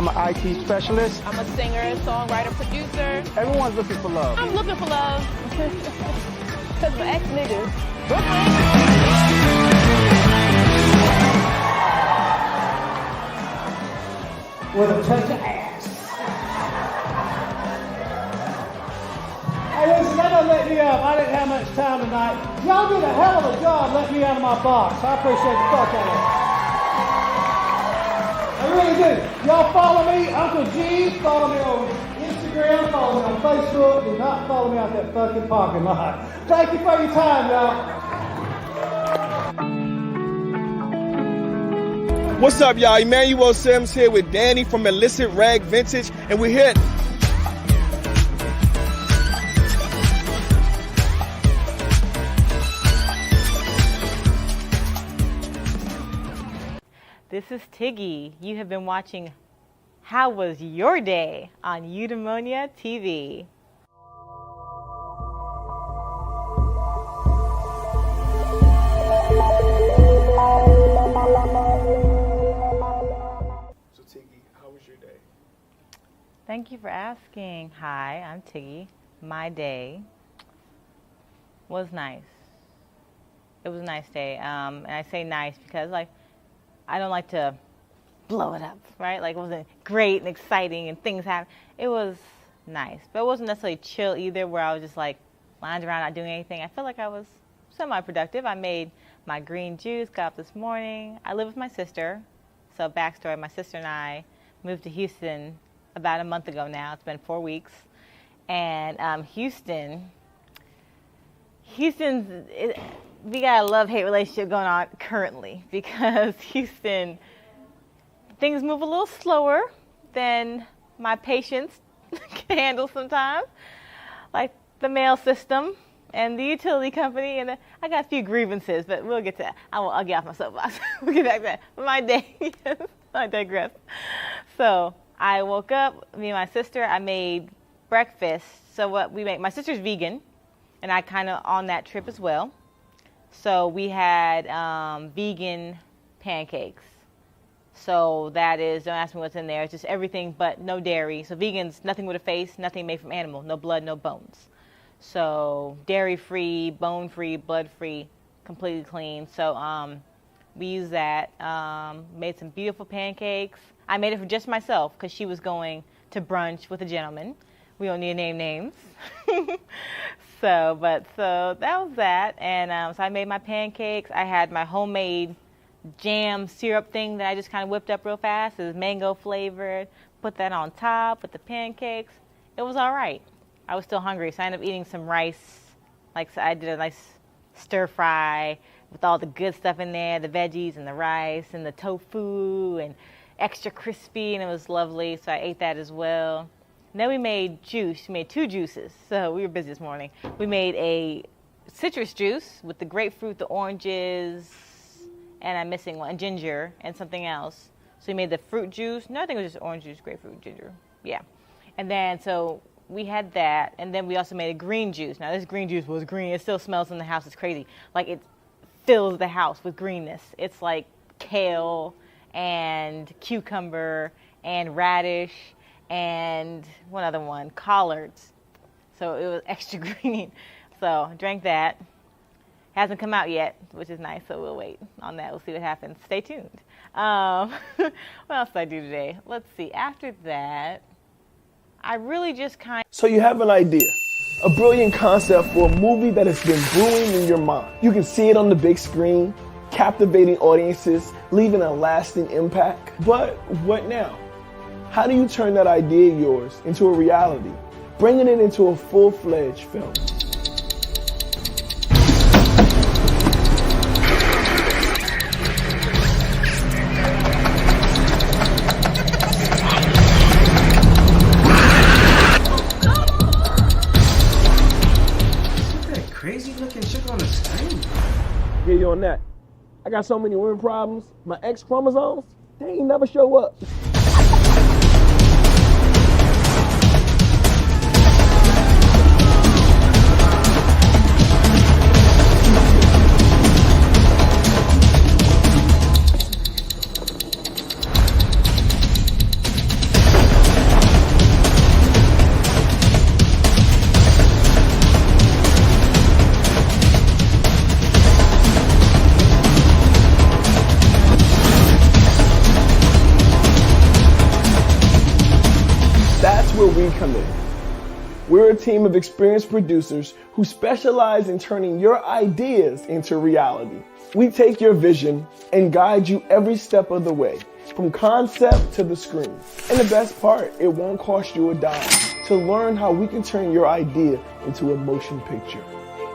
I'm an IT specialist. I'm a singer, songwriter, producer. Everyone's looking for love. I'm looking for love. Because my ex-niggas. Brooklyn. With a touch of ass. Hey, listen, that doesn't let me up. I didn't have much time tonight. Y'all did a hell of a job letting me out of my box. I appreciate the fuck out of it. I really do. Y'all follow me, Uncle G. Follow me on Instagram. Follow me on Facebook. Do not follow me out that fucking parking lot. Thank you for your time, y'all. What's up, y'all? Emmanuel Sims here with Danny from Illicit Rag Vintage, and we're here. This is Tiggy. You have been watching How Was Your Day on Eudaimonia TV. So Tiggy, how was your day? Thank you for asking. Hi, I'm Tiggy. My day was nice. It was a nice day. And I say nice because I don't like to blow it up, right? Like it wasn't great and exciting and things happened. It was nice, but it wasn't necessarily chill either where I was just like lying around not doing anything. I felt like I was semi-productive. I made my green juice, got up this morning. I live with my sister. So backstory, my sister and I moved to Houston about a month ago now. It's been 4 weeks. And we got a love-hate relationship going on currently because Houston, things move a little slower than my patience can handle sometimes, like the mail system and the utility company. And I got a few grievances, but we'll get to that. I'll get off my soapbox. We'll get back to that. But my day, yes, I digress. So I woke up, me and my sister, I made breakfast. So what we make, my sister's vegan, and I kind of on that trip as well. So we had vegan pancakes. So that is, don't ask me what's in there, it's just everything but no dairy. So vegans, nothing with a face, nothing made from animal, no blood, no bones. So dairy-free, bone-free, blood-free, completely clean. So we used that, made some beautiful pancakes. I made it for just myself because she was going to brunch with a gentleman. We don't need to name names. So that was that. And so I made my pancakes. I had my homemade jam syrup thing that I just kind of whipped up real fast. It was mango flavored. Put that on top with the pancakes. It was all right. I was still hungry, so I ended up eating some rice. Like, so I did a nice stir fry with all the good stuff in there, the veggies and the rice and the tofu and extra crispy, and it was lovely. So I ate that as well. And then we made juice. We made 2 juices. So we were busy this morning. We made a citrus juice with the grapefruit, the oranges, and I'm missing one, ginger, and something else. So we made the fruit juice. No, I think it was just orange juice, grapefruit, ginger. Yeah. And then, so we had that. And then we also made a green juice. Now, this green juice was green. It still smells in the house. It's crazy. Like, it fills the house with greenness. It's like kale and cucumber and radish and one other one, collards. So it was extra green. So I drank that. Hasn't come out yet, which is nice, so we'll wait on that. We'll see what happens. Stay tuned. What else did I do today? Let's see. After that, I really just So you have an idea, a brilliant concept for a movie that has been brewing in your mind. You can see it on the big screen, captivating audiences, leaving a lasting impact. But what now? How do you turn that idea of yours into a reality, bringing it into a full-fledged film? Crazy looking shit on the screen. Get you on that. I got so many women problems. My X chromosomes, they ain't never show up. That's where we come in. We're a team of experienced producers who specialize in turning your ideas into reality. We take your vision and guide you every step of the way, from concept to the screen. And the best part, it won't cost you a dime to learn how we can turn your idea into a motion picture.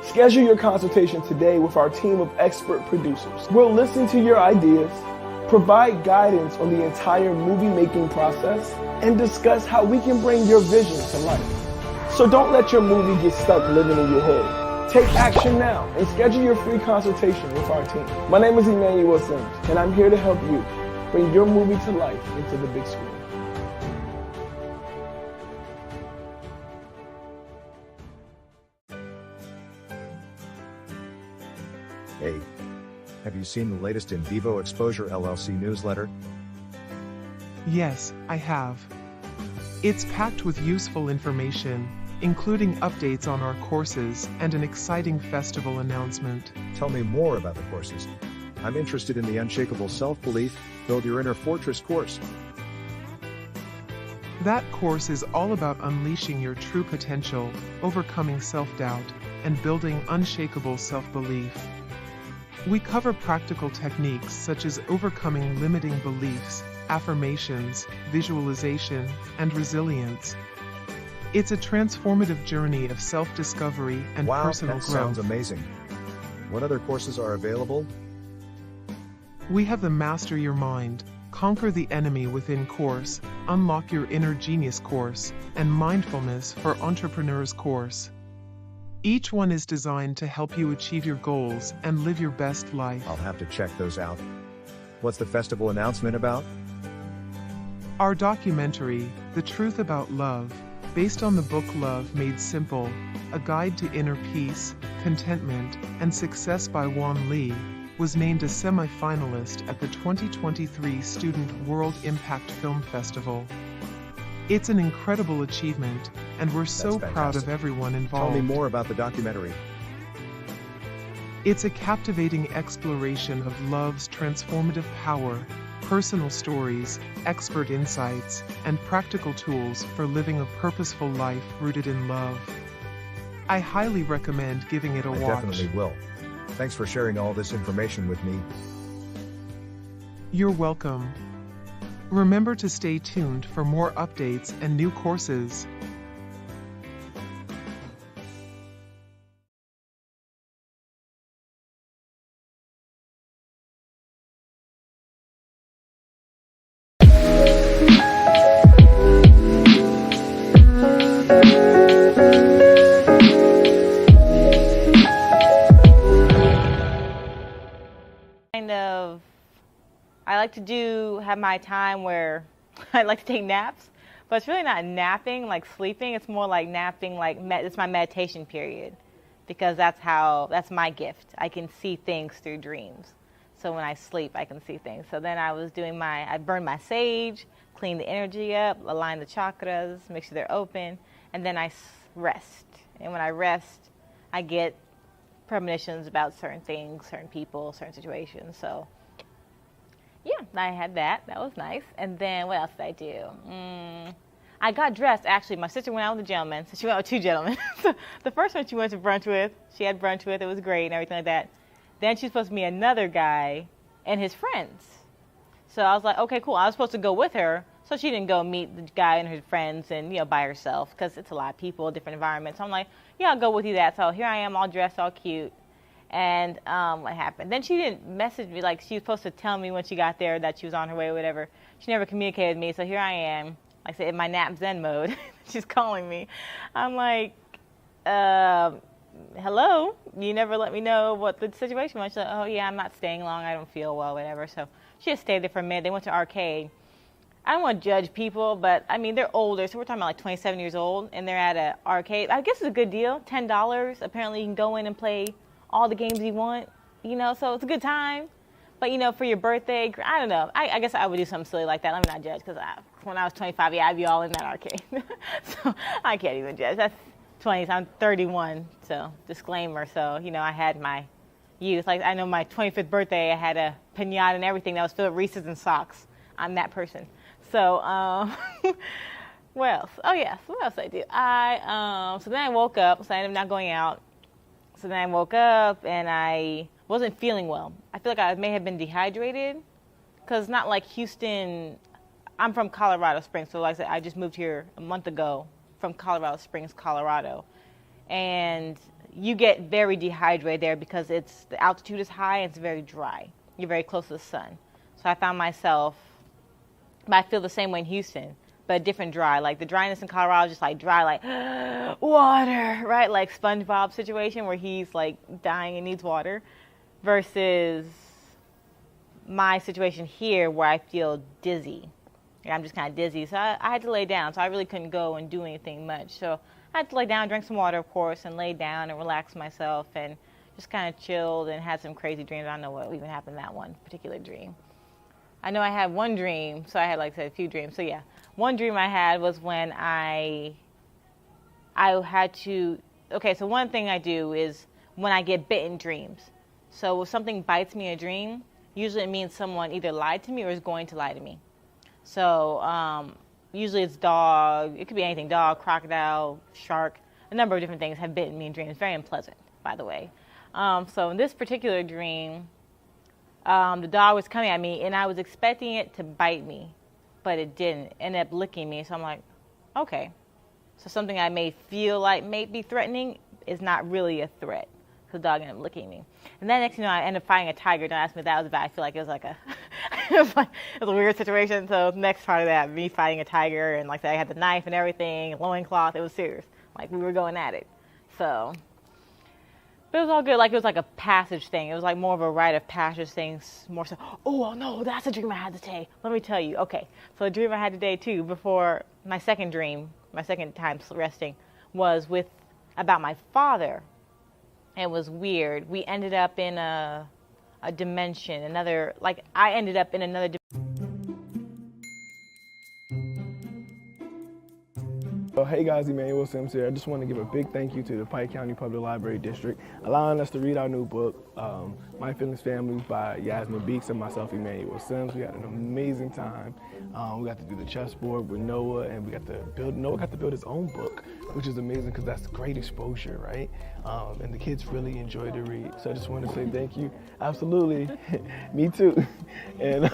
Schedule your consultation today with our team of expert producers. We'll listen to your ideas, provide guidance on the entire movie-making process, and discuss how we can bring your vision to life. So don't let your movie get stuck living in your head. Take action now and schedule your free consultation with our team. My name is Emmanuel, and I'm here to help you bring your movie to life into the big screen. Hey, have you seen the latest In Vivo Exposure LLC newsletter? Yes, I have. It's packed with useful information, including updates on our courses and an exciting festival announcement. Tell me more about the courses. I'm interested in the Unshakable Self-Belief, Build Your Inner Fortress course. That course is all about unleashing your true potential, overcoming self-doubt, and building unshakable self-belief. We cover practical techniques such as overcoming limiting beliefs, affirmations, visualization, and resilience. It's a transformative journey of self-discovery and personal that growth. Sounds amazing. What other courses are available? We have the Master Your Mind, Conquer the Enemy Within course, Unlock Your Inner Genius course, and Mindfulness for Entrepreneurs course. Each one is designed to help you achieve your goals and live your best life. I'll have to check those out. What's the festival announcement about? Our documentary, The Truth About Love, based on the book Love Made Simple, A Guide to Inner Peace, Contentment, and Success by Juan Lee, was named a semi-finalist at the 2023 Student World Impact Film Festival. It's an incredible achievement, and we're so proud of everyone involved. Tell me more about the documentary. It's a captivating exploration of love's transformative power, personal stories, expert insights, and practical tools for living a purposeful life rooted in love. I highly recommend giving it a watch. I definitely will. Thanks for sharing all this information with me. You're welcome. Remember to stay tuned for more updates and new courses. I like to have my time where I like to take naps, but it's really not napping like sleeping. It's more like napping like it's my meditation period, because that's my gift. I can see things through dreams. So when I sleep, I can see things. So then I burn my sage, clean the energy up, align the chakras, make sure they're open, and then I rest. And when I rest, I get premonitions about certain things, certain people, certain situations. So yeah, I had that. That was nice. And then what else did I do? I got dressed. Actually, my sister went out with a gentleman. So she went out with two gentlemen. So the first one she went to brunch with, she had brunch with. It was great and everything like that. Then she's supposed to meet another guy and his friends. So I was like, okay, cool. I was supposed to go with her. So she didn't go meet the guy and his friends and, by herself, because it's a lot of people, different environments. So I'm like, yeah, I'll go with you that. So here I am, all dressed, all cute. And what happened? Then she didn't message me. Like, she was supposed to tell me when she got there that she was on her way or whatever. She never communicated with me. So here I am, like I said, in my nap zen mode. She's calling me. I'm like, hello? You never let me know what the situation was. She's like, oh, yeah, I'm not staying long. I don't feel well, whatever. So she just stayed there for a minute. They went to arcade. I don't want to judge people, but, I mean, they're older. So we're talking about like 27 years old, and they're at an arcade. I guess it's a good deal, $10. Apparently you can go in and play all the games you want, so it's a good time. But, for your birthday, I don't know. I guess I would do something silly like that. Let me not judge, because when I was 25, yeah, I'd be all in that arcade. So I can't even judge. That's 20s. I'm 31, so disclaimer. So, I had my youth. Like, I know my 25th birthday, I had a piñata and everything that was filled with Reese's and socks. I'm that person. So, What else? Oh yes, what else I do? So then I woke up, so I ended up not going out. So then I woke up and I wasn't feeling well. I feel like I may have been dehydrated, because not like Houston. I'm from Colorado Springs, so like I said, I just moved here a month ago from Colorado Springs, Colorado. And you get very dehydrated there because the altitude is high and it's very dry. You're very close to the sun. So I found myself, I feel the same way in Houston, but a different dry. Like the dryness in Colorado is just like dry, like water, right? Like SpongeBob situation where he's like dying and needs water, versus my situation here where I feel dizzy. I'm just kind of dizzy. So I had to lay down. So I really couldn't go and do anything much. So I had to lay down, drink some water, of course, and lay down and relax myself and just kind of chilled and had some crazy dreams. I don't know what even happened in that one particular dream. I know I had one dream, so I had, like I said, a few dreams. So yeah, one dream I had was when I had to, okay, so one thing I do is when I get bitten dreams. So if something bites me in a dream, usually it means someone either lied to me or is going to lie to me. So usually it's dog, it could be anything, dog, crocodile, shark, a number of different things have bitten me in dreams. Very unpleasant, by the way. So in this particular dream, the dog was coming at me and I was expecting it to bite me, but it didn't. It ended up licking me. So I'm like, okay. So something I may feel like may be threatening is not really a threat. The dog ended up licking me. And then next thing you know, I ended up fighting a tiger. Don't ask me if that was bad. I feel like it was like it was a weird situation. So next part of that, me fighting a tiger, and like I had the knife and everything, loincloth, it was serious. Like we were going at it. So, but it was all good. Like it was like a passage thing. It was like more of a rite of passage thing. More so, oh no, that's a dream I had today. Let me tell you. Okay, so the dream I had today too, before my second dream, my second time resting, was about my father. It was weird. We ended up in a dimension, I ended up in another dimension. So, hey guys, Emmanuel Sims here. I just want to give a big thank you to the Pike County Public Library District allowing us to read our new book, My Feelings Family by Yasmin Beeks and myself, Emmanuel Sims. We had an amazing time. We got to do the chessboard with Noah, and Noah got to build his own book, which is amazing because that's great exposure, right? And the kids really enjoyed the read. So I just want to say thank you. Absolutely. Me too. And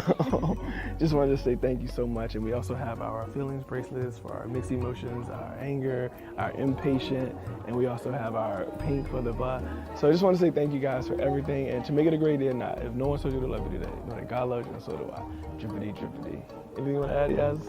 just wanted to say thank you so much. And we also have our feelings bracelets for our mixed emotions, our anger, our impatient, and we also have our pink for the blah. So I just want to say thank you guys for everything, and to make it a great day or not, if no one told you to love you today, know that God loves you and so do I. Drippity, drippity. Anything you want to add, Yaz?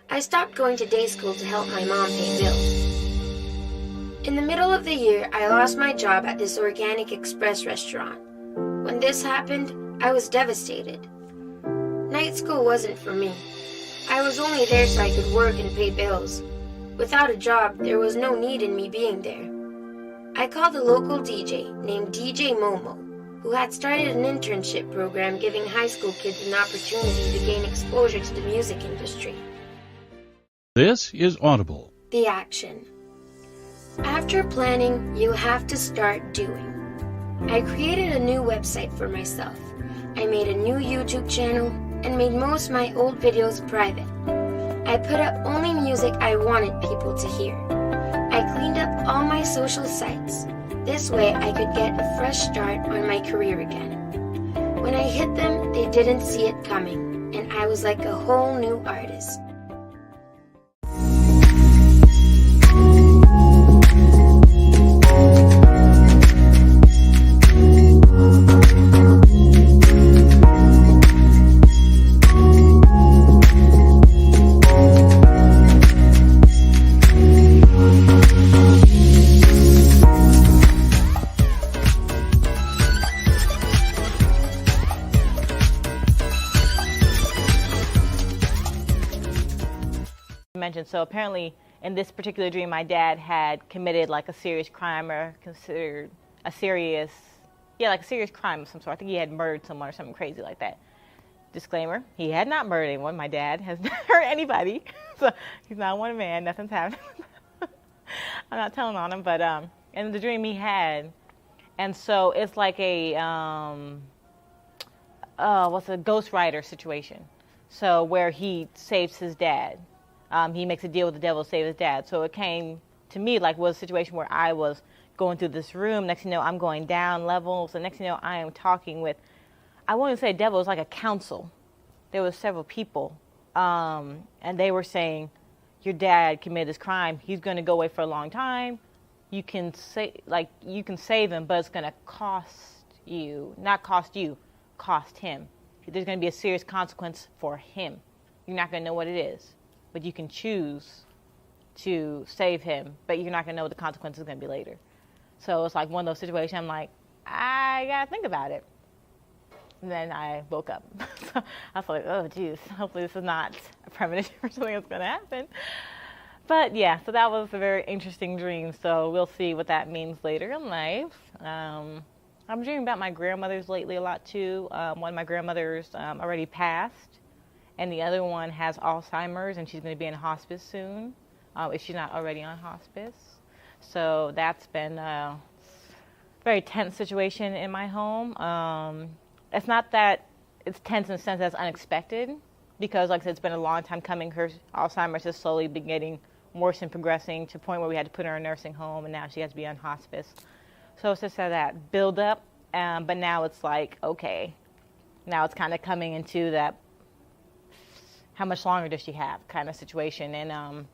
I stopped going to day school to help my mom pay bills. In the middle of the year, I lost my job at this organic express restaurant. When this happened, I was devastated. Night school wasn't for me. I was only there so I could work and pay bills. Without a job, there was no need in me being there. I called a local DJ named DJ Momo, who had started an internship program giving high school kids an opportunity to gain exposure to the music industry. This is Audible. The action. After planning, you have to start doing. I created a new website for myself. I made a new YouTube channel and made most of my old videos private. I put up only music I wanted people to hear. I cleaned up all my social sites. This way I could get a fresh start on my career again. When I hit them, they didn't see it coming, and I was like a whole new artist. So apparently in this particular dream, my dad had committed like a serious crime or considered a serious, like a serious crime of some sort. I think he had murdered someone or something crazy like that. Disclaimer, he had not murdered anyone. My dad has not hurt anybody. So he's not one man. Nothing's happened. I'm not telling on him, but in the dream he had. And so it's like a, what's a Ghost Rider situation. So where he saves his dad. He makes a deal with the devil to save his dad. So it came to me like was a situation where I was going through this room. Next thing you know, I'm going down levels. And next thing you know, I am talking with, I wouldn't say devil, it was like a council. There was several people. And they were saying, your dad committed this crime. He's going to go away for a long time. You can save him, but it's going to cost you, not cost you, cost him. There's going to be a serious consequence for him. You're not going to know what it is, but you can choose to save him, but you're not going to know what the consequence is going to be later. So it's like one of those situations. I'm like, I got to think about it. And then I woke up. So I was like, oh, geez, hopefully this is not a premonition for something that's going to happen. But yeah, so that was a very interesting dream. So we'll see what that means later in life. I'm dreaming about my grandmothers lately a lot too. One of my grandmothers already passed, and the other one has Alzheimer's, and she's going to be in hospice soon, if she's not already on hospice. So that's been a very tense situation in my home. It's not that it's tense in the sense that it's unexpected, because like I said, it's been a long time coming. Her Alzheimer's has slowly been getting worse and progressing to the point where we had to put her in a nursing home, and now she has to be on hospice. So it's just that build up, but now it's like, okay, now it's kind of coming into that how much longer does she have kind of situation. And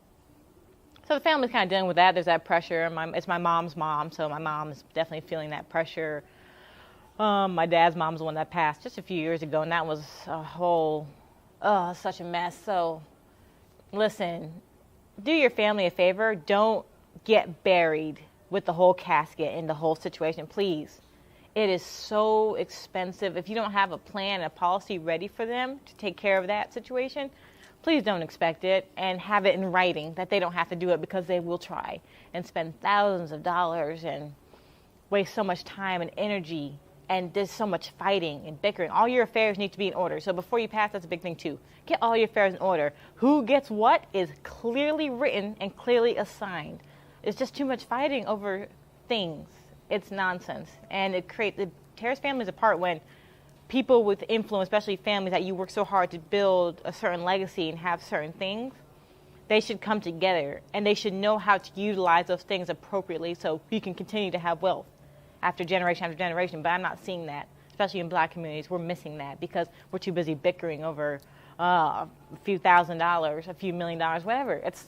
so the family's kind of dealing with that. There's that pressure. It's my mom's mom, so my mom is definitely feeling that pressure. My dad's mom's the one that passed just a few years ago, and that was a whole, such a mess. So listen, do your family a favor. Don't get buried with the whole casket and the whole situation, please. It is so expensive. If you don't have a plan, a policy ready for them to take care of that situation, please don't expect it, and have it in writing that they don't have to do it, because they will try and spend thousands of dollars and waste so much time and energy, and there's so much fighting and bickering. All your affairs need to be in order. So before you pass, that's a big thing too. Get all your affairs in order. Who gets what is clearly written and clearly assigned. It's just too much fighting over things. It's nonsense. And it tears families apart when people with influence, especially families that you work so hard to build a certain legacy and have certain things, they should come together, and they should know how to utilize those things appropriately so you can continue to have wealth after generation. But I'm not seeing that, especially in black communities. We're missing that because we're too busy bickering over a few $1,000s, a few $1 million, whatever. It's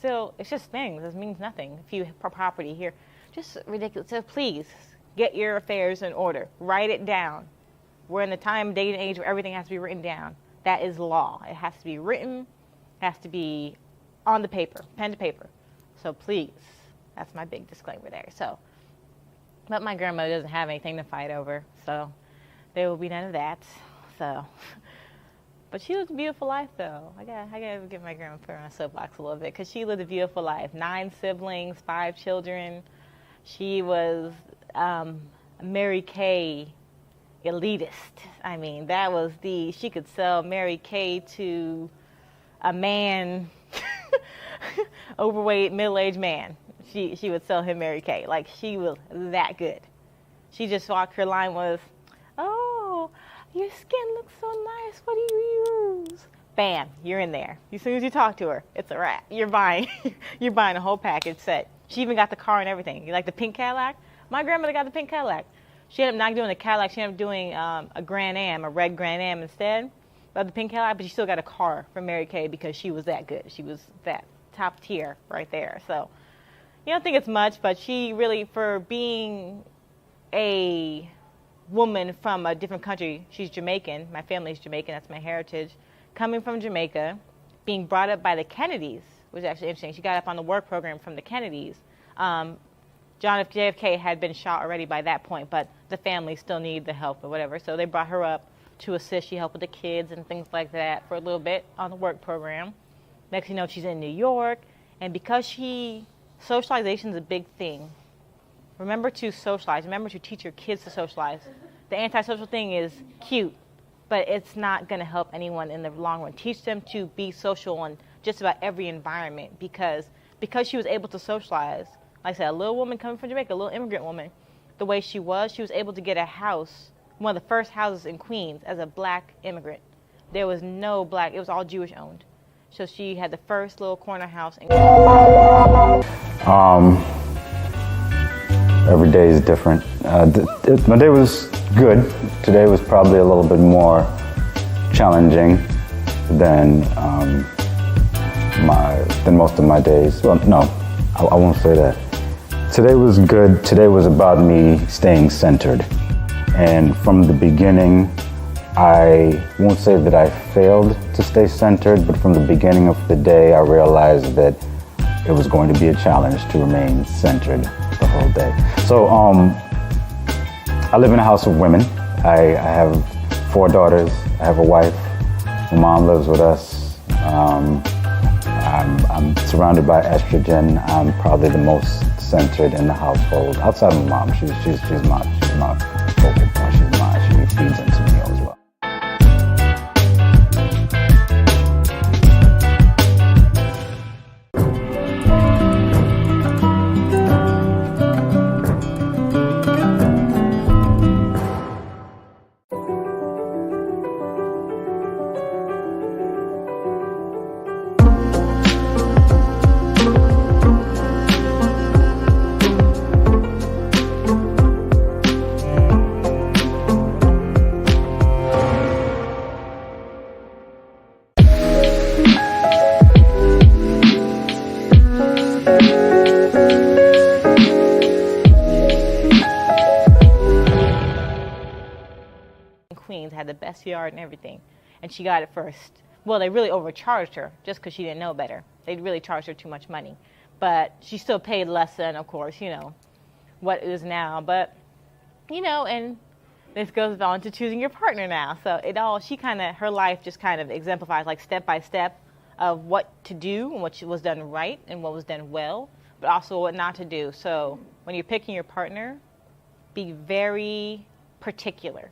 just things. It means nothing. A few property here. Just ridiculous. So please, get your affairs in order. Write it down. We're in the time, day, and age where everything has to be written down. That is law. It has to be written. It has to be on the paper, pen to paper. So please, that's my big disclaimer there. So, but my grandmother doesn't have anything to fight over, so there will be none of that. So, but she lived a beautiful life, though. I gotta give my grandma put her on a soapbox a little bit, because she lived a beautiful life. 9 siblings, 5 children. She was Mary Kay elitist. I mean, that was she could sell Mary Kay to a man, overweight, middle-aged man. She would sell him Mary Kay. Like, she was that good. She just walked, her line was, oh, your skin looks so nice. What do you use? Bam, you're in there. As soon as you talk to her, it's a wrap. You're buying a whole package set. She even got the car and everything. You like the pink Cadillac? My grandmother got the pink Cadillac. She ended up not doing the Cadillac. She ended up doing a Grand Am, a red Grand Am instead of the pink Cadillac, but she still got a car from Mary Kay because she was that good. She was that top tier right there. So you don't think it's much, but she really, for being a woman from a different country, she's Jamaican. My family's Jamaican. That's my heritage. Coming from Jamaica, being brought up by the Kennedys was actually interesting. She got up on the work program from the Kennedys. John F. JFK had been shot already by that point, but the family still needed the help or whatever. So they brought her up to assist. She helped with the kids and things like that for a little bit on the work program. Next thing you know, she's in New York, And because socialization is a big thing, remember to socialize. Remember to teach your kids to socialize. The antisocial thing is cute, but it's not going to help anyone in the long run. Teach them to be social in just about every environment because she was able to socialize. Like I said, a little woman coming from Jamaica, a little immigrant woman, the way she was able to get a house, one of the first houses in Queens as a black immigrant. There was no black, it was all Jewish owned. So she had the first little corner house in Every day is different. My day was good. Today was probably a little bit more challenging than most of my days. Well, no, I won't say that. Today was good. Today was about me staying centered. And from the beginning, I won't say that I failed to stay centered, but from the beginning of the day, I realized that it was going to be a challenge to remain centered the whole day. So I live in a house of women. I have 4 daughters. I have a wife. My mom lives with us. I'm surrounded by estrogen. I'm probably the most centered in the household. Outside of my mom, she's my focal point. She feeds into me as well. Queens, had the best yard and everything, and she got it first. Well, they really overcharged her just because she didn't know better. They really charged her too much money, but she still paid less than, of course, what it is now. But and this goes on to choosing your partner now. So her life just kind of exemplifies like step by step of what to do and what was done right and what was done well, but also what not to do. So when you're picking your partner, be very particular.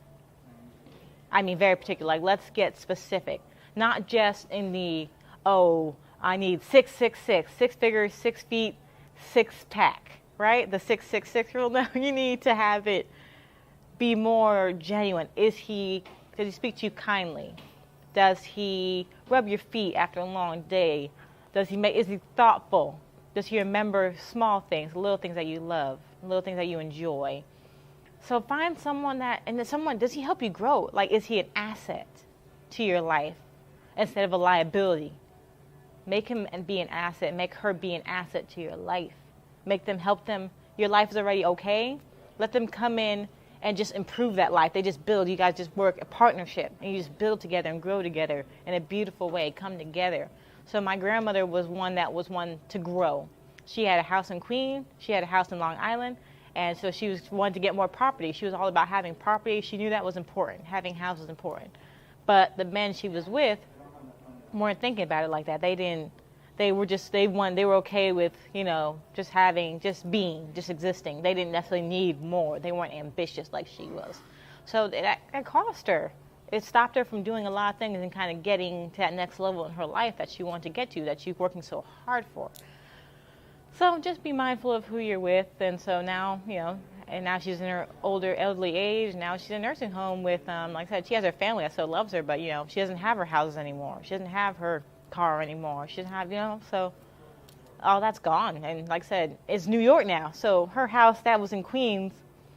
I mean, very particular. Like, let's get specific. Not just in the, I need 6'6", 6 figures, 6 feet, 6 pack, right? The 666 rule. No, you need to have it be more genuine. Does he speak to you kindly? Does he rub your feet after a long day? Is he thoughtful? Does he remember small things, little things that you love, little things that you enjoy? So find someone does he help you grow? Like, is he an asset to your life instead of a liability? Make him be an asset. Make her be an asset to your life. Help them. Your life is already okay. Let them come in and just improve that life. They just build. You guys just work a partnership, and you just build together and grow together in a beautiful way. Come together. So my grandmother was one to grow. She had a house in Queens. She had a house in Long Island. And so she wanted to get more property. She was all about having property. She knew that was important. Having houses was important. But the men she was with weren't thinking about it like that. They were okay with, just existing. They didn't necessarily need more. They weren't ambitious like she was. So that cost her. It stopped her from doing a lot of things and kind of getting to that next level in her life that she wanted to get to, that she's working so hard for. So just be mindful of who you're with. And so now, and now she's in her elderly age. Now she's in a nursing home with, like I said, she has her family that still loves her, but, she doesn't have her houses anymore. She doesn't have her car anymore. She doesn't have, so all that's gone. And like I said, it's New York now. So her house that was in Queens,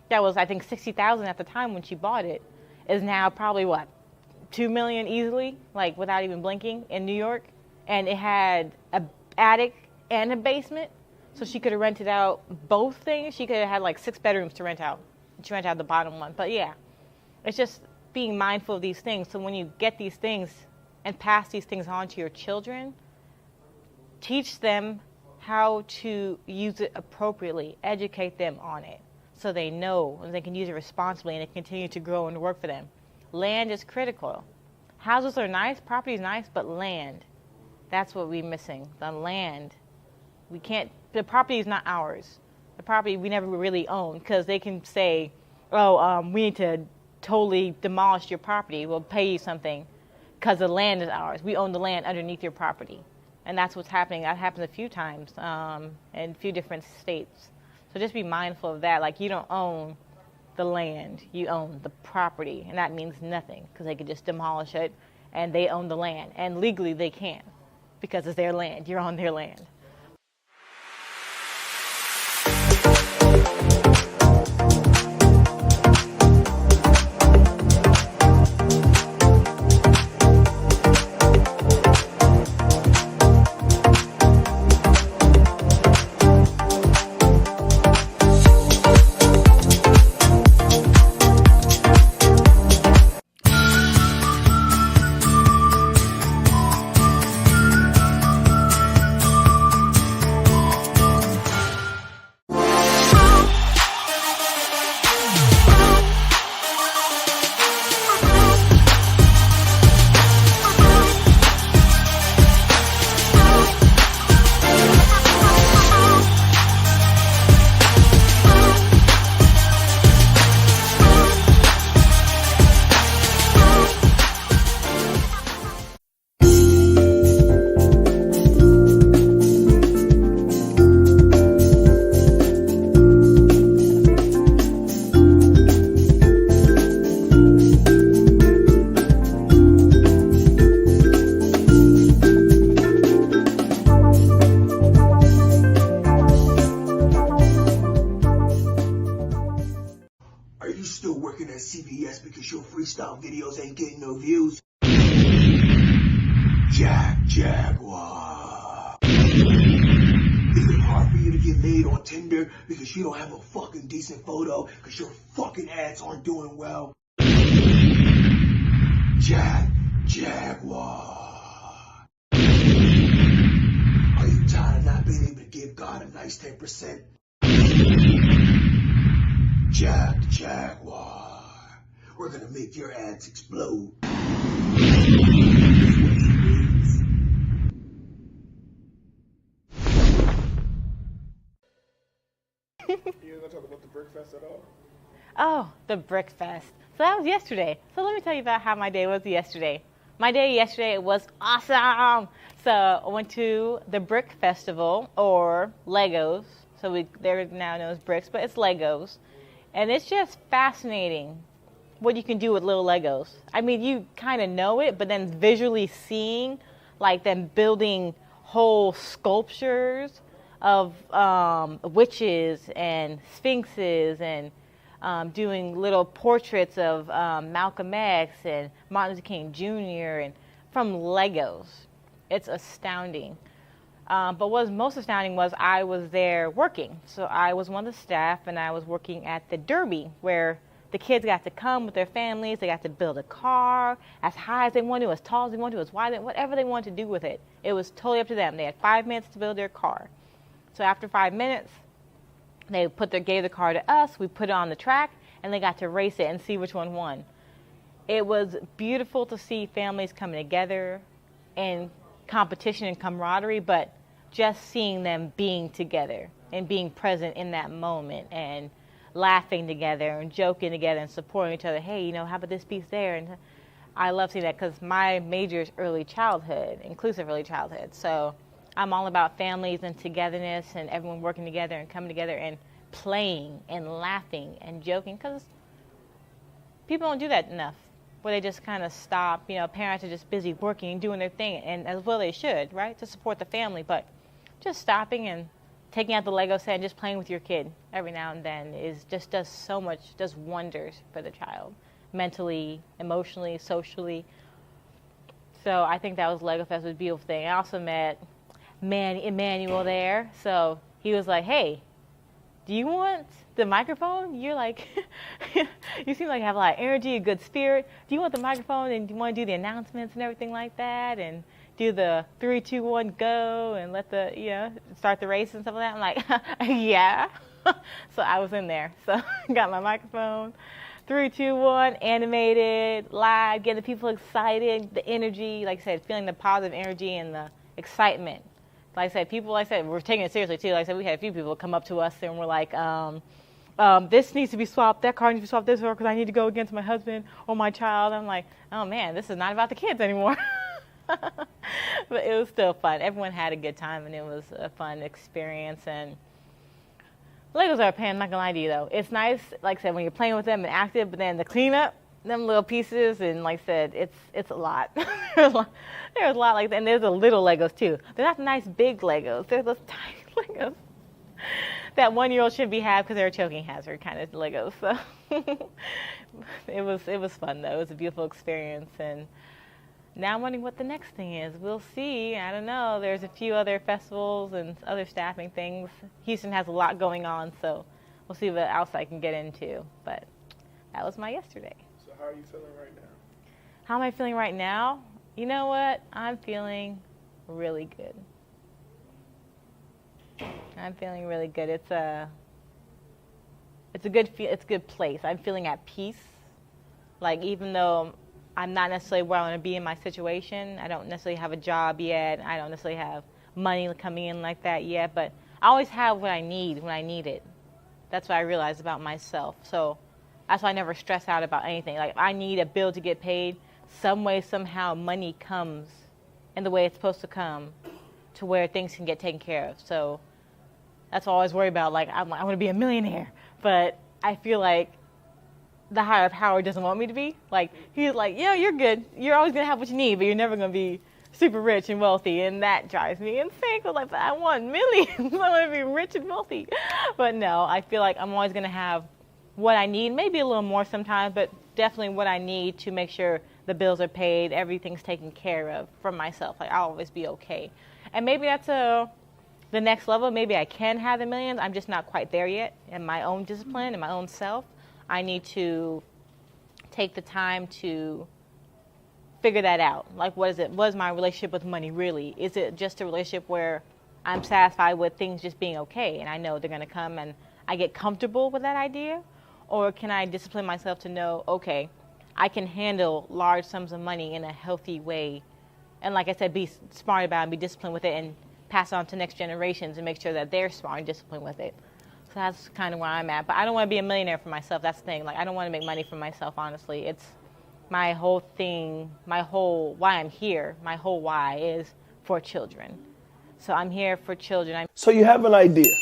that was, I think, $60,000 at the time when she bought it, is now probably, $2 million easily, like without even blinking, in New York. And it had an attic and a basement. So she could have rented out both things. She could have had like 6 bedrooms to rent out. She rented out the bottom one. But yeah, it's just being mindful of these things. So when you get these things and pass these things on to your children, teach them how to use it appropriately. Educate them on it so they know and they can use it responsibly and it continue to grow and work for them. Land is critical. Houses are nice, property is nice, but land, that's what we're missing. The land We can't, the property is not ours. The property we never really own, because they can say, oh, we need to totally demolish your property. We'll pay you something because the land is ours. We own the land underneath your property. And that's what's happening. That happens a few times in a few different states. So just be mindful of that. Like, you don't own the land, you own the property, and that means nothing, because they could just demolish it, and they own the land, and legally they can, because it's their land. You're on their land. CBS because your freestyle videos ain't getting no views? Jaguar. Is it hard for you to get laid on Tinder because you don't have a fucking decent photo because your fucking ads aren't doing well? Jaguar. Are you tired of not being able to give God a nice 10%? Jaguar. We're gonna make your ads explode. You gonna talk about the Brick Fest at all? Oh, the Brick Fest. So that was yesterday. So let me tell you about how my day was yesterday. My day yesterday was awesome. So I went to the Brick Festival, or Legos. So they're now known as bricks, but it's Legos. And it's just fascinating what you can do with little Legos. I mean, you kind of know it, but then visually seeing, like, them building whole sculptures of witches and sphinxes, and doing little portraits of Malcolm X and Martin Luther King Jr. and from Legos. It's astounding. But what was most astounding was I was there working. So I was one of the staff, and I was working at the Derby, where the kids got to come with their families. They got to build a car as high as they wanted to, as tall as they wanted to, as wide, whatever they wanted to do with it. It was totally up to them. They had 5 minutes to build their car. So after 5 minutes, they gave the car to us. We put it on the track, and they got to race it and see which one won. It was beautiful to see families coming together in competition and camaraderie, but just seeing them being together and being present in that moment and laughing together and joking together and supporting each other. Hey, how about this piece there? And I love seeing that because my major is early childhood, inclusive early childhood. So I'm all about families and togetherness and everyone working together and coming together and playing and laughing and joking, because people don't do that enough, where they just kind of stop. Parents are just busy working and doing their thing, and as well they should, right, to support the family. But just stopping and taking out the Lego set and just playing with your kid every now and then does so much, does wonders for the child, mentally, emotionally, socially. So I think that was Lego Fest, was a beautiful thing. I also met Emmanuel there. So he was like, hey, do you want the microphone? You're like, you seem like you have a lot of energy, a good spirit. Do you want the microphone, and do you want to do the announcements and everything like that? And do the 3, 2, 1, go, and let start the race and stuff like that. I'm like, yeah. So I was in there. So got my microphone, 3, 2, 1, animated, live, getting the people excited, the energy, like I said, feeling the positive energy and the excitement. like I said, we're taking it seriously too. Like I said, we had a few people come up to us and were like, this needs to be swapped, that car needs to be swapped this way because I need to go against my husband or my child. I'm like, oh man, this is not about the kids anymore. But it was still fun. Everyone had a good time, and it was a fun experience. And Legos are a pain, I'm not gonna lie to you though. It's nice, like I said, when you're playing with them and active, but then the cleanup, them little pieces, and like I said, it's a lot. There's a lot like that, and there's the little Legos too. They're not the nice big Legos. They're those tiny Legos that 1-year-old shouldn't be have because they're a choking hazard kind of Legos. So it was fun though. It was a beautiful experience, and now I'm wondering what the next thing is. We'll see. I don't know. There's a few other festivals and other staffing things. Houston has a lot going on, so we'll see what else I can get into. But that was my yesterday. So how are you feeling right now? How am I feeling right now? You know what? I'm feeling really good. I'm feeling really good. It's a good place. I'm feeling at peace. Like, even though I'm not necessarily where I want to be in my situation, I don't necessarily have a job yet, I don't necessarily have money coming in like that yet, but I always have what I need when I need it. That's what I realized about myself. So that's why I never stress out about anything. Like, if I need a bill to get paid, some way, somehow, money comes in the way it's supposed to come to where things can get taken care of. So that's what I always worry about. Like, I want to be a millionaire, but I feel like the higher power doesn't want me to be. Like, he's like, yeah, you're good. You're always going to have what you need, but you're never going to be super rich and wealthy, and that drives me insane. Cause like, but I want millions. I want to be rich and wealthy. But no, I feel like I'm always going to have what I need, maybe a little more sometimes, but definitely what I need to make sure the bills are paid, everything's taken care of for myself. Like, I'll always be okay. And maybe that's the next level. Maybe I can have the millions. I'm just not quite there yet in my own discipline, in my own self. I need to take the time to figure that out. Like, what is it? What is my relationship with money really? Is it just a relationship where I'm satisfied with things just being okay and I know they're going to come and I get comfortable with that idea? Or can I discipline myself to know, okay, I can handle large sums of money in a healthy way? And like I said, be smart about it and be disciplined with it and pass it on to next generations and make sure that they're smart and disciplined with it. So that's kind of where I'm at. But I don't want to be a millionaire for myself. That's the thing. Like, I don't want to make money for myself, honestly. It's my whole thing, my whole why I'm here, my whole why is for children. So I'm here for children. So you have an idea,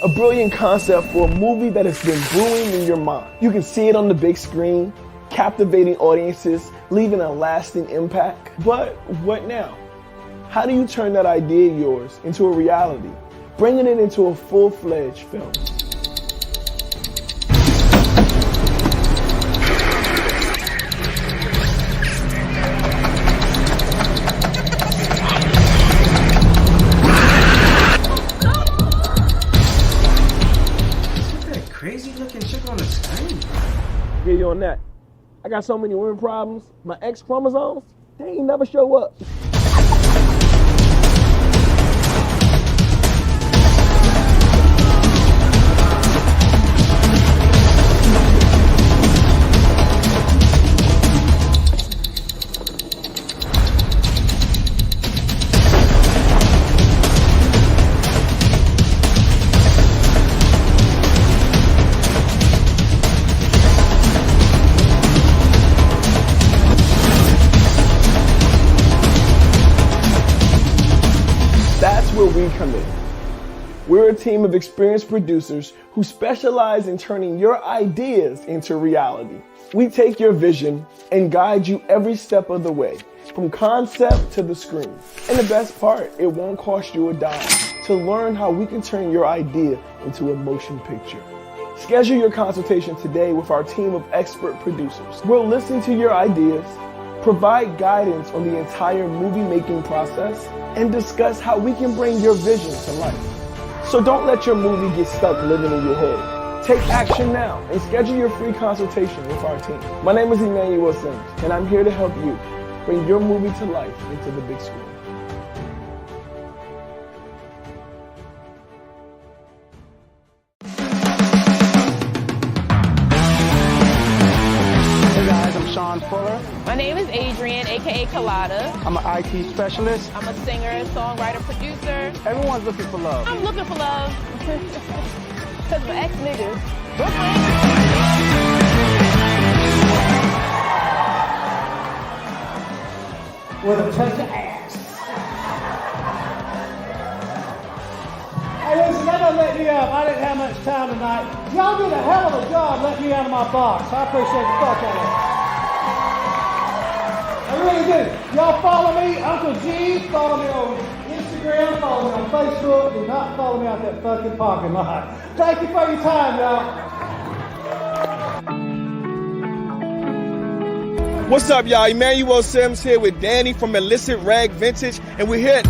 a brilliant concept for a movie that has been brewing in your mind. You can see it on the big screen, captivating audiences, leaving a lasting impact. But what now? How do you turn that idea of yours into a reality, bringing it into a full-fledged film? Crazy looking chick on the screen. Get you on that. I got so many women problems. My X chromosomes, they ain't never show up. We come in. We're a team of experienced producers who specialize in turning your ideas into reality. We take your vision and guide you every step of the way, from concept to the screen. And the best part, it won't cost you a dime to learn how we can turn your idea into a motion picture. Schedule your consultation today with our team of expert producers. We'll listen to your ideas, provide guidance on the entire movie-making process, and discuss how we can bring your vision to life. So don't let your movie get stuck living in your head. Take action now and schedule your free consultation with our team. My name is Emmanuel, and I'm here to help you bring your movie to life into the big screen. Fuller. My name is Adrienne, aka Kalila. provider. I'm an IT specialist. I'm a singer, songwriter, producer. Everyone's looking for love. I'm looking for love. Because my ex-niggas. With a touch of ass. Hey, listen, that doesn't let me up. I didn't have much time tonight. Y'all did a hell of a job letting me out of my box. I appreciate the fuck out of it. I really do. Y'all follow me, Uncle G. Follow me on Instagram. Follow me on Facebook. Do not follow me out that fucking parking lot. Thank you for your time, y'all. What's up, y'all? Emmanuel Sims here with Danny from Illicit Rag Vintage, and we're here.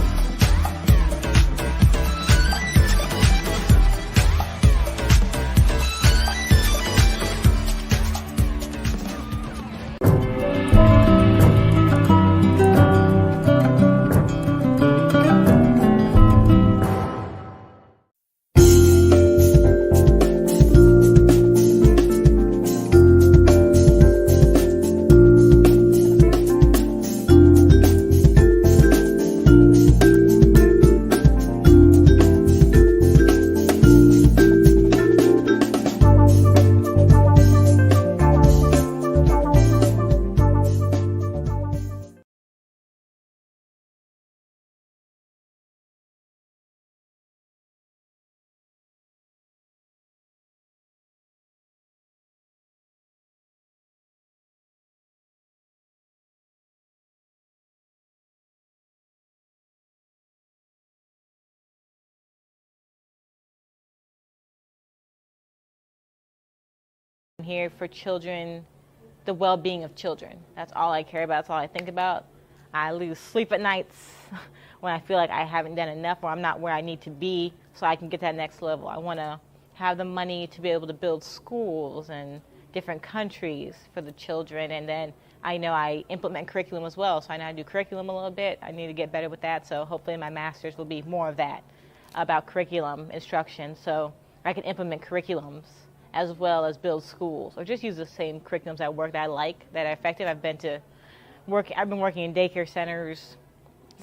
Here for children, the well-being of children. That's all I care about. That's all I think about. I lose sleep at nights when I feel like I haven't done enough or I'm not where I need to be so I can get that next level. I want to have the money to be able to build schools in different countries for the children, and then I know I implement curriculum as well, so I know how to do curriculum a little bit. I need to get better with that, so hopefully my master's will be more of that, about curriculum instruction, so I can implement curriculums as well as build schools, or just use the same curriculums at work that I like, that are effective. I've been working in daycare centers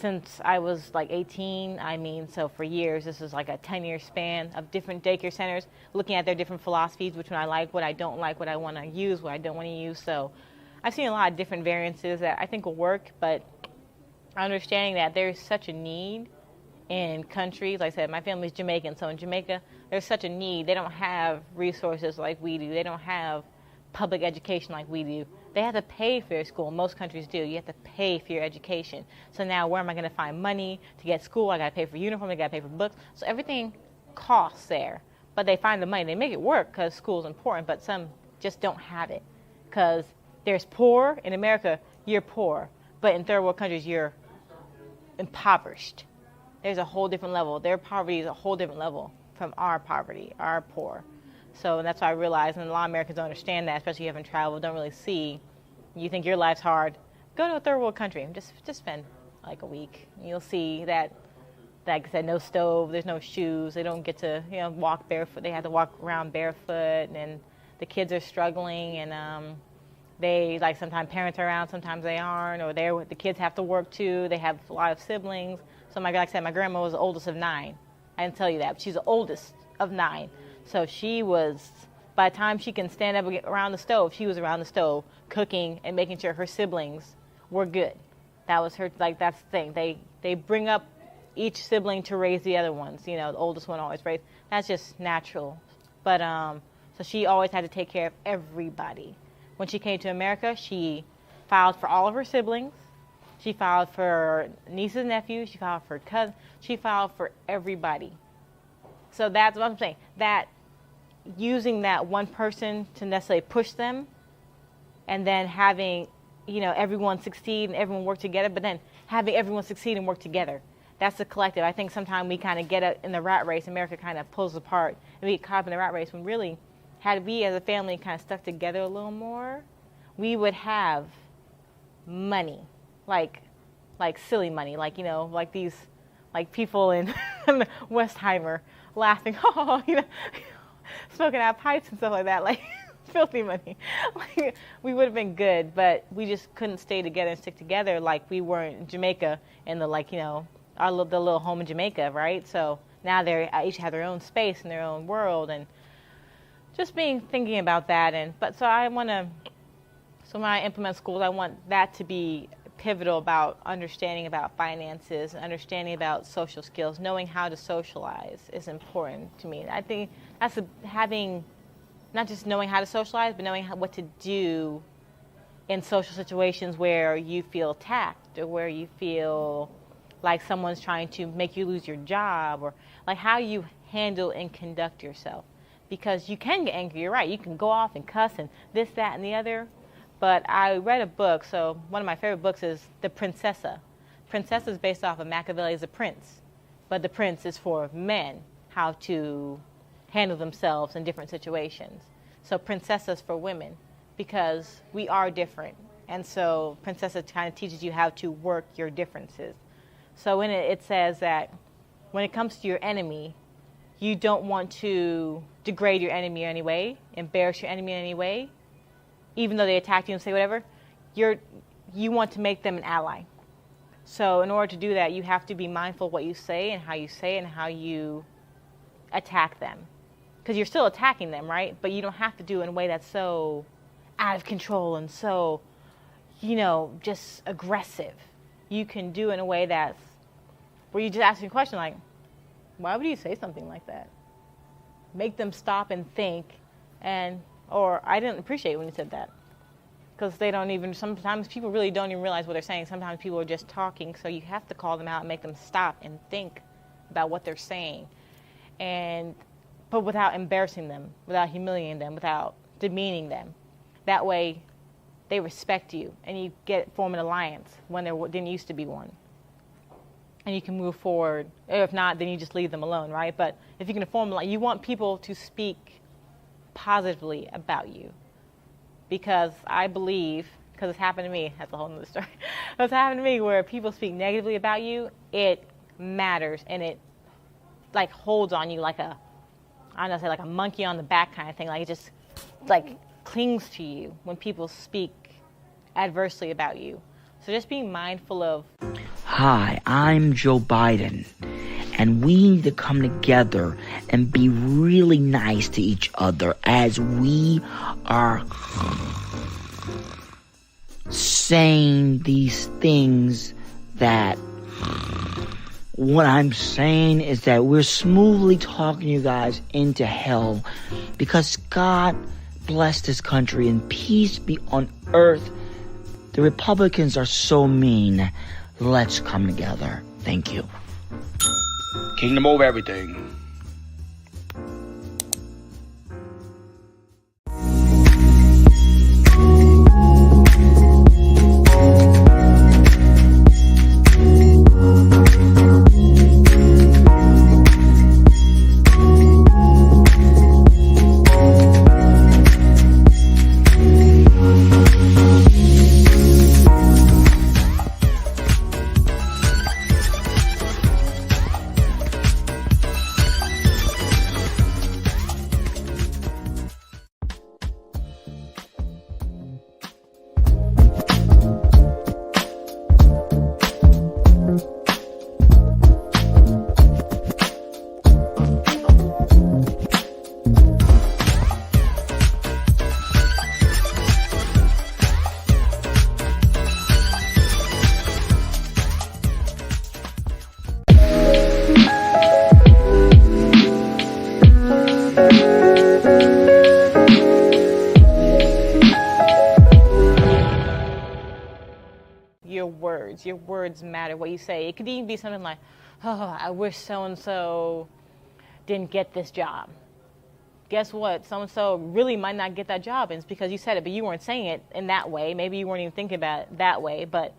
since I was like 18. I mean, so for years, this is like a 10-year span of different daycare centers, looking at their different philosophies, which one I like, what I don't like, what I want to use, what I don't want to use. So I've seen a lot of different variances that I think will work, but understanding that there's such a need in countries. Like I said, my family's Jamaican, so in Jamaica, there's such a need. They don't have resources like we do. They don't have public education like we do. They have to pay for your school. Most countries do. You have to pay for your education. So now where am I going to find money to get school? I got to pay for uniform. I got to pay for books. So everything costs there. But they find the money. They make it work because school is important, but some just don't have it. Because there's poor. In America, you're poor. But in third world countries, you're impoverished. There's a whole different level. Their poverty is a whole different level from our poverty, our poor. So that's why I realize, and a lot of Americans don't understand that, especially if you haven't traveled, don't really see. You think your life's hard, go to a third world country. Just spend like a week. You'll see that, like I said, no stove, there's no shoes. They don't get to walk barefoot. They have to walk around barefoot, and the kids are struggling, and they, like, sometimes parents are around, sometimes they aren't, or the kids have to work too. They have a lot of siblings. So like I said, my grandma was the oldest of 9. I didn't tell you that, but she's the oldest of 9. So she was, by the time she can stand up around the stove, she was around the stove cooking and making sure her siblings were good. That was her, like, that's the thing. They bring up each sibling to raise the other ones. The oldest one always raised. That's just natural. But so she always had to take care of everybody. When she came to America, she filed for all of her siblings. She filed for nieces and nephews. She filed for cousins. She filed for everybody. So that's what I'm saying. That using that one person to necessarily push them, and then having, everyone succeed and everyone work together, but then having everyone succeed and work together. That's the collective. I think sometimes we kind of get in the rat race. America kind of pulls apart, and we get caught up in the rat race when really, had we as a family kind of stuck together a little more, we would have money. Like silly money, like these, like people in Westheimer laughing, smoking out pipes and stuff like that. Like, filthy money. Like, we would have been good, but we just couldn't stay together and stick together like we were in Jamaica and the the little home in Jamaica, right? So now they each have their own space and their own world, and just thinking about that. So when I implement schools, I want that to be pivotal about understanding about finances, understanding about social skills, knowing how to socialize is important to me. I think that's having not just knowing how to socialize, but knowing what to do in social situations where you feel attacked or where you feel like someone's trying to make you lose your job, or like how you handle and conduct yourself. Because you can get angry, you're right. You can go off and cuss and this, that, and the other. But I read a book, so one of my favorite books is The Princessa. Princessa is based off of Machiavelli's The Prince, but the prince is for men, how to handle themselves in different situations. So Princessa is for women, because we are different. And so Princessa kind of teaches you how to work your differences. So in it says that when it comes to your enemy, you don't want to degrade your enemy in any way, embarrass your enemy in any way, even though they attack you and say whatever. You want to make them an ally. So in order to do that, you have to be mindful of what you say and how you say it and how you attack them. Because you're still attacking them, right? But you don't have to do it in a way that's so out of control and so, just aggressive. You can do it in a way that's where you just ask a question like, why would you say something like that? Make them stop and think, or I didn't appreciate when you said that. Because sometimes people really don't even realize what they're saying. Sometimes people are just talking, so you have to call them out and make them stop and think about what they're saying. But without embarrassing them, without humiliating them, without demeaning them. That way, they respect you, and you form an alliance when there didn't used to be one. And you can move forward. If not, then you just leave them alone, right? But if you can form, you want people to speak positively about you. Because I believe, because it's happened to me, that's a whole other story. It's happened to me where people speak negatively about you, it matters, and it holds on you like a monkey on the back kind of thing. Like it just clings to you when people speak adversely about you. So just being mindful of. Hi, I'm Joe Biden, and we need to come together and be really nice to each other as we are saying these things that what I'm saying is that we're smoothly talking you guys into hell because God bless this country and peace be on earth. The Republicans are so mean. Let's come together. Thank you. Kingdom over everything. Your words matter, what you say. It could even be something like, oh, I wish so-and-so didn't get this job. Guess what? So-and-so really might not get that job, and it's because you said it, but you weren't saying it in that way. Maybe you weren't even thinking about it that way, but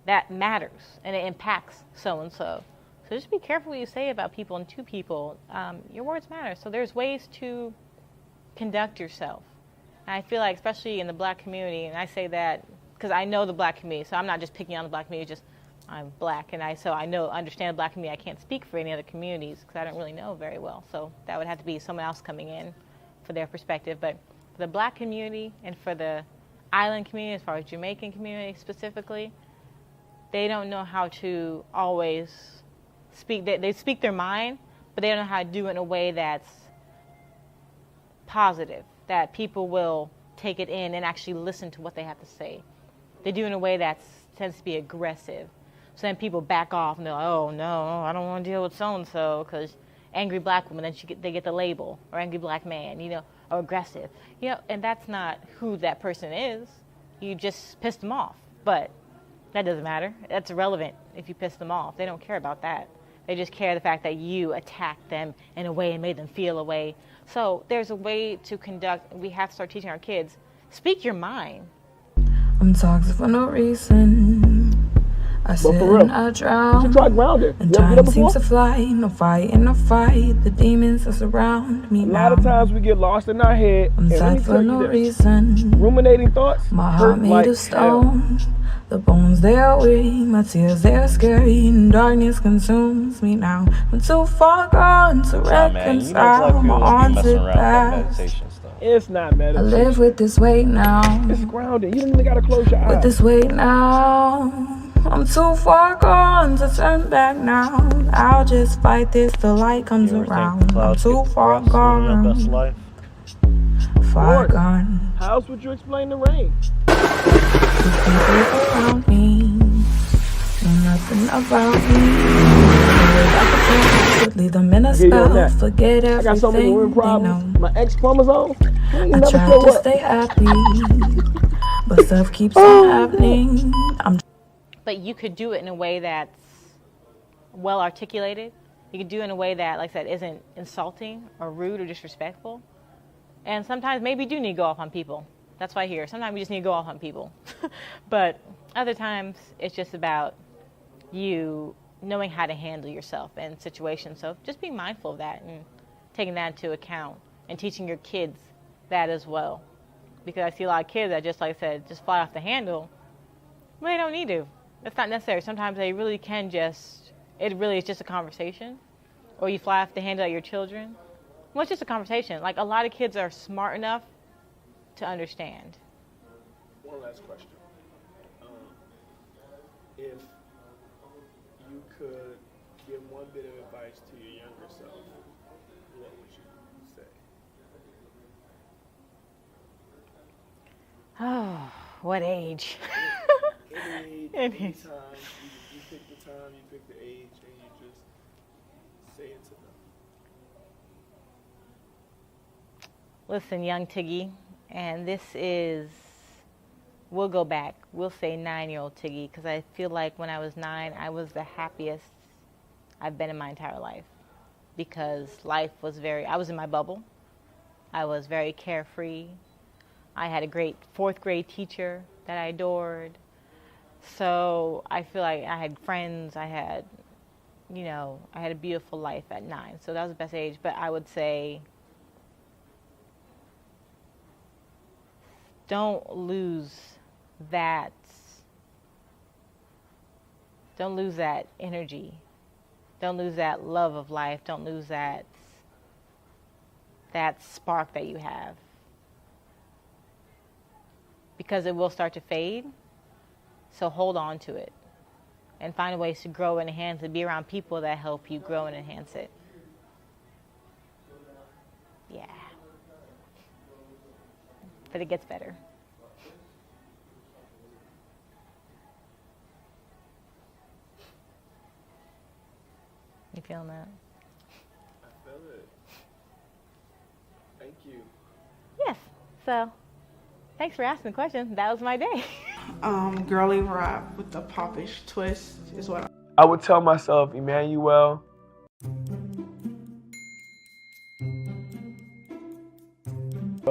that matters, and it impacts so-and-so. So just be careful what you say about people and to people. Your words matter. So there's ways to conduct yourself. And I feel like, especially in the black community, and I say that because I know the black community, so I'm not just picking on the black community, just I'm black, and understand the black community. I can't speak for any other communities because I don't really know very well. So that would have to be someone else coming in for their perspective. But For the black community and for the island community, as far as Jamaican community specifically, they don't know how to always speak. They speak their mind, but they don't know how to do it in a way that's positive, that people will take it in and actually listen to what they have to say. They do it in a way that tends to be aggressive. So then people back off and they're like, oh no, I don't want to deal with so-and-so because angry black woman, then they get the label, or angry black man, you know, or aggressive. You know, and that's not who that person is. You just pissed them off. But that doesn't matter. That's irrelevant if you piss them off. They don't care about that. They just care the fact that you attacked them in a way and made them feel a way. So there's a way to conduct, we have to start teaching our kids, speak your mind. I'm toxic for no reason. I sit and I drown. You should try grounding. And time seems to fly. No fight in a fight. The demons that surround me now. A lot of times we get lost in our head. I'm tired for no reason. Ruminating thoughts. My heart made of stone. The bones they are weak. My tears they are scary. And darkness consumes me now. I'm too far gone to reconcile my haunted past. It's not meditation. I live with this weight now. It's grounding. You don't even gotta close your eyes. With this weight now. I'm too far gone to turn back now. I'll just fight this till light comes around. I'm too far gone. Far gone. How else would you explain the rain? The people around me know nothing about me. Leave them in a spell. Forget everything. I got so many women problems. My X chromosome. I try to stay happy, but stuff keeps on happening. But you could do it in a way that's well articulated. You could do it in a way that, like I said, isn't insulting or rude or disrespectful. And sometimes maybe you do need to go off on people. That's why I hear. Sometimes we just need to go off on people. But other times it's just about you knowing how to handle yourself in situations. So just be mindful of that and taking that into account and teaching your kids that as well. Because I see a lot of kids that, just like I said, just fly off the handle. Well, they don't need to. That's not necessary. Sometimes they really can just, it really is just a conversation. Or you fly off the handle at your children. Well, it's just a conversation. Like, a lot of kids are smart enough to understand. One last question. If you could give one bit of advice to your younger self, what would you say? Oh, what age? Any time, you pick the time, you pick the age, and you just say it to them. Listen, young Tiggy, and this is, we'll go back. We'll say 9-year-old Tiggy, because I feel like when I was 9, I was the happiest I've been in my entire life. Because life was I was in my bubble. I was very carefree. I had a great 4th grade teacher that I adored. So I feel like I had friends, I had a beautiful life at 9. So that was the best age. But I would say, don't lose that energy. Don't lose that love of life. Don't lose that spark that you have. Because it will start to fade. So hold on to it and find ways to grow and enhance it. Be around people that help you grow and enhance it. Yeah. But it gets better. You feeling that? I feel it. Thank you. Yes. So, thanks for asking the question. That was my day. Girly rap with the popish twist is what I would tell myself, Emmanuel,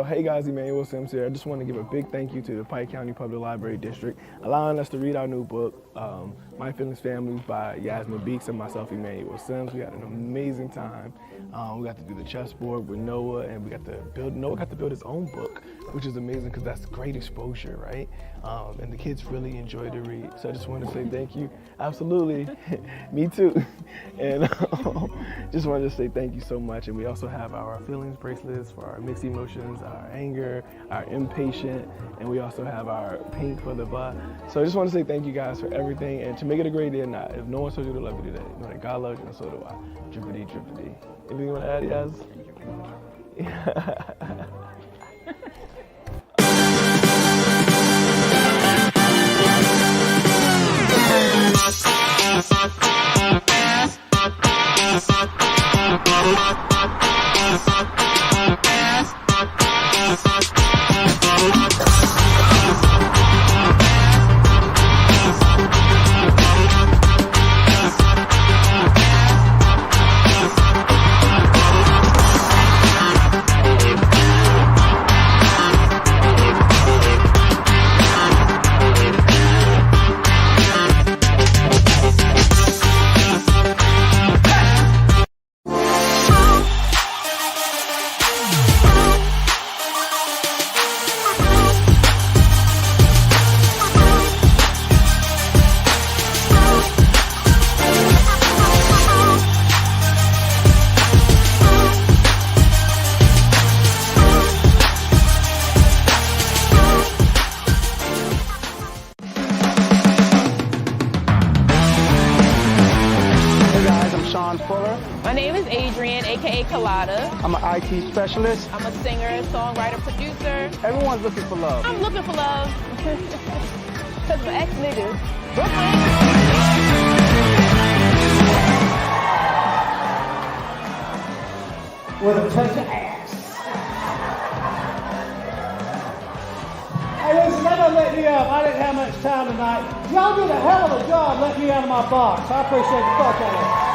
hey guys, Emmanuel Sims here. I just want to give a big thank you to the Pike County Public Library District allowing us to read our new book, My Feelings Family by Yasmin Beeks and myself, Emmanuel. We had an amazing time. We got to do the chessboard with Noah, and Noah got to build his own book, which is amazing because that's great exposure, right? And the kids really enjoyed the read. So I just wanted to say thank you. Absolutely. Me too. And just wanted to say thank you so much. And we also have our feelings bracelets for our mixed emotions, our anger, our impatient, and we also have our pink for the butt. So I just want to say thank you guys for everything, and to make it a great day or not, if no one told you to love you today, know that God loves you and so do I. Drippity, drippity. Anything you want to add, Yaz? My name is Adrian, aka Colada. I'm an IT specialist. I'm a singer, songwriter, producer. Everyone's looking for love. I'm looking for love. Because my ex-niggas. With a touch of ass. Hey, listen, that doesn't let me up. I didn't have much time tonight. Y'all did a hell of a job letting me out of my box. I appreciate the fuck out of it.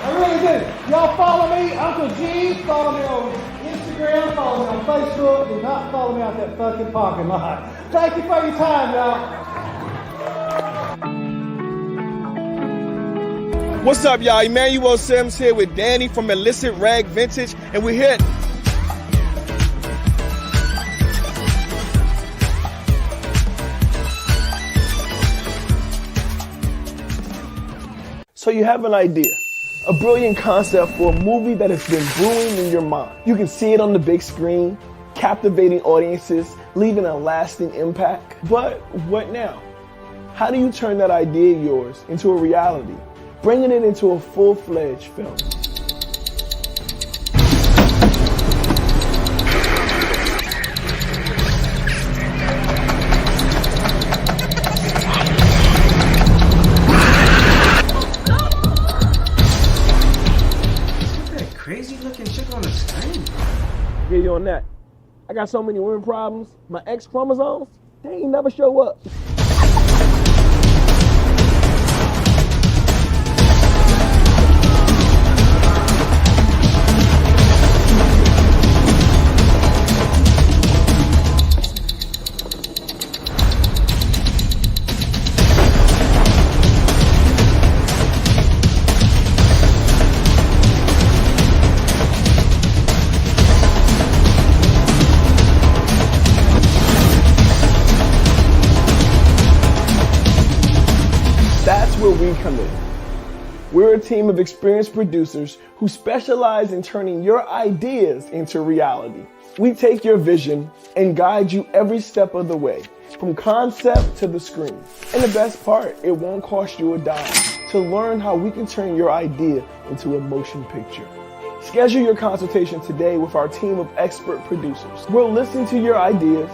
I really do. Y'all follow me, Uncle G. Follow me on Instagram. Follow me on Facebook. Do not follow me out that fucking parking lot. Thank you for your time, y'all. What's up, y'all? Emmanuel Sims here with Danny from Illicit Rag Vintage, and we're here. So you have an idea, a brilliant concept for a movie that has been brewing in your mind. You can see it on the big screen, captivating audiences, leaving a lasting impact. But what now? How do you turn that idea of yours into a reality, bringing it into a full-fledged film? Crazy looking chick on the screen. Get you on that. I got so many women problems. My X chromosomes, they ain't never show up. That's where we come in. We're a team of experienced producers who specialize in turning your ideas into reality. We take your vision and guide you every step of the way, from concept to the screen. And the best part, it won't cost you a dime to learn how we can turn your idea into a motion picture. Schedule your consultation today with our team of expert producers. We'll listen to your ideas,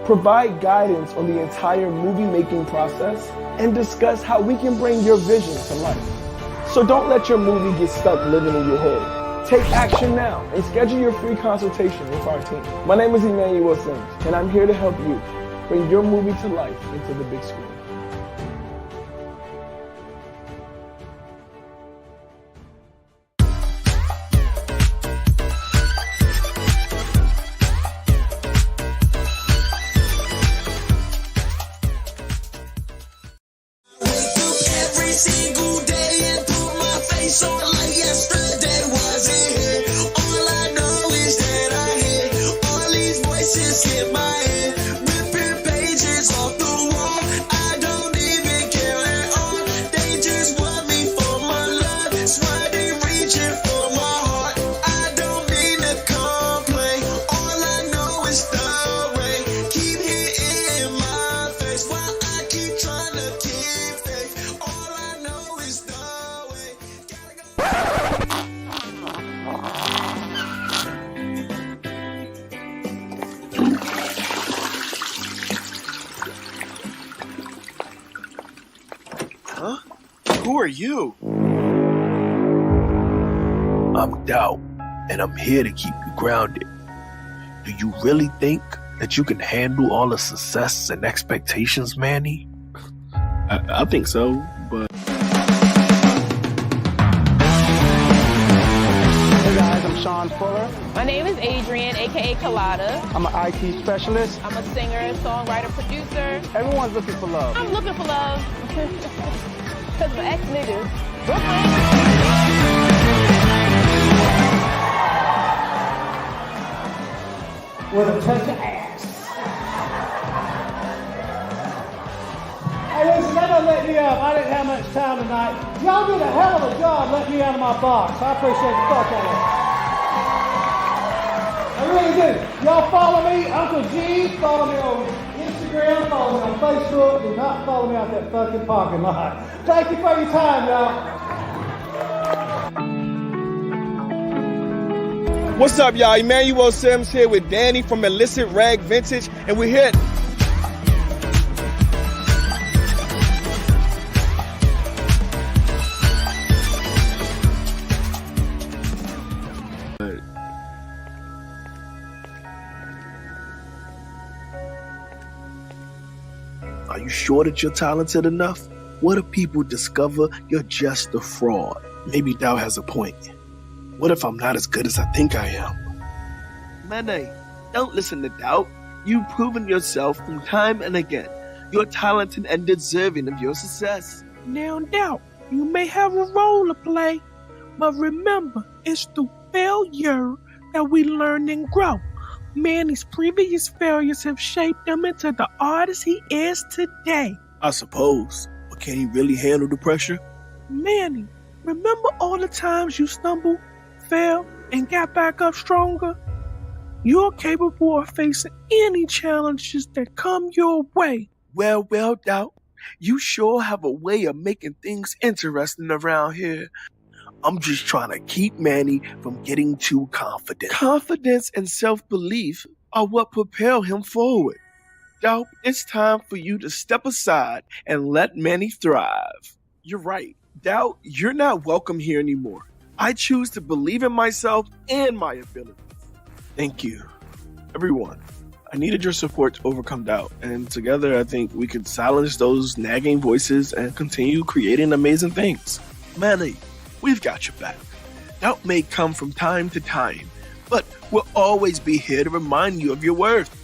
provide guidance on the entire movie-making process, and discuss how we can bring your vision to life. So don't let your movie get stuck living in your head. Take action now and schedule your free consultation with our team. My name is Emmanuel Sims, and I'm here to help you bring your movie to life into the big screen. Who are you? I'm Doubt, and I'm here to keep you grounded. Do you really think that you can handle all the success and expectations, Manny? I think so, but... Hey guys, I'm Sean Fuller. My name is Adrian, aka Colada. I'm an IT specialist. I'm a singer, songwriter, producer. Everyone's looking for love. I'm looking for love. Because my ex-niggas. With a touch of ass. Hey, listen, that doesn't let me up. I didn't have much time tonight. Y'all did a hell of a job letting me out of my box. I appreciate the fuck out of it. I really do. Y'all follow me, Uncle G. Follow me on Instagram. Follow me on Facebook. Do not follow me out that fucking parking lot. Thank you for your time, y'all. What's up, y'all? Emmanuel Sims here with Danny from Illicit Rag Vintage, and we're here. Are you sure that you're talented enough? What if people discover you're just a fraud? Maybe Dow has a point. What if I'm not as good as I think I am? Manny, don't listen to Doubt. You've proven yourself from time and again. You're talented and deserving of your success. Now, Doubt, you may have a role to play, but remember, it's through failure that we learn and grow. Manny's previous failures have shaped him into the artist he is today. I suppose, but can he really handle the pressure? Manny, remember all the times you stumbled, fell, and got back up stronger? You're capable of facing any challenges that come your way. Well, Doubt, you sure have a way of making things interesting around here. I'm just trying to keep Manny from getting too confident. Confidence and self-belief are what propel him forward. Doubt, it's time for you to step aside and let Manny thrive. You're right. Doubt, you're not welcome here anymore. I choose to believe in myself and my abilities. Thank you. Everyone, I needed your support to overcome doubt, and together I think we could silence those nagging voices and continue creating amazing things. Manny, we've got your back. Doubt may come from time to time, but we'll always be here to remind you of your worth.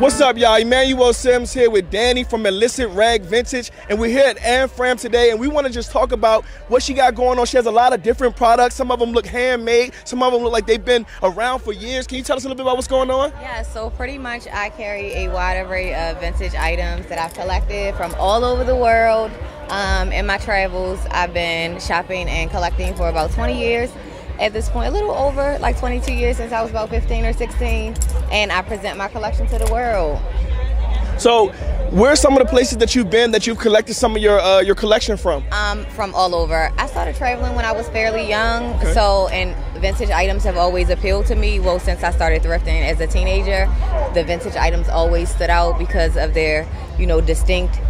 What's up, y'all? Emmanuel Sims here with Danny from Illicit Rag Vintage, and we're here at Anne Fram today, and we want to just talk about what she got going on. She has a lot of different products. Some of them look handmade. Some of them look like they've been around for years. Can you tell us a little bit about what's going on? Yeah, so pretty much I carry a wide array of vintage items that I've collected from all over the world. In my travels, I've been shopping and collecting for about 20 years. At this point, a little over, like 22 years since I was about 15 or 16, and I present my collection to the world. So, where are some of the places that you've been that you've collected some of your collection from? From all over. I started traveling when I was fairly young, and vintage items have always appealed to me. Well, since I started thrifting as a teenager, the vintage items always stood out because of their, distinct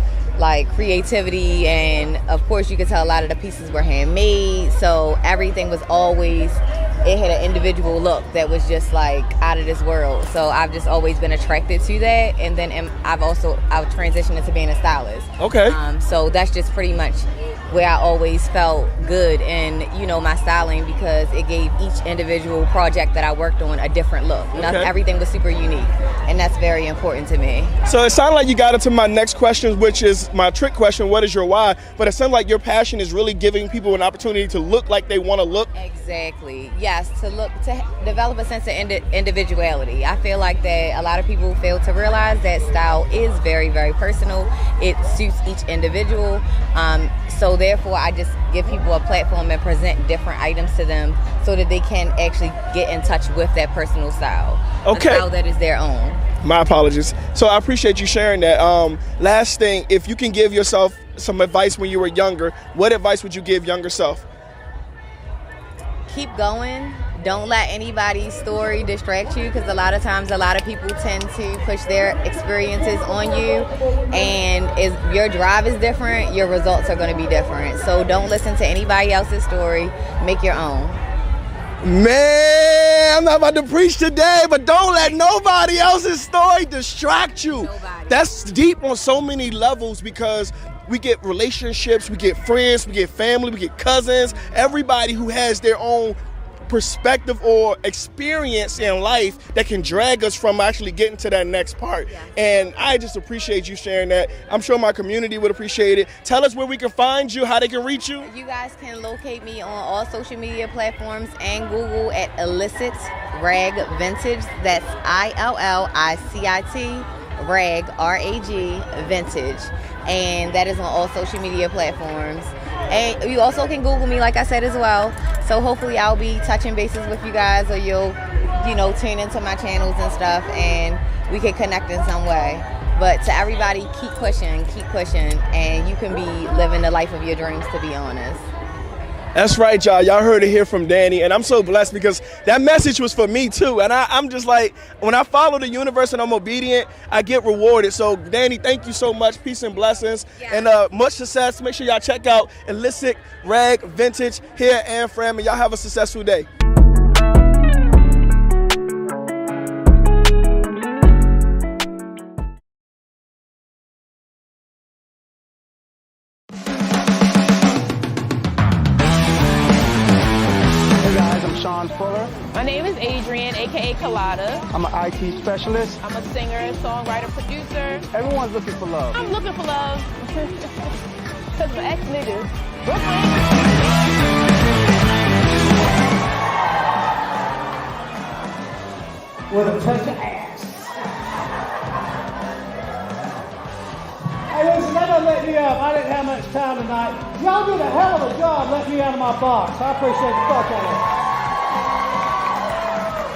creativity, and of course you could tell a lot of the pieces were handmade, so everything was always, it had an individual look that was just out of this world. So I've just always been attracted to that, and then I've transitioned into being a stylist. Okay. So that's just pretty much where I always felt good in, you know, my styling, because it gave each individual project that I worked on a different look. Everything was super unique, and that's very important to me. So it sounded like you got into my next question, which is my trick question, what is your why? But it sounds like your passion is really giving people an opportunity to look like they want to look. Exactly. Yes, to develop a sense of individuality. I feel like that a lot of people fail to realize that style is very, very personal. It suits each individual. So therefore, I just give people a platform and present different items to them so that they can actually get in touch with that personal style. Okay. A style that is their own. My apologies. So I appreciate you sharing that. Last thing, if you can give yourself some advice when you were younger, what advice would you give younger self? Keep going. Don't let anybody's story distract you, because a lot of times a lot of people tend to push their experiences on you, and if your drive is different, your results are going to be different. So don't listen to anybody else's story. Make your own. Man, I'm not about to preach today, but don't let nobody else's story distract you. That's deep on so many levels, because we get relationships, we get friends, we get family, we get cousins, everybody who has their own perspective or experience in life that can drag us from actually getting to that next part. And I just appreciate you sharing that. I'm sure my community would appreciate it. Tell us where we can find you, how they can reach you. You guys can locate me on all social media platforms and Google at Illicit Rag Vintage. That's ILLICIT Rag, RAG Vintage. And that is on all social media platforms. And you also can Google me, like I said, as well. So hopefully I'll be touching bases with you guys, or you'll, you know, tune into my channels and stuff, and we can connect in some way. But to everybody, keep pushing, and you can be living the life of your dreams, to be honest. That's right, y'all. Y'all heard it here from Danny, and I'm so blessed because that message was for me too. And I'm just like, when I follow the universe and I'm obedient, I get rewarded. So Danny, thank you so much. Peace and blessings, and much success. Make sure y'all check out Illicit Rag Vintage here and Fram, and y'all have a successful day. My name is Adrian, aka Colada. I'm an IT specialist. I'm a singer, songwriter, producer. Everyone's looking for love. I'm looking for love. Because my ex-niggas. With a touch of ass. Hey, listen, that don't let me up. I didn't have much time tonight. Y'all did a hell of a job letting me out of my box. I appreciate the fuck out of it.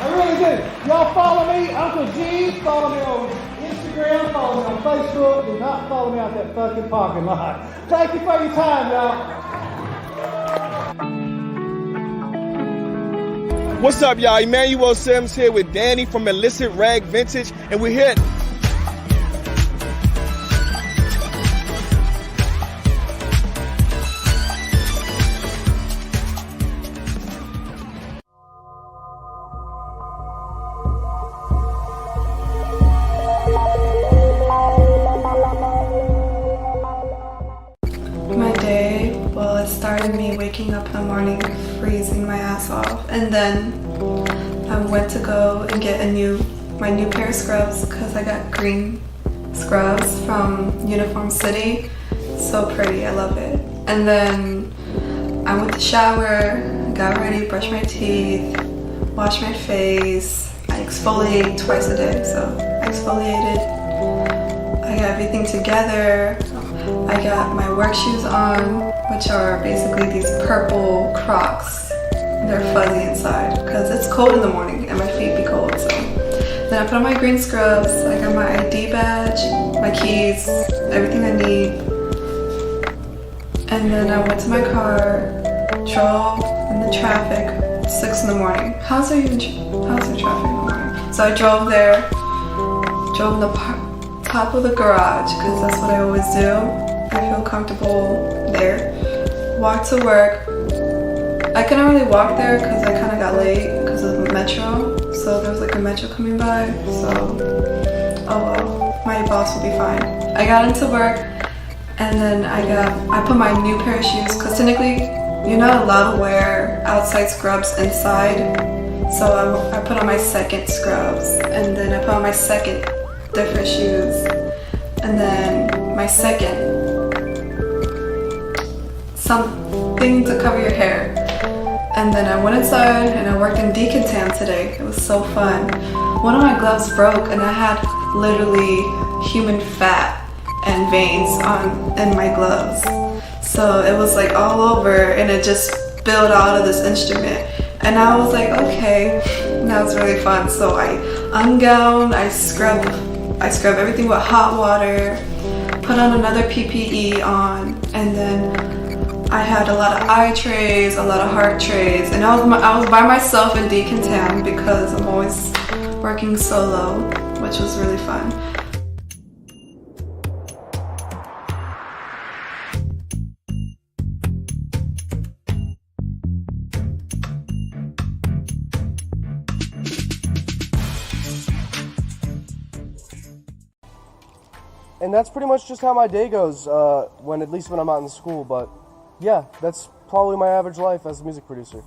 I really do. Y'all follow me, Uncle G. Follow me on Instagram. Follow me on Facebook. Do not follow me out that fucking parking lot. Thank you for your time, y'all. What's up, y'all? Emmanuel Sims here with Danny from Illicit Rag Vintage, and we're here. It started me waking up in the morning, freezing my ass off, and then I went to go and get my new pair of scrubs because I got green scrubs from Uniform City. So pretty, I love it. And then I went to shower, got ready, brushed my teeth, washed my face. I exfoliate twice a day, so I exfoliated. I got everything together. I got my work shoes on, which are basically these purple Crocs. They're fuzzy inside because it's cold in the morning and my feet be cold. So then I put on my green scrubs. I got my ID badge, my keys, everything I need. And then I went to my car, drove in the traffic, 6 in the morning. How's the traffic in the morning? So I drove there, drove in the top of the garage because that's what I always do. I feel comfortable there. Walked to work. I couldn't really walk there because I kind of got late because of the metro. So there was like a metro coming by. So, oh well, my boss will be fine. I got into work And then I put my new pair of shoes, because technically you're not allowed to wear outside scrubs inside. So I put on my second scrubs, and then I put on my second different shoes, and then my second something to cover your hair. And then I went inside and I worked in decontam today. It was so fun. One of my gloves broke and I had literally human fat and veins in my gloves. So it was like all over and it just spilled out of this instrument. And I was like, okay, that was really fun. So I ungown, I scrub everything with hot water, put on another PPE on, and then I had a lot of eye trays, a lot of heart trays, and I was by myself in decontam because I'm always working solo, which was really fun. And that's pretty much just how my day goes, at least when I'm out in school, but yeah, that's probably my average life as a music producer.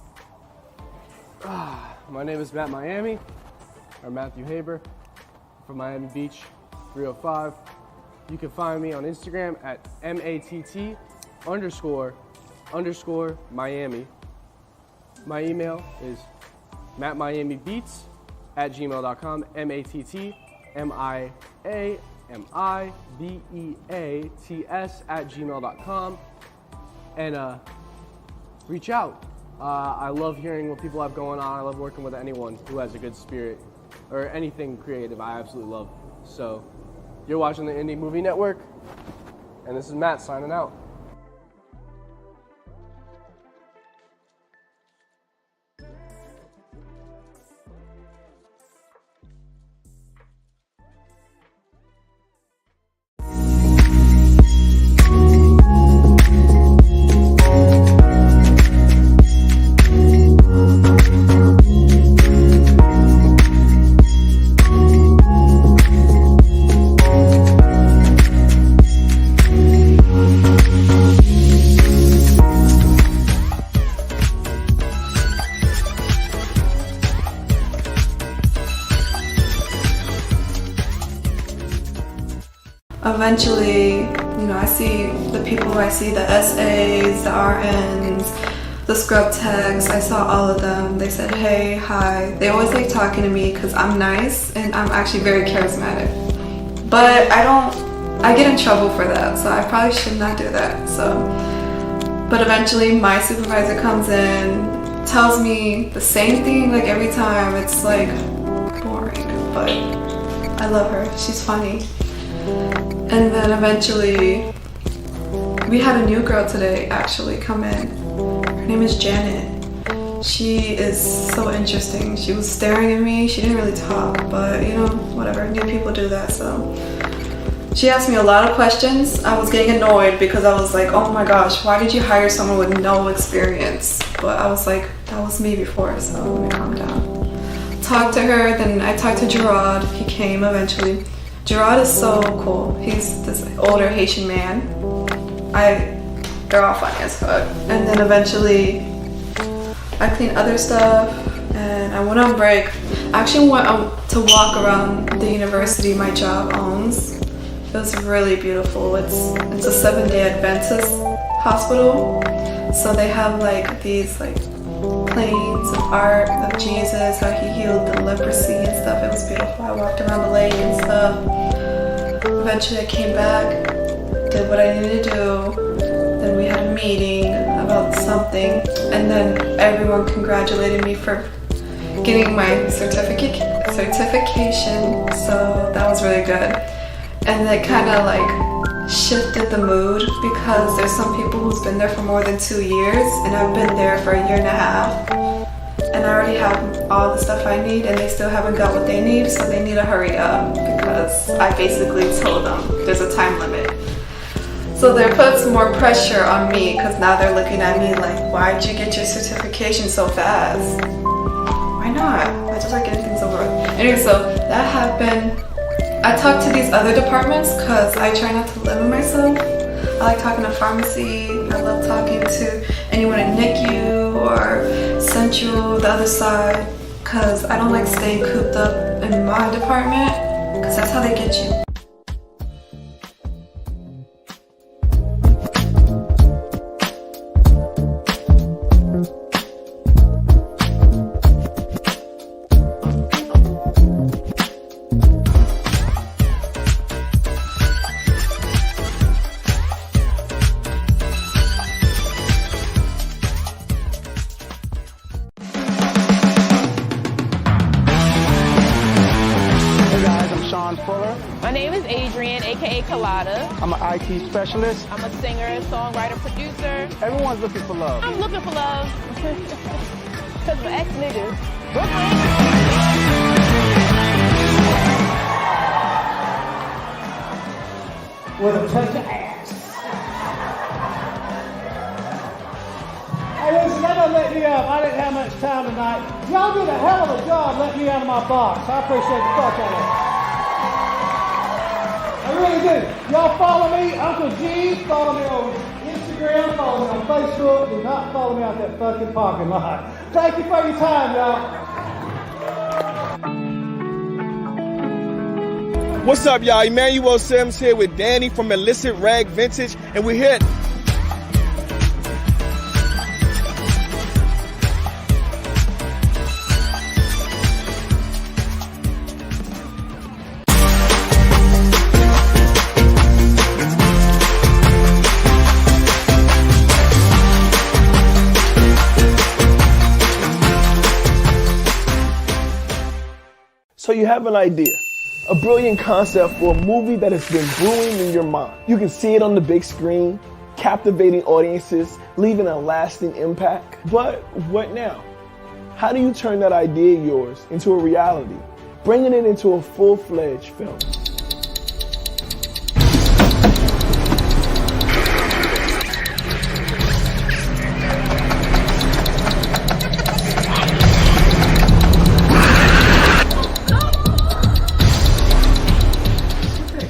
My name is Matthew Haber, from Miami Beach, 305. You can find me on Instagram at MATT__Miami. My email is mattmiamibeats@gmail.com, MATTMIAMIBEATS@gmail.com. And reach out. I love hearing what people have going on. I love working with anyone who has a good spirit or anything creative. I absolutely love. So you're watching the Indie Movie Network, and this is Matt signing out. Eventually, I see the people who I see, the SAs, the RNs, the scrub techs, I saw all of them. They said, hey, hi. They always like talking to me because I'm nice and I'm actually very charismatic. But I get in trouble for that, so I probably should not do that. But eventually my supervisor comes in, tells me the same thing like every time. It's like boring, but I love her. She's funny. And then eventually, we had a new girl today actually come in. Her name is Janet. She is so interesting. She was staring at me. She didn't really talk, but whatever. New people do that, so. She asked me a lot of questions. I was getting annoyed because I was like, oh my gosh, why did you hire someone with no experience? But I was like, that was me before, so let me calm down. Talked to her, then I talked to Gerard. He came eventually. Gerard is so cool. He's this older Haitian man. They're all funny as fuck. And then eventually, I cleaned other stuff, and I went on break. I actually went to walk around the university my job owns. It was really beautiful. It's a 7-day Adventist hospital, so they have like these planes of art of Jesus, how he healed the leprosy and stuff. It was beautiful. I walked around the lake and stuff. Eventually I came back, did what I needed to do. Then we had a meeting about something, and then everyone congratulated me for getting my certification. So that was really good. And it kind of shifted the mood because there's some people who's been there for more than 2 years, and I've been there for 1.5 years. And I already have all the stuff I need, and they still haven't got what they need, so they need to hurry up because I basically told them there's a time limit. So that puts more pressure on me because now they're looking at me like, why'd you get your certification so fast? Why not? I just like getting things over with. Anyway, so that happened. I talked to these other departments because I try not to limit myself. I like talking to pharmacy. I love talking to anyone in NICU or Central, the other side, because I don't like staying cooped up in my department, because that's how they get you. My name is Adrian, aka Colada. I'm an IT specialist. I'm a singer, songwriter, producer. Everyone's looking for love. I'm looking for love. Because my ex-niggas. With a touch of ass. Hey, listen, that doesn't let me up. I didn't have much time tonight. Y'all did a hell of a job letting me out of my box. I appreciate the fuck out of it. I really do. Y'all follow me, Uncle G. Follow me on Instagram. Follow me on Facebook. Do not follow me out that fucking parking lot. Thank you for your time, y'all. What's up, y'all? Emmanuel Sims here with Danny from Illicit Rag Vintage, and we're here. So you have an idea, a brilliant concept for a movie that has been brewing in your mind. You can see it on the big screen, captivating audiences, leaving a lasting impact. But what now? How do you turn that idea of yours into a reality, bringing it into a full-fledged film?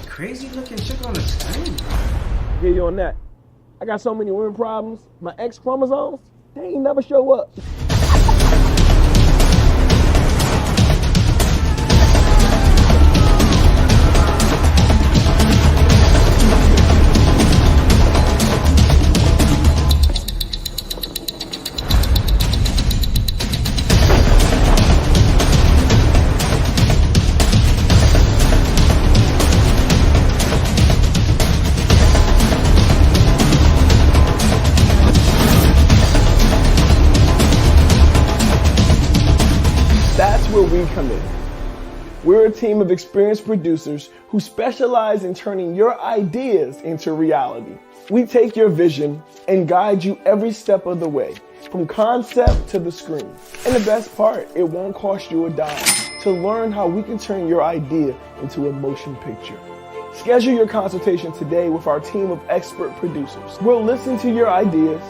Crazy looking chick on the screen. Get you on that. I got so many women problems. My X chromosomes, they ain't never show up. That's where we come in. We're a team of experienced producers who specialize in turning your ideas into reality. We take your vision and guide you every step of the way, from concept to the screen. And the best part, it won't cost you a dime to learn how we can turn your idea into a motion picture. Schedule your consultation today with our team of expert producers. We'll listen to your ideas,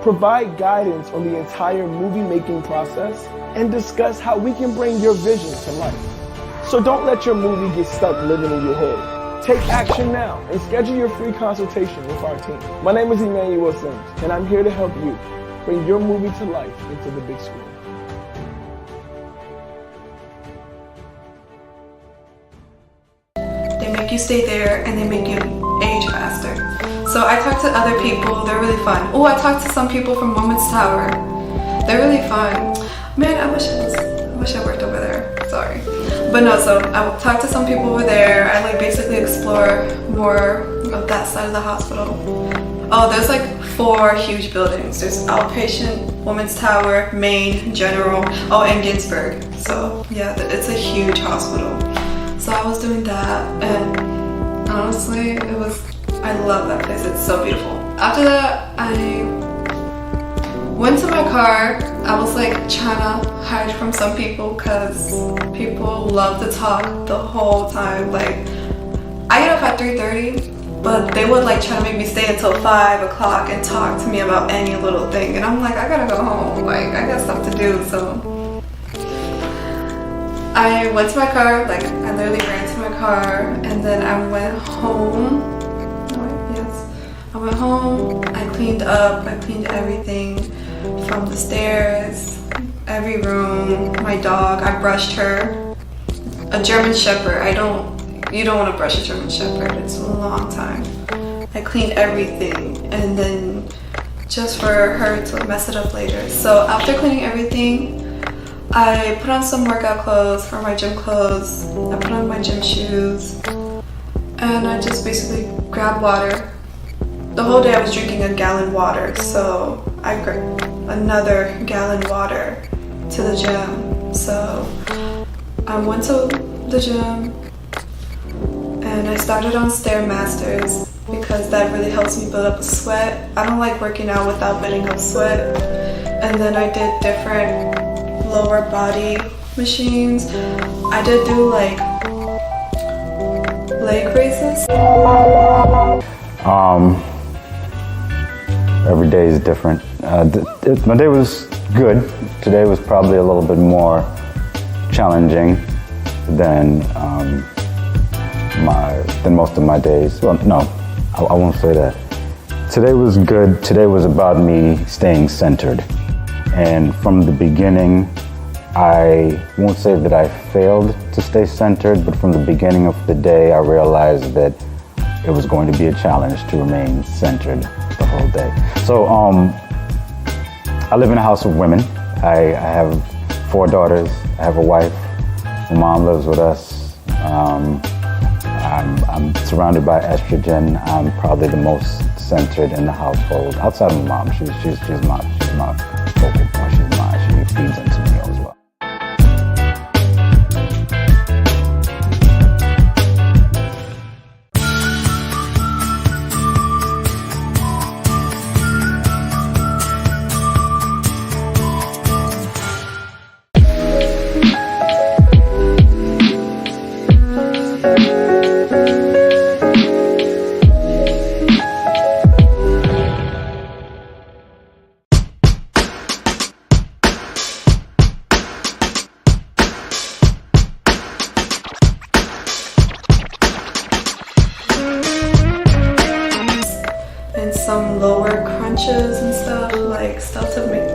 provide guidance on the entire movie-making process, and discuss how we can bring your vision to life. So don't let your movie get stuck living in your head. Take action now and schedule your free consultation with our team. My name is Emmanuel Sims, and I'm here to help you bring your movie to life into the big screen. They make you stay there and they make you age faster. So I talked to other people, they're really fun. Oh, I talked to some people from Women's Tower. They're really fun. Man, I wish I worked over there, sorry. But no, so I talked to some people over there. I like basically explore more of that side of the hospital. Oh, there's like 4 huge buildings. There's outpatient, Women's Tower, Main, General, oh, and Ginsburg. So yeah, it's a huge hospital. So I was doing that, and honestly, I love that place. It's so beautiful. After that, I went to my car. I was like trying to hide from some people because people love to talk the whole time. Like, I get up at 3:30, but they would like try to make me stay until 5 o'clock and talk to me about any little thing. And I'm like, I gotta go home. Like, I got stuff to do. So I went to my car. Like, I literally ran to my car, and then I went home. I I went home, I cleaned up, I cleaned everything from the stairs, every room, my dog, I brushed her. A German Shepherd, you don't want to brush a German Shepherd, it's a long time. I cleaned everything, and then just for her to mess it up later. So after cleaning everything, I put on some workout clothes or my gym clothes, I put on my gym shoes, and I just basically grabbed water. The whole day I was drinking a gallon water, so I grabbed another gallon water to the gym. So I went to the gym and I started on Stairmasters because that really helps me build up a sweat. I don't like working out without building up sweat. And then I did different lower body machines. I did do like leg raises. Every day is different. My day was good. Today was probably a little bit more challenging than most of my days. Well, no, I won't say that. Today was good. Today was about me staying centered. And from the beginning, I won't say that I failed to stay centered, but from the beginning of the day, I realized that it was going to be a challenge to remain centered the whole day. So I live in a house of women. I have 4 daughters. I have a wife. My mom lives with us. I'm surrounded by estrogen. I'm probably the most centered in the household. Outside of my mom, she's my focal point. She feeds into me as well. Some lower crunches and stuff, like stuff to make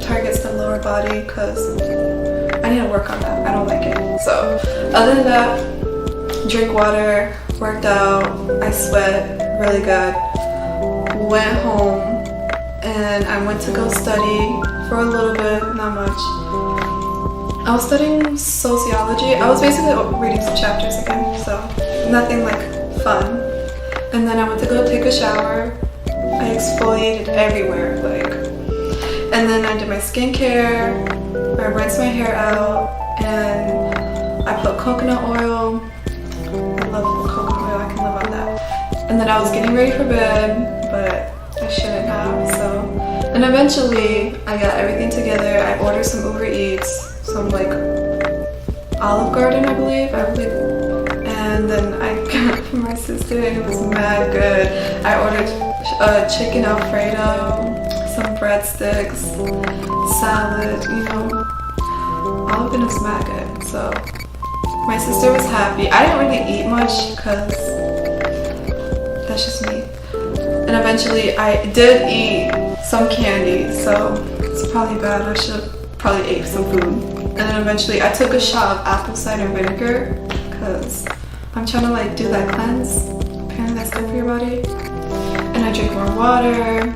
targets the lower body, because I need to work on that. I don't like it. So other than that, drink water, worked out, I sweat really good, went home, and I went to go study for a little bit, not much. I was studying sociology. I was basically reading some chapters again, so nothing like fun. And then I went to go take a shower. I exfoliated everywhere, and then I did my skincare, I rinsed my hair out, and I put coconut oil. I love coconut oil, I can live on that. And then I was getting ready for bed, but I shouldn't have, so. And eventually, I got everything together. I ordered some Uber Eats, some Olive Garden, I believe. And then I got it from my sister, and it was mad good. I ordered chicken Alfredo, some breadsticks, salad, all of it is mad good. So my sister was happy. I didn't really eat much because that's just me. And eventually I did eat some candy, so it's probably bad. I should probably ate some food. And then eventually I took a shot of apple cider vinegar because I'm trying to do that cleanse. Apparently that's good for your body. And I drank more water.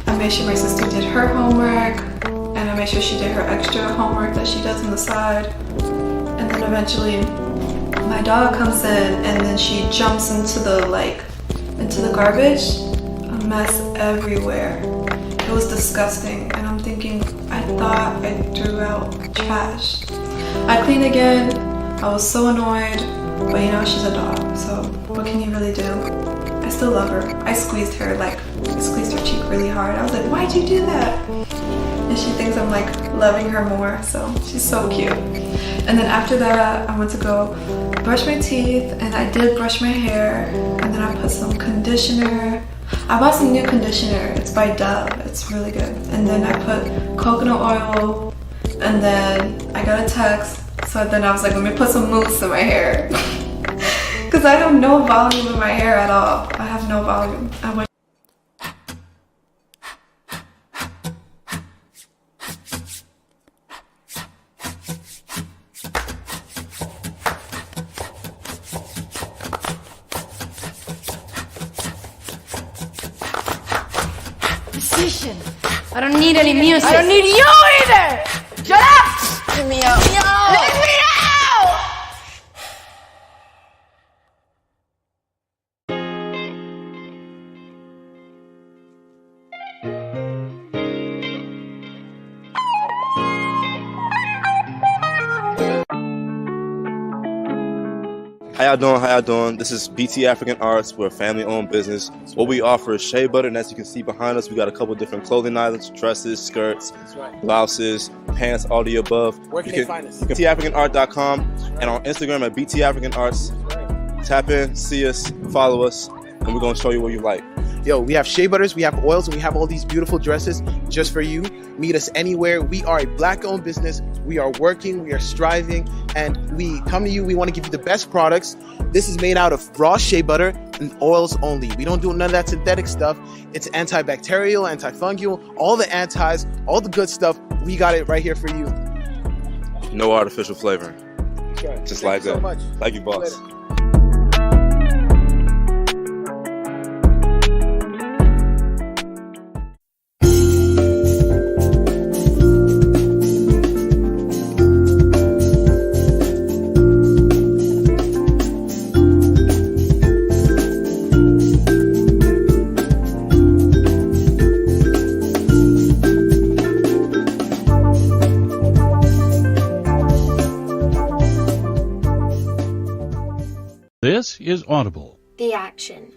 I made sure my sister did her homework, and I made sure she did her extra homework that she does on the side. And then eventually my dog comes in, and then she jumps into the garbage. A mess everywhere. It was disgusting, and I'm thinking, I thought I threw out trash. I cleaned again. I was so annoyed, but she's a dog, so what can you really do? I still love her. I squeezed her cheek really hard. I was like, why'd you do that? And she thinks I'm loving her more, so she's so cute. And then after that, I went to go brush my teeth, and I did brush my hair, and then I put some conditioner. I bought some new conditioner. It's by Dove. It's really good. And then I put coconut oil, and then I got a text. So then I was like, let me put some mousse in my hair. Because I have no volume in my hair at all. I have no volume. Precision. I don't need any music. I don't need you either! Shut up! Let me out. Let me out! How y'all doing? How y'all doing? This is BT African Arts. We're a family-owned business. What we offer is shea butter, and as you can see behind us, we got a couple different clothing items: dresses, skirts, blouses, pants, all the above. Where can they find us? BTAfricanArt.com and on Instagram at BT African Arts. Tap in, see us, follow us, and we're gonna show you what you like. Yo, we have shea butters, we have oils, and we have all these beautiful dresses just for you. Meet us anywhere. We are a Black-owned business. We are working, we are striving, and we come to you. We want to give you the best products. This is made out of raw shea butter and oils only. We don't do none of that synthetic stuff. It's antibacterial, antifungal, all the antis, all the good stuff. We got it right here for you. No artificial flavoring. That's right. Just Thank like you that. so much. Thank you, boss. Later. This is Audible. The action.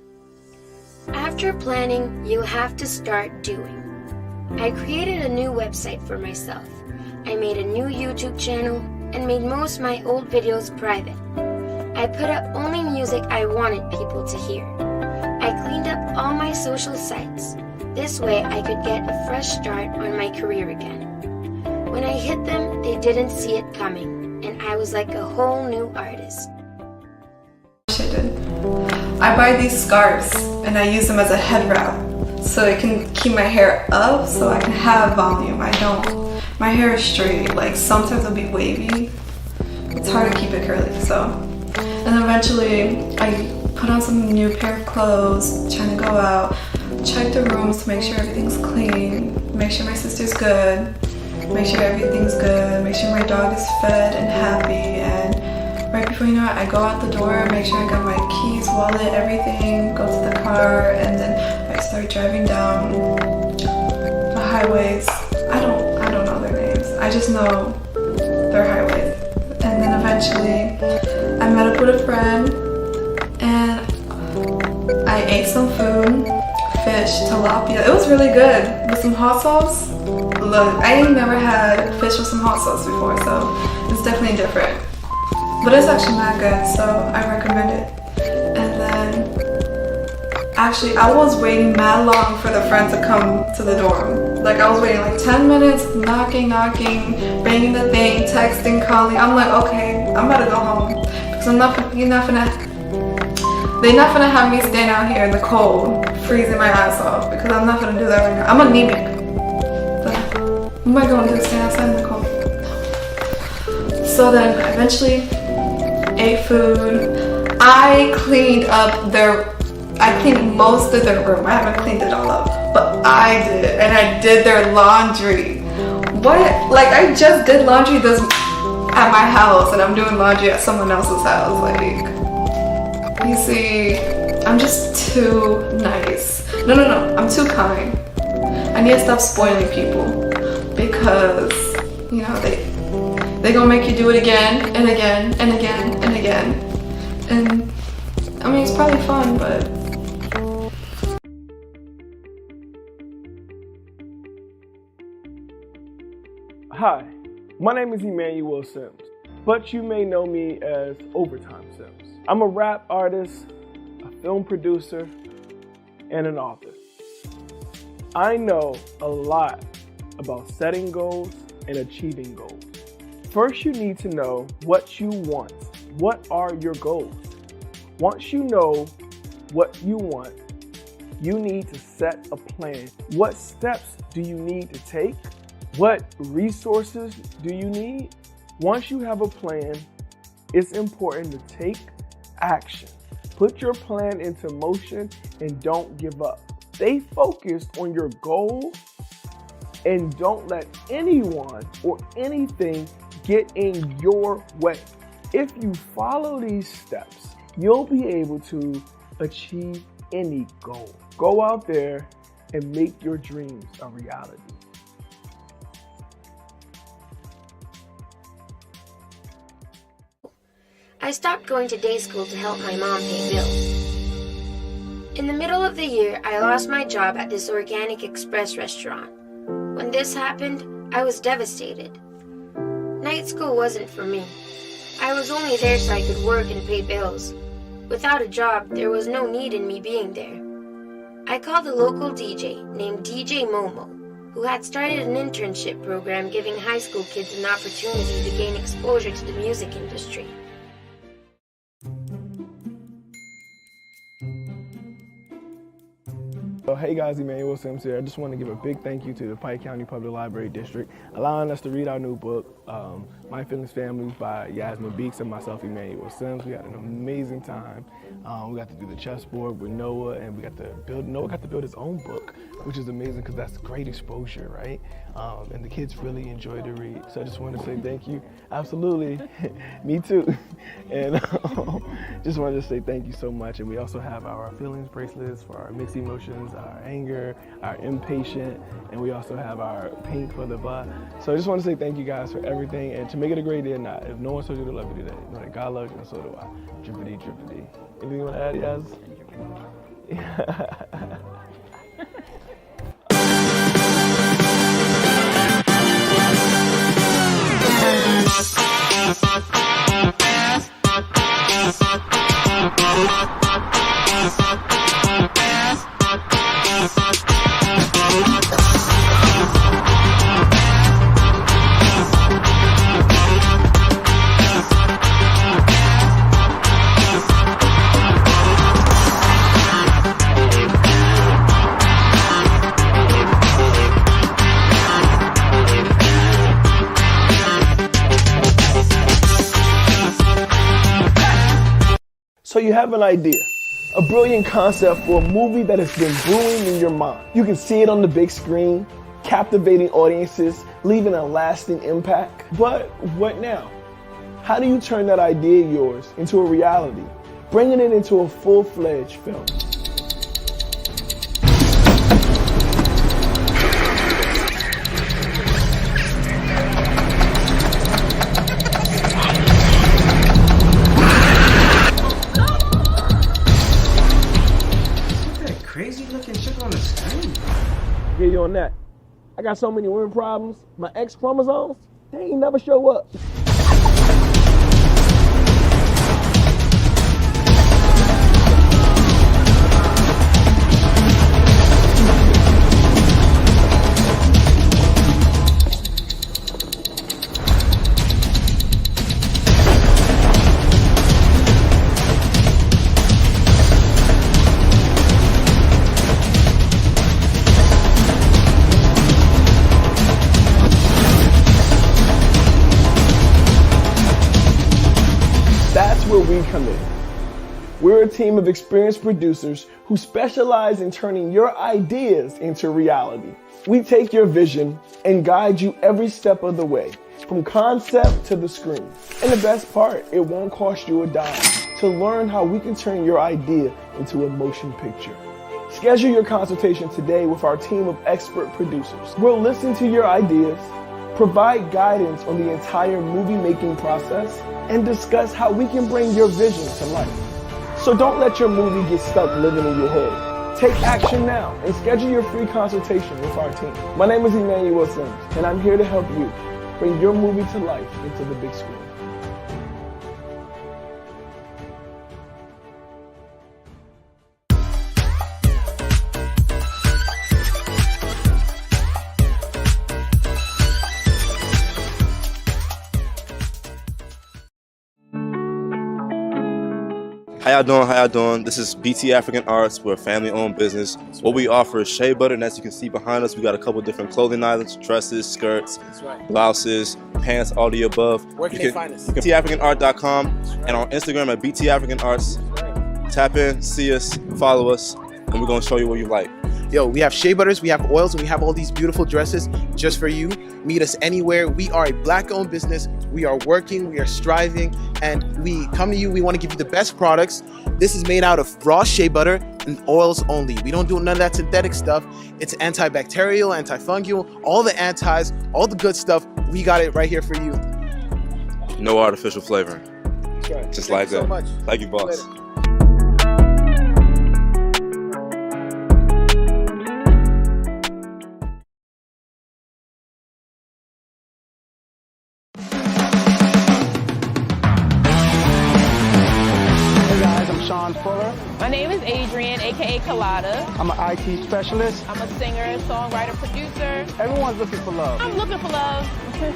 After planning, you have to start doing. I created a new website for myself. I made a new YouTube channel and made most of my old videos private. I put up only music I wanted people to hear. I cleaned up all my social sites. This way I could get a fresh start on my career again. When I hit them, they didn't see it coming, and I was like a whole new artist. I buy these scarves and I use them as a head wrap so it can keep my hair up so I can have volume. I don't. My hair is straight, like sometimes it'll be wavy. It's hard to keep it curly, so. And eventually I put on some new pair of clothes, trying to go out, check the rooms to make sure everything's clean, make sure my sister's good, make sure everything's good, make sure my dog is fed and happy, and right before you know it, I go out the door, make sure I got my keys, wallet, everything, go to the car, and then I start driving down the highways. I don't know their names. I just know they're highways. And then eventually, I met up with a friend, and I ate some food, fish, tilapia. It was really good with some hot sauce. Look, I ain't never had fish with some hot sauce before, so it's definitely different. But it's actually not good, so I recommend it. And then, actually, I was waiting mad long for the friend to come to the dorm. Like, I was waiting like 10 minutes, knocking, banging the thing, texting, calling. I'm like, okay, I'm about to go home. Because they're not gonna have me stand out here in the cold, freezing my ass off. Because I'm not gonna do that right now. I'm anemic. But what am I gonna do, stand outside in the cold? So then, eventually, ate food. I cleaned most of their room. I haven't cleaned it all up, but I did, and I did their laundry. What? Like, I just did laundry at my house, and I'm doing laundry at someone else's house. Like, you see, I'm just too nice. No, I'm too kind. I need to stop spoiling people, because, you know, they gonna make you do it again and again and again and again. And I mean, it's probably fun, but. Hi, my name is Emmanuel Sims, but you may know me as Overtime Sims. I'm a rap artist, a film producer, and an author. I know a lot about setting goals and achieving goals. First, you need to know what you want. What are your goals? Once you know what you want, you need to set a plan. What steps do you need to take? What resources do you need? Once you have a plan, it's important to take action. Put your plan into motion and don't give up. Stay focused on your goal and don't let anyone or anything get in your way. If you follow these steps, you'll be able to achieve any goal. Go out there and make your dreams a reality. I stopped going to day school to help my mom pay bills. In the middle of the year, I lost my job at this organic express restaurant. When this happened, I was devastated. Night school wasn't for me. I was only there so I could work and pay bills. Without a job, there was no need in me being there. I called a local DJ named DJ Momo, who had started an internship program giving high school kids an opportunity to gain exposure to the music industry. Hey guys, Emmanuel Sims here. I just want to give a big thank you to the Pike County Public Library District allowing us to read our new book, My Feelings Family by Yasmin Beeks and myself, Emmanuel Sims. We had an amazing time. We got to do the chessboard with Noah, and Noah got to build his own book, which is amazing because that's great exposure, right? And the kids really enjoyed the read. So I just want to say thank you. Absolutely. Me too. And just wanted to say thank you so much. And we also have our feelings bracelets for our mixed emotions, our anger, our impatient, and we also have our pink for the blah. So I just want to say thank you guys for everything, and to make it a great day or not, if no one told you to love you today, know that God loves you and so do I. Drippity, drippity. Anything you want to add, Yaz? So you have an idea, a brilliant concept for a movie that has been brewing in your mind. You can see it on the big screen, captivating audiences, leaving a lasting impact. But what now? How do you turn that idea of yours into a reality, bringing it into a full-fledged film? Crazy looking shit on the screen. Get you on that. I got so many women problems. My X chromosomes, they ain't never show up. That's where we come in. We're a team of experienced producers who specialize in turning your ideas into reality. We take your vision and guide you every step of the way, from concept to the screen. And the best part, it won't cost you a dime to learn how we can turn your idea into a motion picture. Schedule your consultation today with our team of expert producers. We'll listen to your ideas, provide guidance on the entire movie-making process, and discuss how we can bring your vision to life. So don't let your movie get stuck living in your head. Take action now and schedule your free consultation with our team. My name is Emmanuel Sims, and I'm here to help you bring your movie to life into the big screen. How y'all doing? This is BT African Arts. We're a family-owned business. What we offer is shea butter, and as you can see behind us, we got a couple different clothing items, dresses, skirts, blouses, pants, all the above. Where can they find us? BTAfricanArt.com and on Instagram at BT African Arts. Tap in, see us, follow us, and we're gonna show you what you like. Yo, we have shea butters, we have oils, and we have all these beautiful dresses just for you. Meet us anywhere. We are a Black-owned business. We are working, we are striving, and we come to you. We want to give you the best products. This is made out of raw shea butter and oils only. We don't do none of that synthetic stuff. It's antibacterial, antifungal, all the antis, all the good stuff. We got it right here for you. No artificial flavoring. That's right. Just Thank like you so that. much. Thank you, boss. Later. Fuller. My name is Adrian, aka Colada. I'm an IT specialist. I'm a singer, songwriter, producer. Everyone's looking for love. I'm looking for love. Because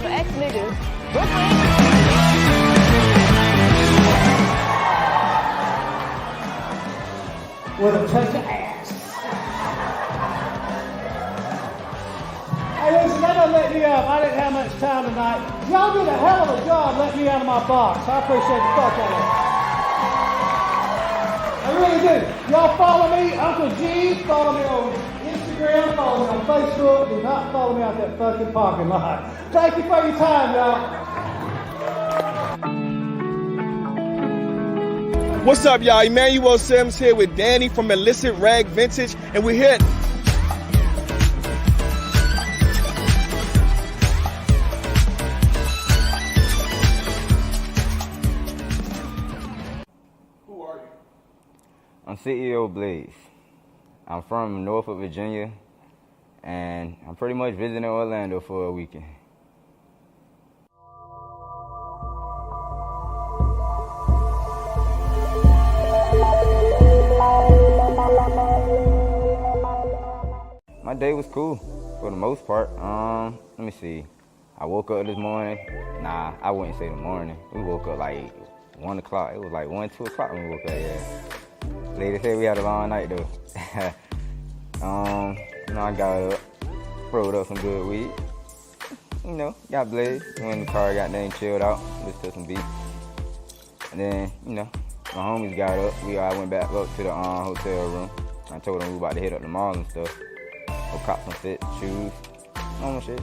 my ex niggas. Brooklyn. With a touch of ass. Hey, listen, that doesn't let me up. I didn't have much time tonight. Y'all did a hell of a job letting me out of my box. I appreciate the fuck out of it. I really do. Y'all follow me, Uncle G. Follow me on Instagram. Follow me on Facebook. Do not follow me out that fucking parking lot. Thank you for your time, y'all. What's up, y'all? Emmanuel Sims here with Danny from Illicit Rag Vintage, and we're here. I'm CEO Blaze. I'm from Norfolk, Virginia, and I'm pretty much visiting Orlando for a weekend. My day was cool for the most part. Let me see. I woke up this morning. Nah, I wouldn't say the morning. We woke up like 1 o'clock. It was like 1, 2 o'clock when we woke up, yeah. Lady said we had a long night though. I got up, rolled up some good weed. Got blazed. Went in the car, got there and chilled out, listened to some beats. And then, my homies got up. I went back up to the hotel room. I told them we were about to hit up the mall and stuff. Go cop some fit, shoes, normal shit.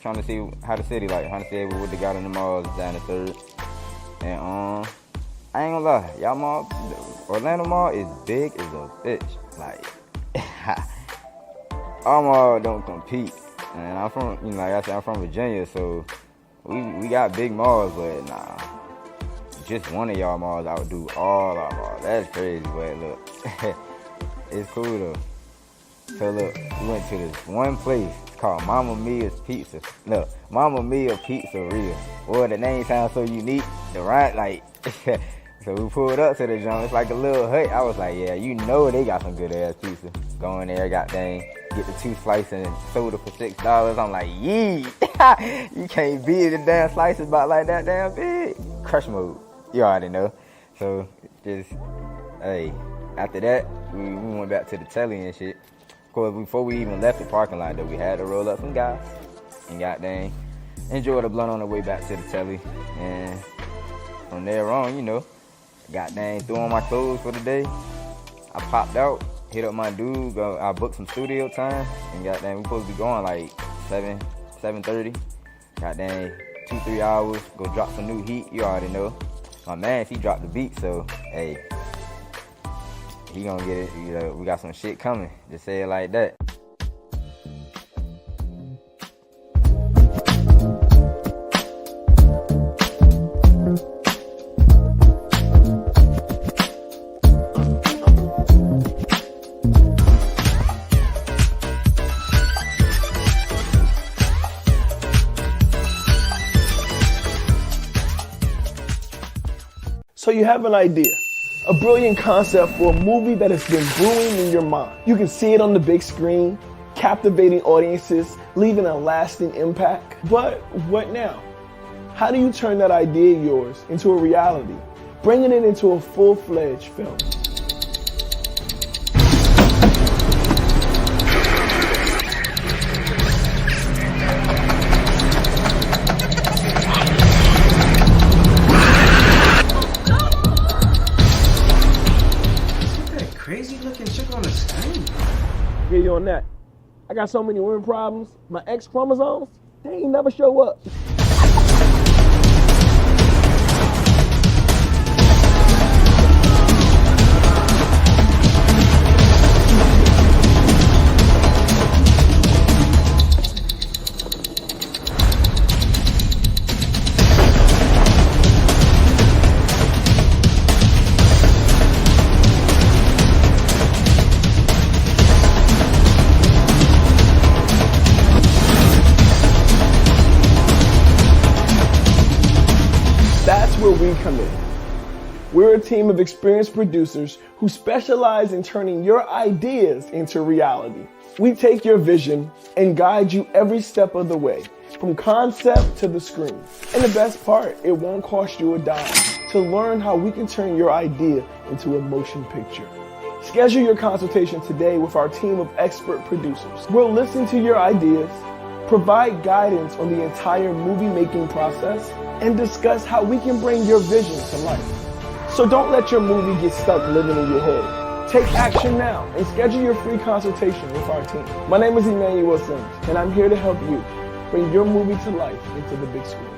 Trying to see how the city like, trying to see what they got in the malls down the 3rd. And I ain't gonna lie, y'all mall, Orlando Mall is big as a bitch. Like, our mall don't compete. And I'm from, like I said, I'm from Virginia, so we got big malls, but nah, just one of y'all malls outdo all our malls. That's crazy, but look, it's cool though. So look, we went to this one place called Mamma Mia's Pizza. Look, Mamma Mia Pizzeria. Boy, the name sounds so unique. The right, like. So we pulled up to the joint. It's like a little hut. I was like, yeah, they got some good ass pizza. Go in there, goddamn, get the 2 slices and soda for $6. I'm like, yee. You can't beat the damn slices about like that damn big. Crush mode. You already know. So just, hey, after that, we went back to the telly and shit. Of course, before we even left the parking lot, though, we had to roll up some guys and goddamn enjoy the blunt on the way back to the telly. And from there on, goddamn, threw on my clothes for the day. I popped out, hit up my dude. I booked some studio time, and goddamn, we supposed to be going like 7:30. Goddamn, 2-3 hours. Go drop some new heat. You already know. My man, he dropped the beat, so hey, he gonna get it. We got some shit coming. Just say it like that. So you have an idea, a brilliant concept for a movie that has been brewing in your mind. You can see it on the big screen, captivating audiences, leaving a lasting impact. But what now? How do you turn that idea of yours into a reality, bringing it into a full-fledged film? Crazy looking chick on the screen? on that. I got so many women problems. My X chromosomes, they ain't never show up. That's where we come in. We're a team of experienced producers who specialize in turning your ideas into reality. We take your vision and guide you every step of the way, from concept to the screen. And the best part, it won't cost you a dime to learn how we can turn your idea into a motion picture. Schedule your consultation today with our team of expert producers. We'll listen to your ideas, provide guidance on the entire movie making process, and discuss how we can bring your vision to life. So don't let your movie get stuck living in your head. Take action now and schedule your free consultation with our team. My name is Emmanuel, and I'm here to help you bring your movie to life into the big screen.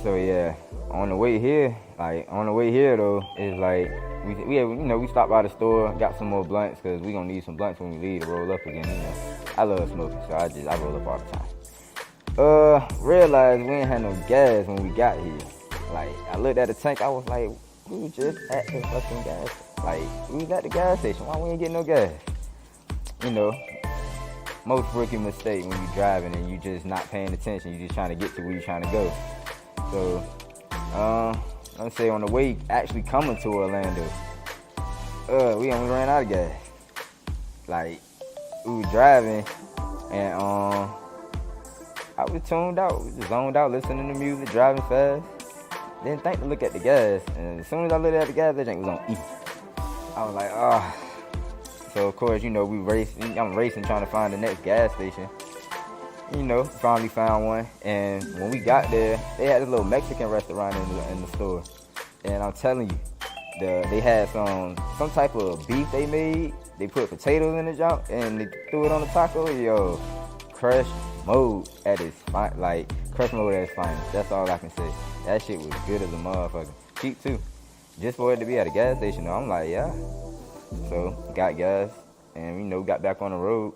So yeah, on the way here though, is like we stopped by the store, got some more blunts because we gonna need some blunts when we leave to roll up again. I love smoking, so I roll up all the time. Realized we ain't had no gas when we got here. Like I looked at the tank, I was like, we just at the fucking gas. Like we was at the gas station, why we ain't getting no gas? Most rookie mistake when you're driving and you just not paying attention, you just trying to get to where you're trying to go. So, let's say on the way actually coming to Orlando, we only ran out of gas. Like, we were driving, and I was tuned out, we just zoned out, listening to music, driving fast. Didn't think to look at the gas, and as soon as I looked at the gas, that thing was on E. I was like, ah. So of course, I'm racing trying to find the next gas station. Finally found one, and when we got there, they had this little Mexican restaurant in the store, and I'm telling you, they had some type of beef they made. They put potatoes in the junk, and they threw it on the taco. Yo, crush mode at its finest. That's all I can say. That shit was good as a motherfucker. Cheap too, just for it to be at a gas station. I'm like, yeah. So got gas, and got back on the road.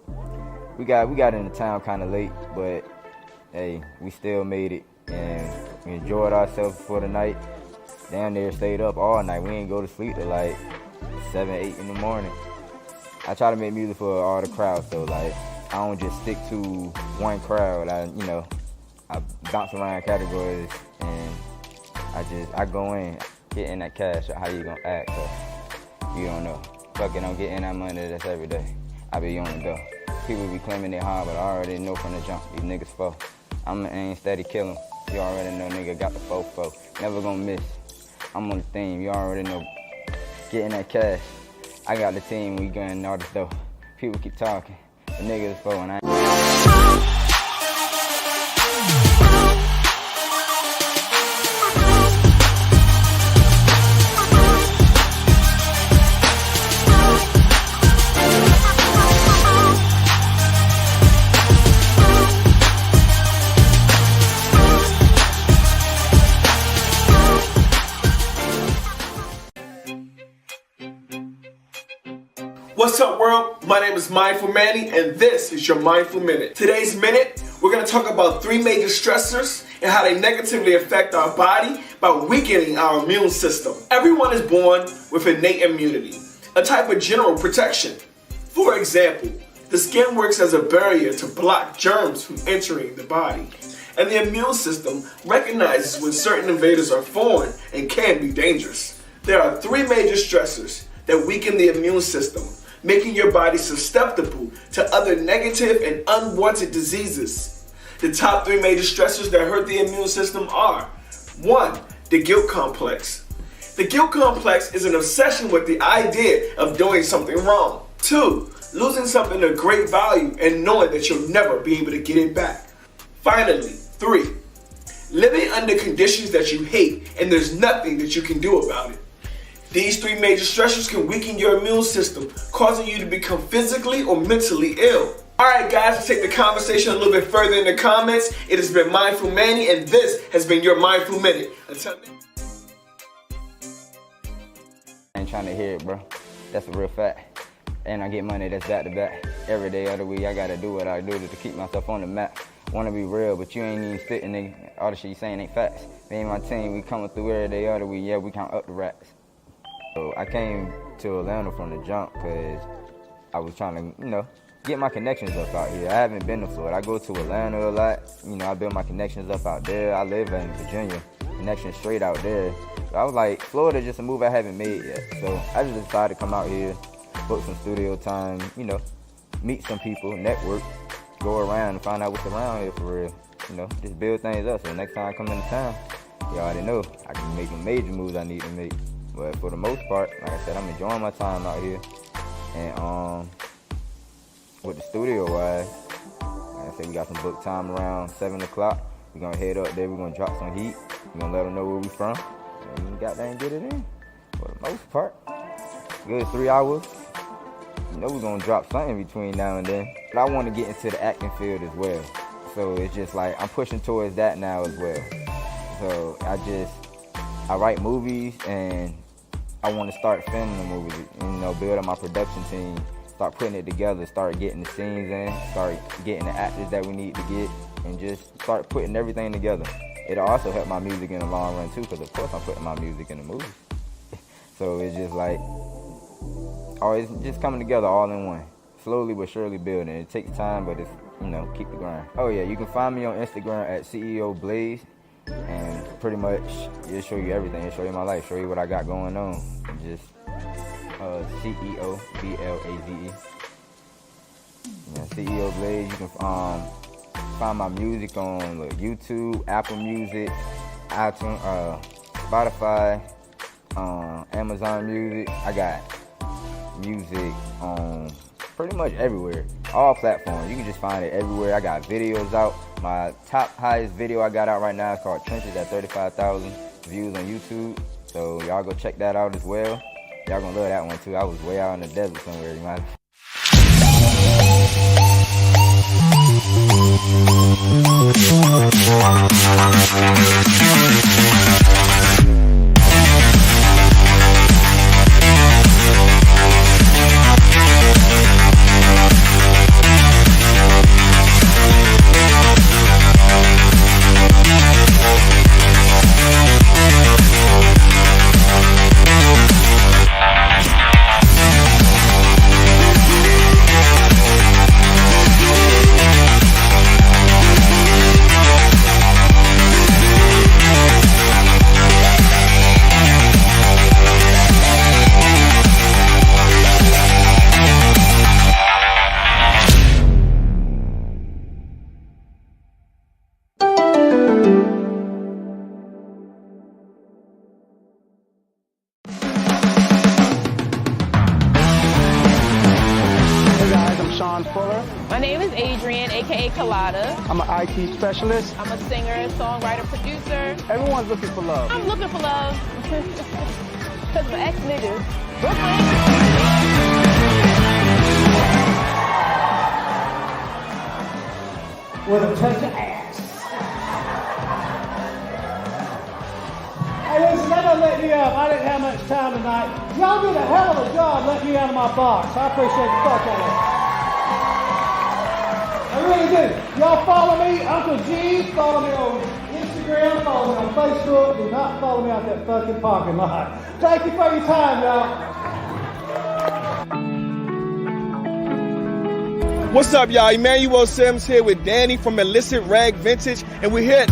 We got into town kind of late, but hey, we still made it, and we enjoyed ourselves for the night. Down there, stayed up all night. We ain't go to sleep till like 7, 8 in the morning. I try to make music for all the crowds, so like I don't just stick to one crowd. I bounce around categories, and I go in, get in that cash. How you gonna act? So you don't know. Fucking I'm getting that money. That's every day. I be on the go. People be claiming they hard, but I already know from the jump, these niggas foe. I'm aim steady killing. You already know nigga got the fofo. Never gonna miss. I'm on the theme, you already know. Getting that cash. I got the team, we getting all the dough. People keep talking, the niggas foe, and I What's up, world? My name is Mindful Manny, and this is your Mindful Minute. Today's minute, we're going to talk about 3 major stressors and how they negatively affect our body by weakening our immune system. Everyone is born with innate immunity, a type of general protection. For example, the skin works as a barrier to block germs from entering the body, and the immune system recognizes when certain invaders are foreign and can be dangerous. There are 3 major stressors that weaken the immune system, making your body susceptible to other negative and unwanted diseases. The top 3 major stressors that hurt the immune system are: 1. The guilt complex. The guilt complex is an obsession with the idea of doing something wrong. 2. Losing something of great value and knowing that you'll never be able to get it back. Finally, 3. Living under conditions that you hate and there's nothing that you can do about it. These 3 major stressors can weaken your immune system, causing you to become physically or mentally ill. Alright guys, let's take the conversation a little bit further in the comments. It has been Mindful Manny, and this has been your Mindful Minute. Until next time. I ain't trying to hear it, bro. That's a real fact. And I get money that's back to back. Every day of the week, I gotta do what I do to keep myself on the map. Wanna be real, but you ain't even spitting, nigga. All the shit you saying ain't facts. Me and my team, we coming through every day of the week. Yeah, we count up the racks. So I came to Atlanta from the jump because I was trying to, get my connections up out here. I haven't been to Florida. I go to Atlanta a lot. I build my connections up out there. I live in Virginia. Connections straight out there. So I was like, Florida just a move I haven't made yet. So I just decided to come out here, book some studio time, meet some people, network, go around and find out what's around here for real. Just build things up. So next time I come into town, you already know I can make the major moves I need to make. But for the most part, like I said, I'm enjoying my time out here. And with the studio wise, like I said, we got some book time around 7 o'clock. We're gonna head up there, we're gonna drop some heat. We're gonna let them know where we from. And we got there and get it in. For the most part, good 3 hours. We're gonna drop something between now and then. But I wanna get into the acting field as well. So it's just like, I'm pushing towards that now as well. So I write movies and I wanna start filming the movies, build up my production team. Start putting it together, start getting the scenes in, start getting the actors that we need to get, and just start putting everything together. It'll also help my music in the long run too, because of course I'm putting my music in the movie. So it's just like, always just coming together all in one. Slowly but surely building. It takes time, but it's, keep the grind. Oh yeah, you can find me on Instagram at CEO Blaze, and pretty much it'll show you everything. It'll show you my life, show you what I got going on. Just CEO BLAZE. Yeah, CEO Blaze. You can find my music on YouTube, Apple Music, iTunes, Spotify, Amazon Music. I got music on pretty much everywhere, all platforms. You can just find it everywhere. I got videos out. My highest video I got out right now is called Trenches at 35,000 views on YouTube. So y'all go check that out as well. Y'all gonna love that one too. I was way out in the desert somewhere, man. My name is Adrian, aka Colada. I'm an IT specialist. I'm a singer, songwriter, producer. Everyone's looking for love. I'm looking for love. Because my ex-niggas. With a touch of ass. Hey, listen, that doesn't let me up. I didn't have much time tonight. Y'all did a hell of a job letting me out of my box. I appreciate the fuck out of it. I really do. Y'all follow me, Uncle G. Follow me on Instagram. Follow me on Facebook. Do not follow me out that fucking parking lot. Thank you for your time, y'all. What's up, y'all? Emmanuel Sims here with Danny from Illicit Rag Vintage, and we're here.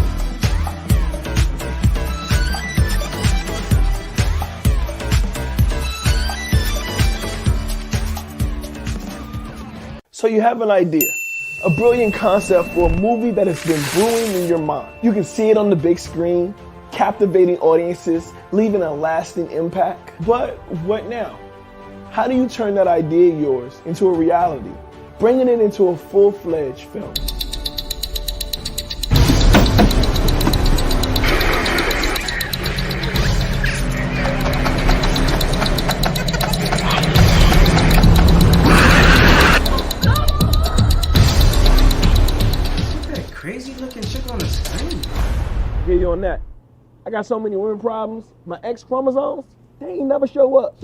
So you have an idea, A brilliant concept for a movie that has been brewing in your mind. You can see it on the big screen, captivating audiences, leaving a lasting impact. But what now? How do you turn that idea of yours into a reality, bringing it into a full-fledged film? Crazy looking shit on the screen. Get you on that. I got so many women problems. My X chromosomes, they ain't never show up.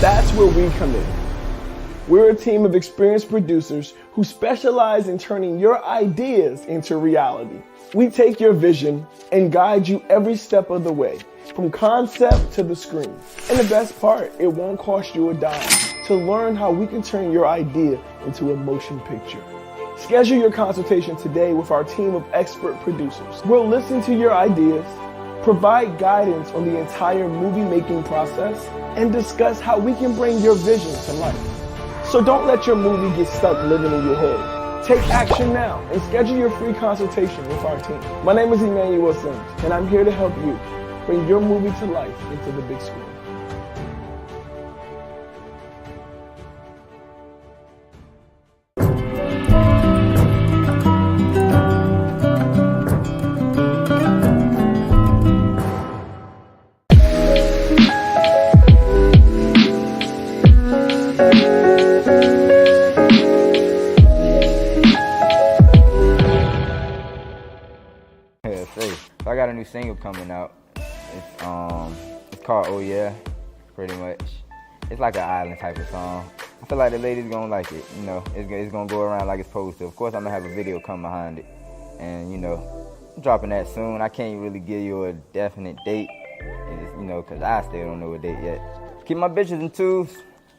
That's where we come in. We're a team of experienced producers who specialize in turning your ideas into reality. We take your vision and guide you every step of the way, from concept to the screen. And the best part, it won't cost you a dime to learn how we can turn your idea into a motion picture. Schedule your consultation today with our team of expert producers. We'll listen to your ideas, provide guidance on the entire movie-making process, and discuss how we can bring your vision to life. So don't let your movie get stuck living in your head. Take action now and schedule your free consultation with our team. My name is Emmanuel, and I'm here to help you bring your movie to life into the big screen. I got a new single coming out. It's called Oh Yeah, pretty much. It's like an island type of song. I feel like the ladies gonna like it, you know. It's gonna go around like it's supposed to. Of course, I'm gonna have a video come behind it, and you know, I'm dropping that soon. I can't really give you a definite date, you know, cause I still don't know a date yet. Keep my bitches in twos.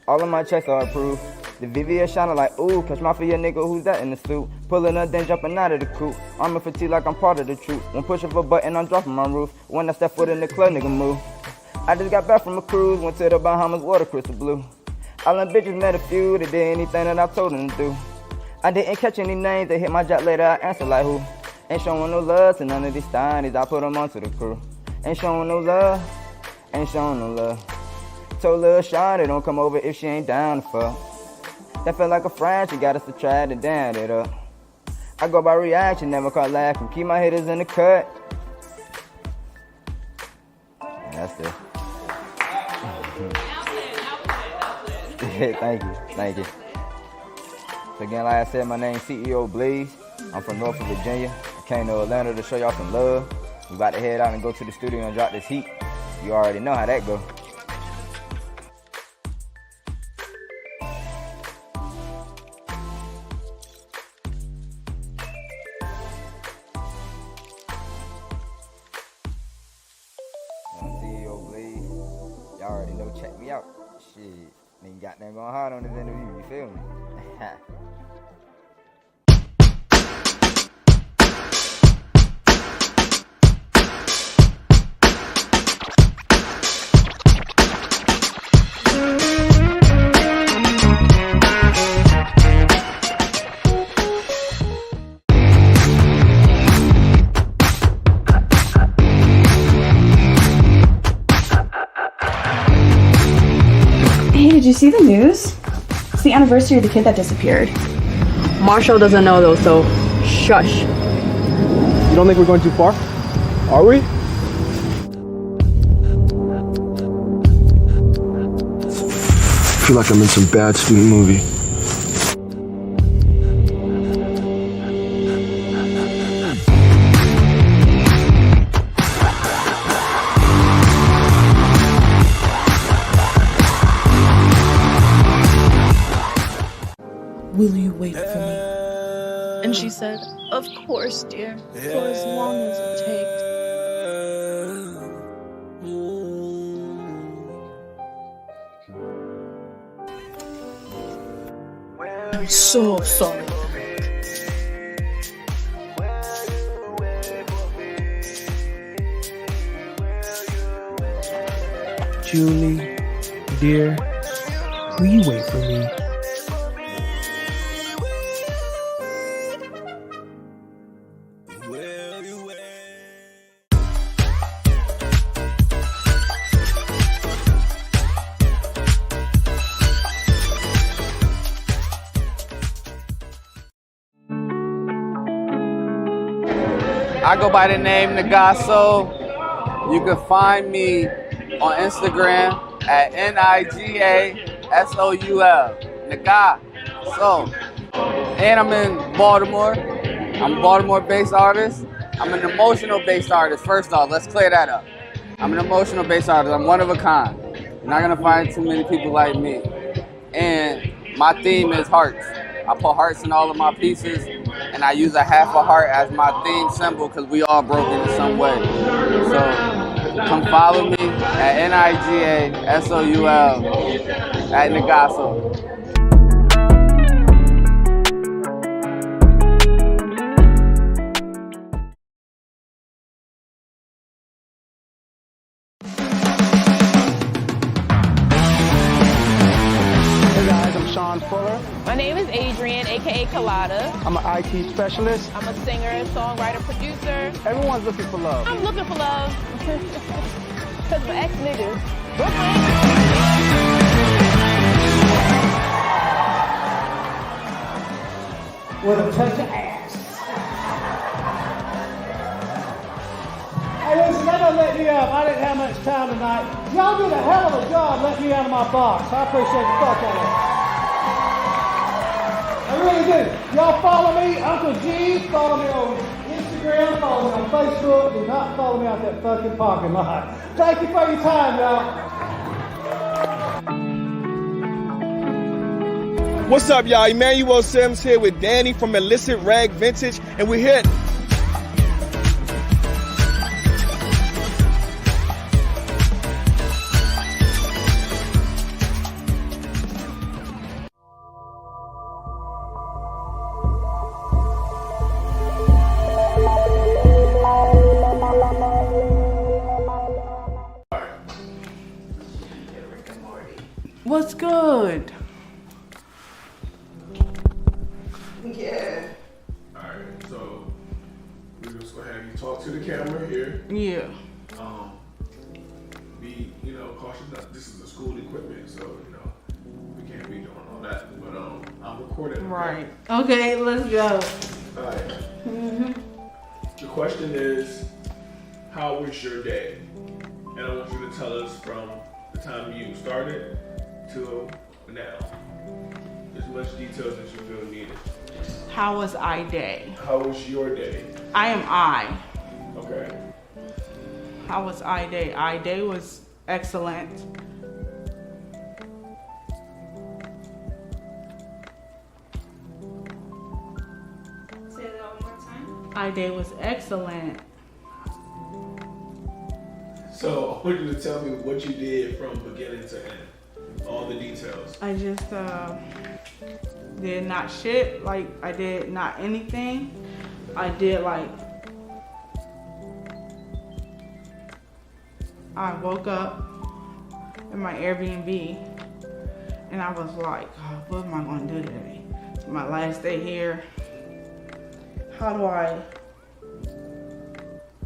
All of my checks are approved. The VVS shining like, ooh, catch my for your nigga, who's that in the suit? Pulling up, then jumping out of the coupe. Armor fatigue like I'm part of the troop. One push of a button, I'm dropping my roof. When I step foot in the club, nigga move. I just got back from a cruise, went to the Bahamas, water crystal blue. All them bitches met a few, they did anything that I told them to do. I didn't catch any names, they hit my job later, I answered like who? Ain't showing no love to none of these steinies, I put them onto the crew. Ain't showing no love, ain't showing no love. Told Lil Shawty don't come over if she ain't down to fuck. That felt like a friend, she got us to try to down it up. I go by reaction, never caught laughing. Keep my hitters in the cut. And that's it. Thank you. So again, like I said, my name's CEO Blaze. I'm from Norfolk, Virginia. I came to Atlanta to show y'all some love. We about to head out and go to the studio and drop this heat. You already know how that go. CEO Blaze. Y'all already know, check me out. Shit, nigga got them going hard on this interview, you feel me? Hey, did you see the news? It's the anniversary of the kid that disappeared. Marshall doesn't know though, so shush. You don't think we're going too far? Are we? I feel like I'm in some bad student movie. said, of course, dear, for as long as it takes. I'm so sorry. Julie, dear, will you wait for me? I go by the name Nagaso. You can find me on Instagram at NIGASOUL. Nagaso. And I'm in Baltimore. I'm a Baltimore-based artist. I'm an emotional-based artist. First off, let's clear that up. I'm an emotional-based artist. I'm one of a kind. You're not gonna find too many people like me. And my theme is hearts. I put hearts in all of my pieces, and I use a half a heart as my theme symbol because we all broken in some way. So come follow me at NIGASOUL at Nagaso. My name is Adrian, aka Colada. I'm an IT specialist. I'm a singer, songwriter, producer. Everyone's looking for love. I'm looking for love. Because my ex-niggas. With a touch of ass. Hey, listen, that don't let me up. I didn't have much time tonight. Y'all did a hell of a job letting me out of my box. I appreciate the fuck out of it. I really do. Y'all follow me, Uncle G. Follow me on Instagram. Follow me on Facebook. Do not follow me out that fucking parking lot. Thank you for your time, y'all. What's up, y'all? Emmanuel Sims here with Danny from Illicit Rag Vintage, and we're here. What's good? Yeah. Alright, so we're just gonna have you talk to the camera here. Yeah. Be, cautious. This is the school equipment, so we can't be doing all that. But I'm recording. Right. Okay, let's go. Alright. The question is, how was your day? And I want you to tell us from the time you started to now. As much details as you feel needed. How was I day? How was your day? I am I. Okay. How was I day? I day was excellent. Say that one more time. I day was excellent. So I want you to tell me what you did from beginning to end. All the details. I just did not shit. Like, I did not anything. I did I woke up in my Airbnb and I was like, oh, what am I gonna do today? It's my last day here. How do I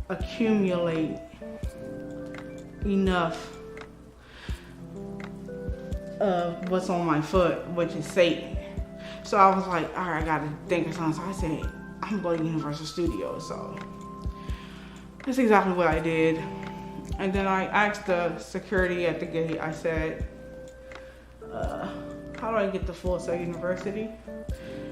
accumulate enough of what's on my foot, which is Satan? So I was like, all right, I gotta think of something. So I said, I'm going to Universal Studios. So that's exactly what I did. And then I asked the security at the gate, I said, how do I get to Full Sail University?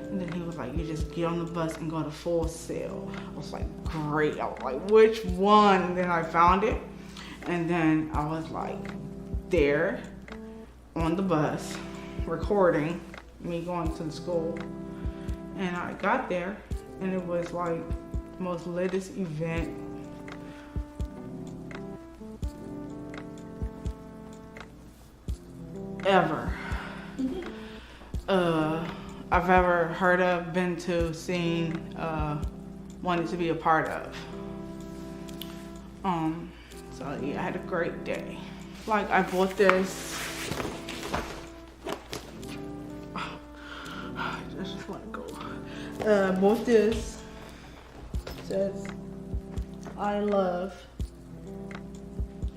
And then he was like, you just get on the bus and go to Full Sail. I was like, great. I was like, which one? And then I found it. And then I was like, there on the bus, recording me going to the school. And I got there and it was like the most latest event. Ever. I've ever heard of, been to, seen, wanted to be a part of. So yeah, I had a great day. Like I bought this. I just want to go. Bought this. It says I love.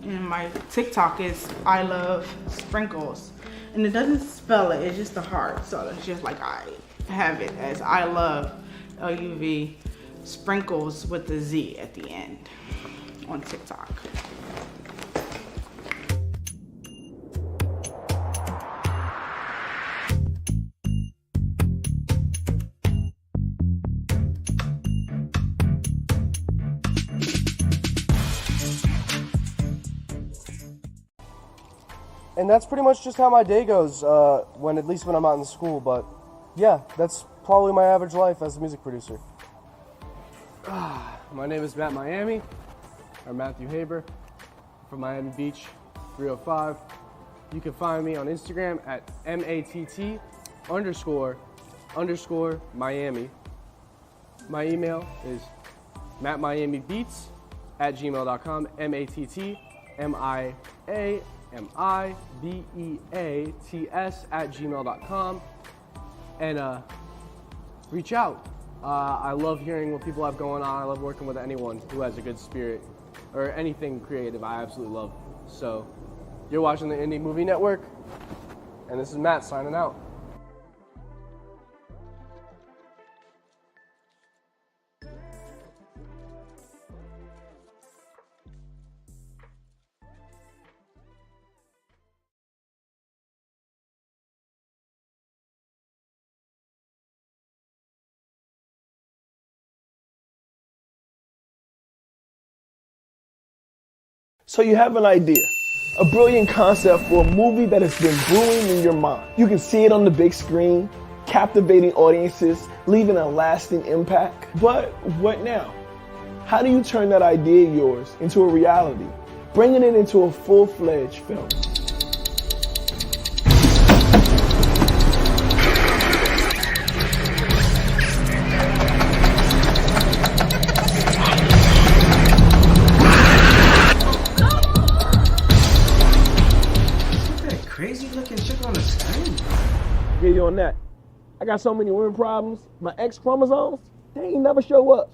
And my TikTok is I love sprinkles. And it doesn't spell it, it's just a heart. So it's just like I have it as I love LUV sprinkles with the Z at the end on TikTok. And that's pretty much just how my day goes, at least when I'm out in school. But yeah, that's probably my average life as a music producer. My name is Matt Miami, or Matthew Haber, from Miami Beach, 305. You can find me on Instagram at MATT__Miami. My email is mattmiamibeats@gmail.com, MATTMIAMIBEATS@gmail.com, and reach out. I love hearing what people have going on. I love working with anyone who has a good spirit or anything creative. I absolutely love. So you're watching the Indie Movie Network, and this is Matt signing out. So you have an idea, a brilliant concept for a movie that has been brewing in your mind. You can see it on the big screen, captivating audiences, leaving a lasting impact. But what now? How do you turn that idea of yours into a reality, bringing it into a full-fledged film? Crazy looking chick on the screen. Get you on that. I got so many women problems. My X chromosomes, they ain't never show up.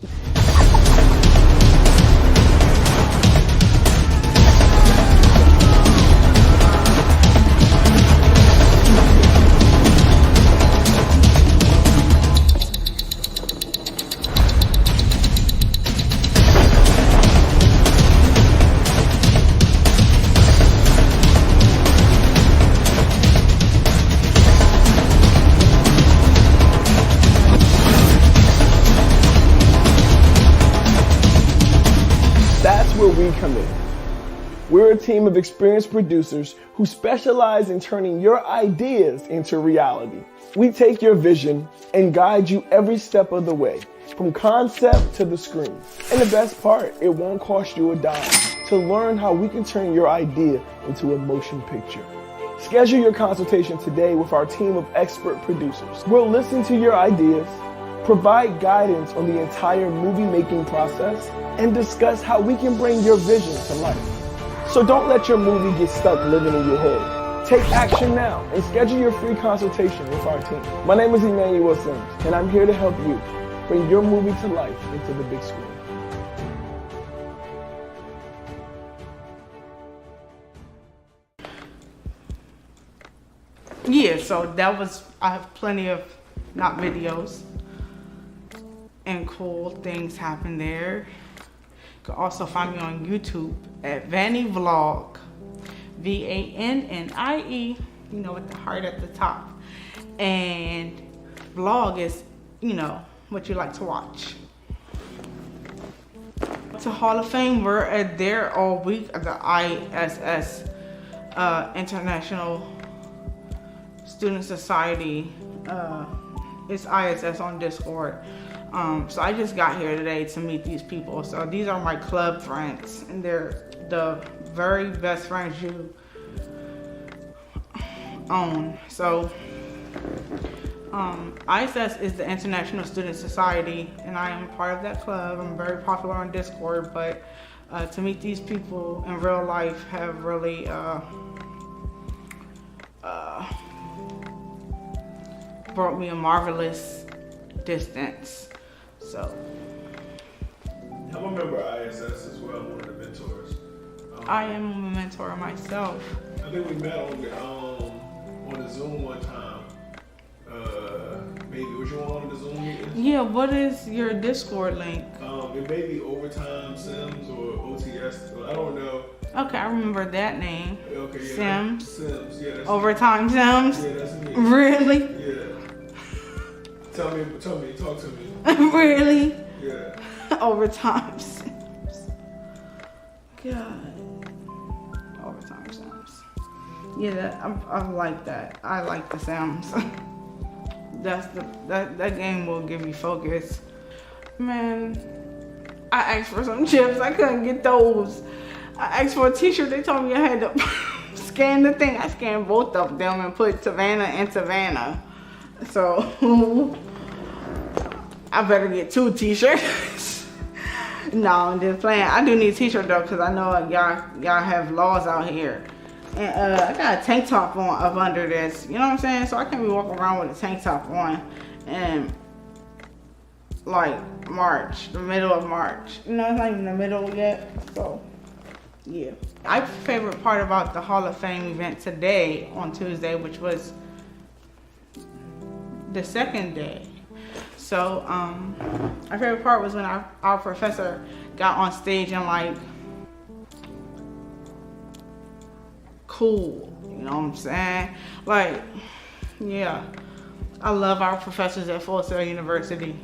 We come in. We're a team of experienced producers who specialize in turning your ideas into reality. We take your vision and guide you every step of the way, from concept to the screen. And the best part, it won't cost you a dime to learn how we can turn your idea into a motion picture. Schedule your consultation today with our team of expert producers. We'll listen to your ideas, provide guidance on the entire movie-making process, and discuss how we can bring your vision to life. So don't let your movie get stuck living in your head. Take action now and schedule your free consultation with our team. My name is Emmanuel, and I'm here to help you bring your movie to life into the big screen. Yeah, so that was, I have plenty of not videos and cool things happen there. You can also find me on YouTube at Vanny Vlog, VANNIE, you know, with the heart at the top. And vlog is, you know, what you like to watch. To Hall of Fame, we're there all week at the ISS, International Student Society. It's ISS on Discord. So I just got here today to meet these people. So these are my club friends, and they're the very best friends you own. So ISS is the International Student Society, and I am part of that club. I'm very popular on Discord, but to meet these people in real life have really brought me a marvelous distance. So I'm a member of ISS as well, one of the mentors. I am a mentor myself. I think we met on the Zoom one time. Maybe was you on the Zoom meeting? Yeah, what is your Discord link? It may be Overtime Sims or OTS. I don't know. Okay, I remember that name. Okay, yeah. Sims. Sims, yeah. That's Overtime Sims. Yeah, that's me. Really? Yeah. Tell me, talk to me. Really? Yeah. Overtime Sims. God. Overtime Sims. Yeah, I like that. I like the Sims. That game will give you focus. Man, I asked for some chips. I couldn't get those. I asked for a t-shirt. They told me I had to scan the thing. I scanned both of them and put Savannah and Savannah. So I better get 2 t-shirts. No, I'm just playing. I do need a t-shirt though, because I know y'all have laws out here. And I got a tank top on up under this, you know what I'm saying? So I can't be walking around with a tank top on in like March, the middle of March. You know, it's not even the middle yet, so yeah. My favorite part about the Hall of Fame event today on Tuesday, which was the second day. So my favorite part was when our professor got on stage and like, cool, you know what I'm saying? Like, yeah, I love our professors at Full Sail University.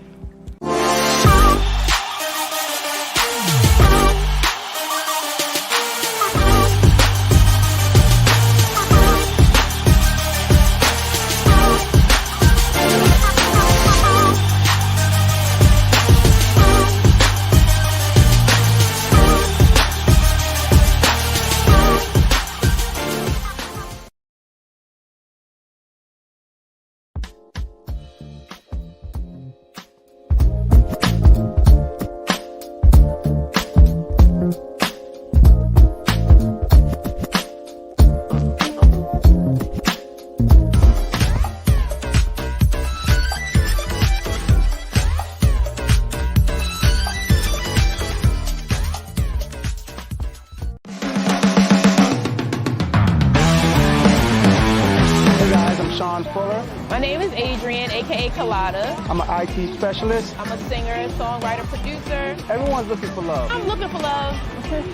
My name is Adrian, aka Colada. I'm an IT specialist. I'm a singer, songwriter, producer. Everyone's looking for love. I'm looking for love. Because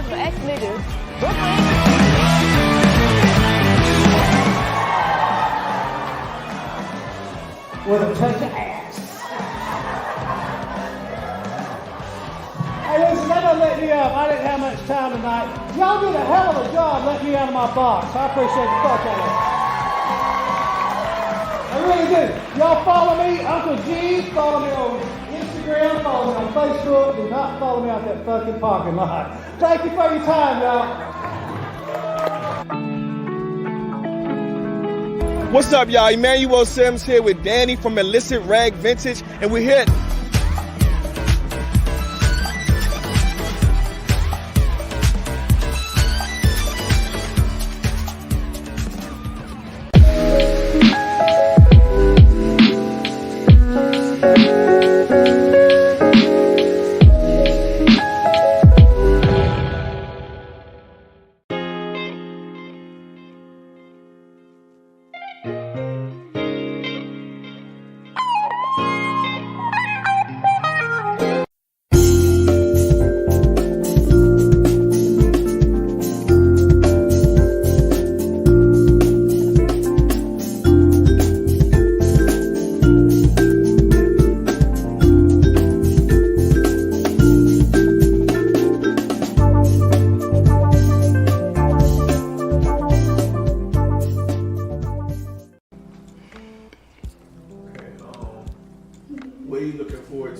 my ex-niggas. With a touch of ass. Hey, listen, that doesn't let me up. I didn't have much time tonight. Y'all did a hell of a job letting me out of my box. I appreciate the fuck out of it. I really do. Y'all follow me, Uncle G. Follow me on Instagram. Follow me on Facebook. Do not follow me out that fucking parking lot. Thank you for your time, y'all. What's up, y'all? Emmanuel Sims here with Danny from Illicit Rag Vintage, and we're here.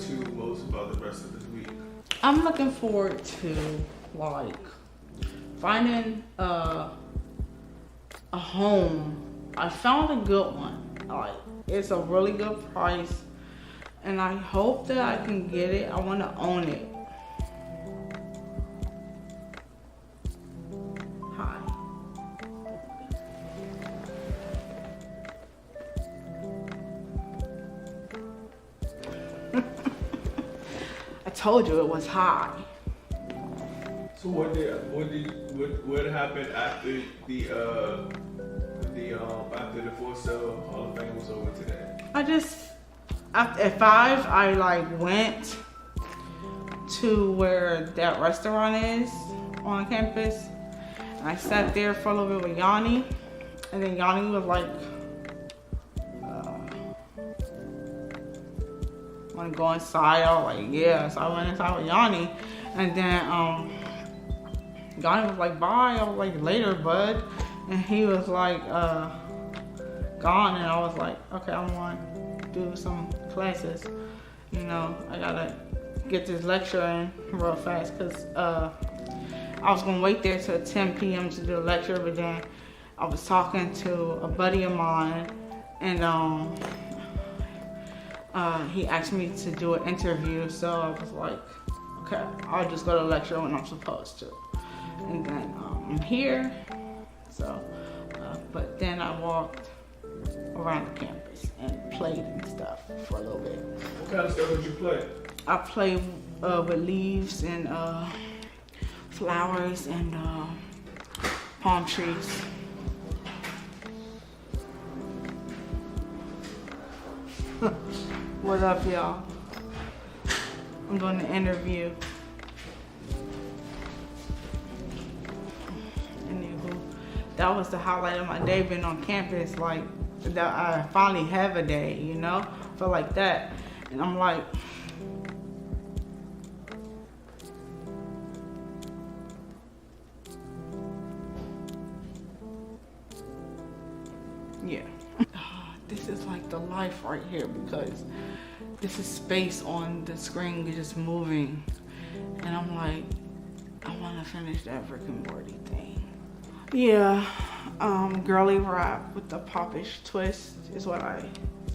to most about the rest of this week? I'm looking forward to like finding a home. I found a good one. Like it's a really good price, and I hope that I can get it. I want to own it. Hi. I told you it was high. So what happened after after the Full Sail Hall of Fame was over today? At 5, I like went to where that restaurant is on campus. And I sat there for a little bit with Yanni, and then Yanni was like, want to go inside? I was like, yeah. So I went inside with Yanni, and then Yanni was like, bye. I was like, later, bud. And he was like, gone, and I was like, okay, I want to do some classes. You know, I gotta get this lecture in real fast, because I was gonna wait there till 10 p.m. to do the lecture, but then I was talking to a buddy of mine, and he asked me to do an interview, so I was like, okay, I'll just go to the lecture when I'm supposed to. And then I'm here, so, but then I walked around the campus and played and stuff for a little bit. What kind of stuff did you play? I played with leaves and flowers and palm trees. What up, y'all? I'm doing the interview. Anywho, that was the highlight of my day being on campus. Like, that I finally have a day, you know? Feel like that. And I'm like, yeah. This is like the life right here, because this is space on the screen just moving. And I'm like, I want to finish that Rick and Morty thing. Yeah, girly rap with the popish twist is what I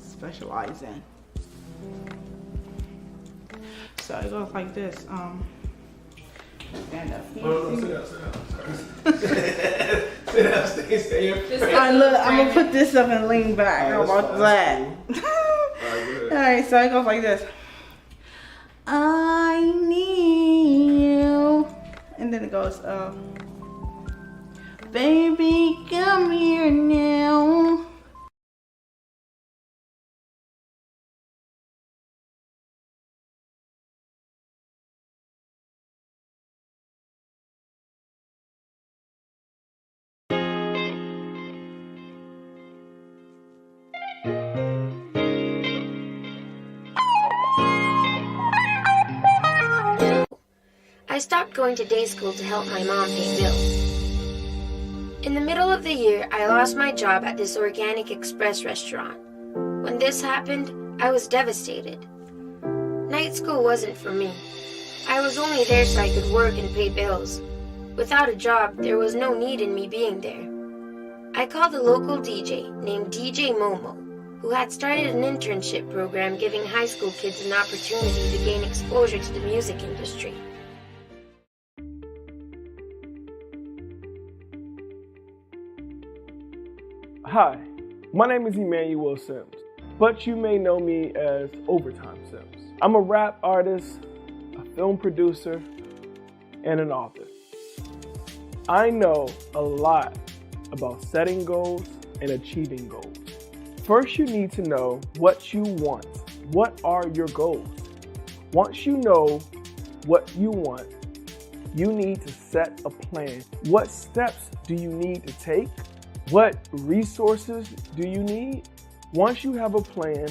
specialize in. So it goes like this. Stand up. Sit down, stay I'm gonna put this up and lean back. How about that? Alright, so it goes like this. I need you. And then it goes, baby, come here now. I stopped going to day school to help my mom pay bills. In the middle of the year, I lost my job at this organic express restaurant. When this happened, I was devastated. Night school wasn't for me. I was only there so I could work and pay bills. Without a job, there was no need in me being there. I called a local DJ named DJ Momo, who had started an internship program giving high school kids an opportunity to gain exposure to the music industry. Hi, my name is Emmanuel Sims, but you may know me as Overtime Sims. I'm a rap artist, a film producer, and an author. I know a lot about setting goals and achieving goals. First, you need to know what you want. What are your goals? Once you know what you want, you need to set a plan. What steps do you need to take? What resources do you need? Once you have a plan,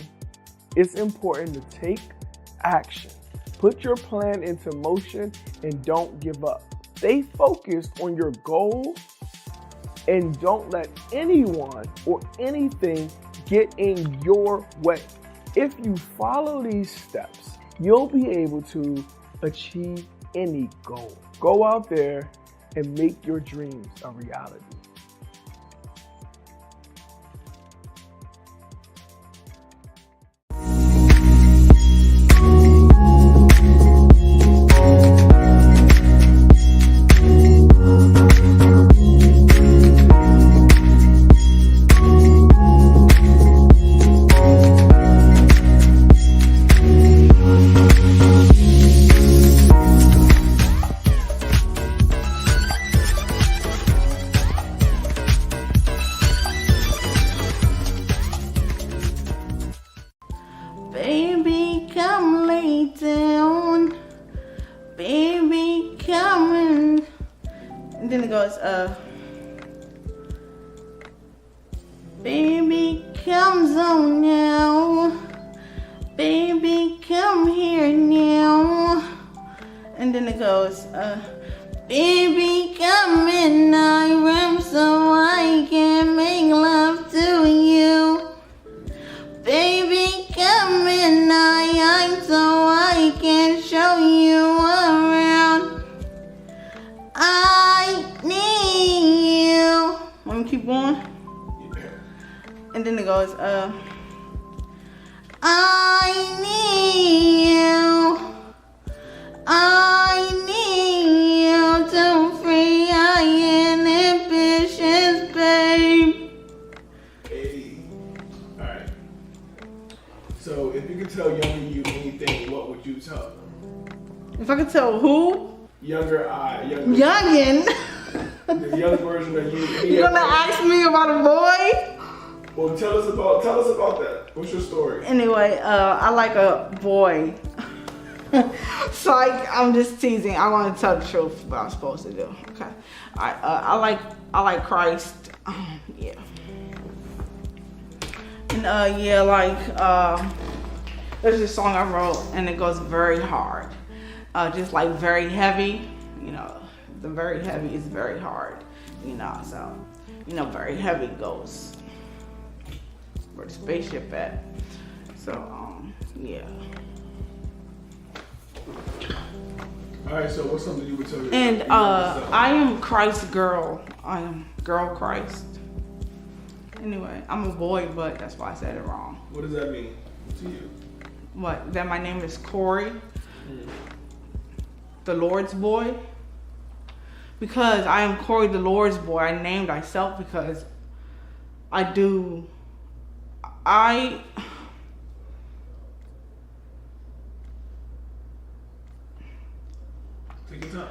it's important to take action. Put your plan into motion and don't give up. Stay focused on your goal and don't let anyone or anything get in your way. If you follow these steps you'll be able to achieve any goal. Go out there and make your dreams a reality. Baby, come lay down. Baby, come in. And then it goes, baby, come on now. Baby, come here now. And then it goes, baby, come in my room so I can make love to you. Baby, come in my eyes so I can show you around. I need you. Let me keep going. And then it goes, I need you. I need you to free our inhibitions, babe. Hey. Alright. So if you could tell younger you anything, what would you tell them? If I could tell who? Younger Youngin. The young version of you. You gonna ask me about a boy? Well, tell us about that. What's your story? Anyway, I like a boy. So I'm just teasing. I want to tell the truth what I'm supposed to do. Okay. I like Christ. Yeah. And there's this song I wrote and it goes very hard. Just like very heavy. You know, the very heavy is very hard. You know, so very heavy goes where the spaceship at. So yeah. Alright, so what's something you would tell me? And I am Christ's girl. I am girl Christ. Anyway, I'm a boy, but that's why I said it wrong. What does that mean to you? What? That my name is Corey? The Lord's boy? Because I am Corey the Lord's boy. I named myself because Take your time.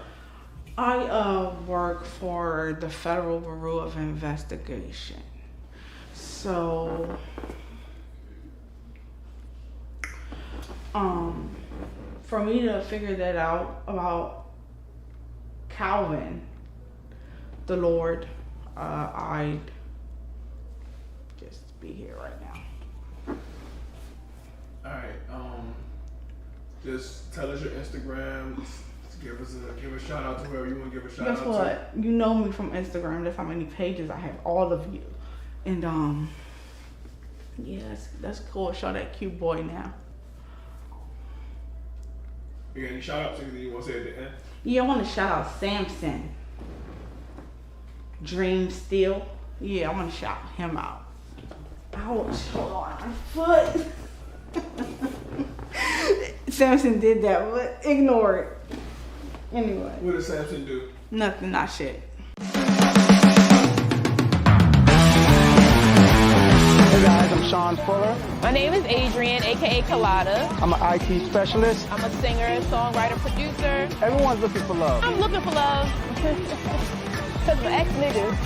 I work for the Federal Bureau of Investigation. So, for me to figure that out about Calvin, the Lord, I'd just be here right now. Alright, just tell us your Instagram. Give a shout out to whoever you want to give a shout out to. Guess what? You know me from Instagram. That's how many pages I have. All of you. And yeah, that's cool. Show that cute boy now. You got any shout outs you want to say at the end? Yeah, I want to shout out Samson. Dream Steel. Yeah, I want to shout him out. Ouch. Hold on. My foot. Samson did that, but ignore it. Anyway. What did Samson do? Nothing, not shit. Hey guys, I'm Sean Fuller. My name is Adrian, aka Colada. I'm an IT specialist. I'm a singer, songwriter, producer. Everyone's looking for love. I'm looking for love. Cause my ex-niggas.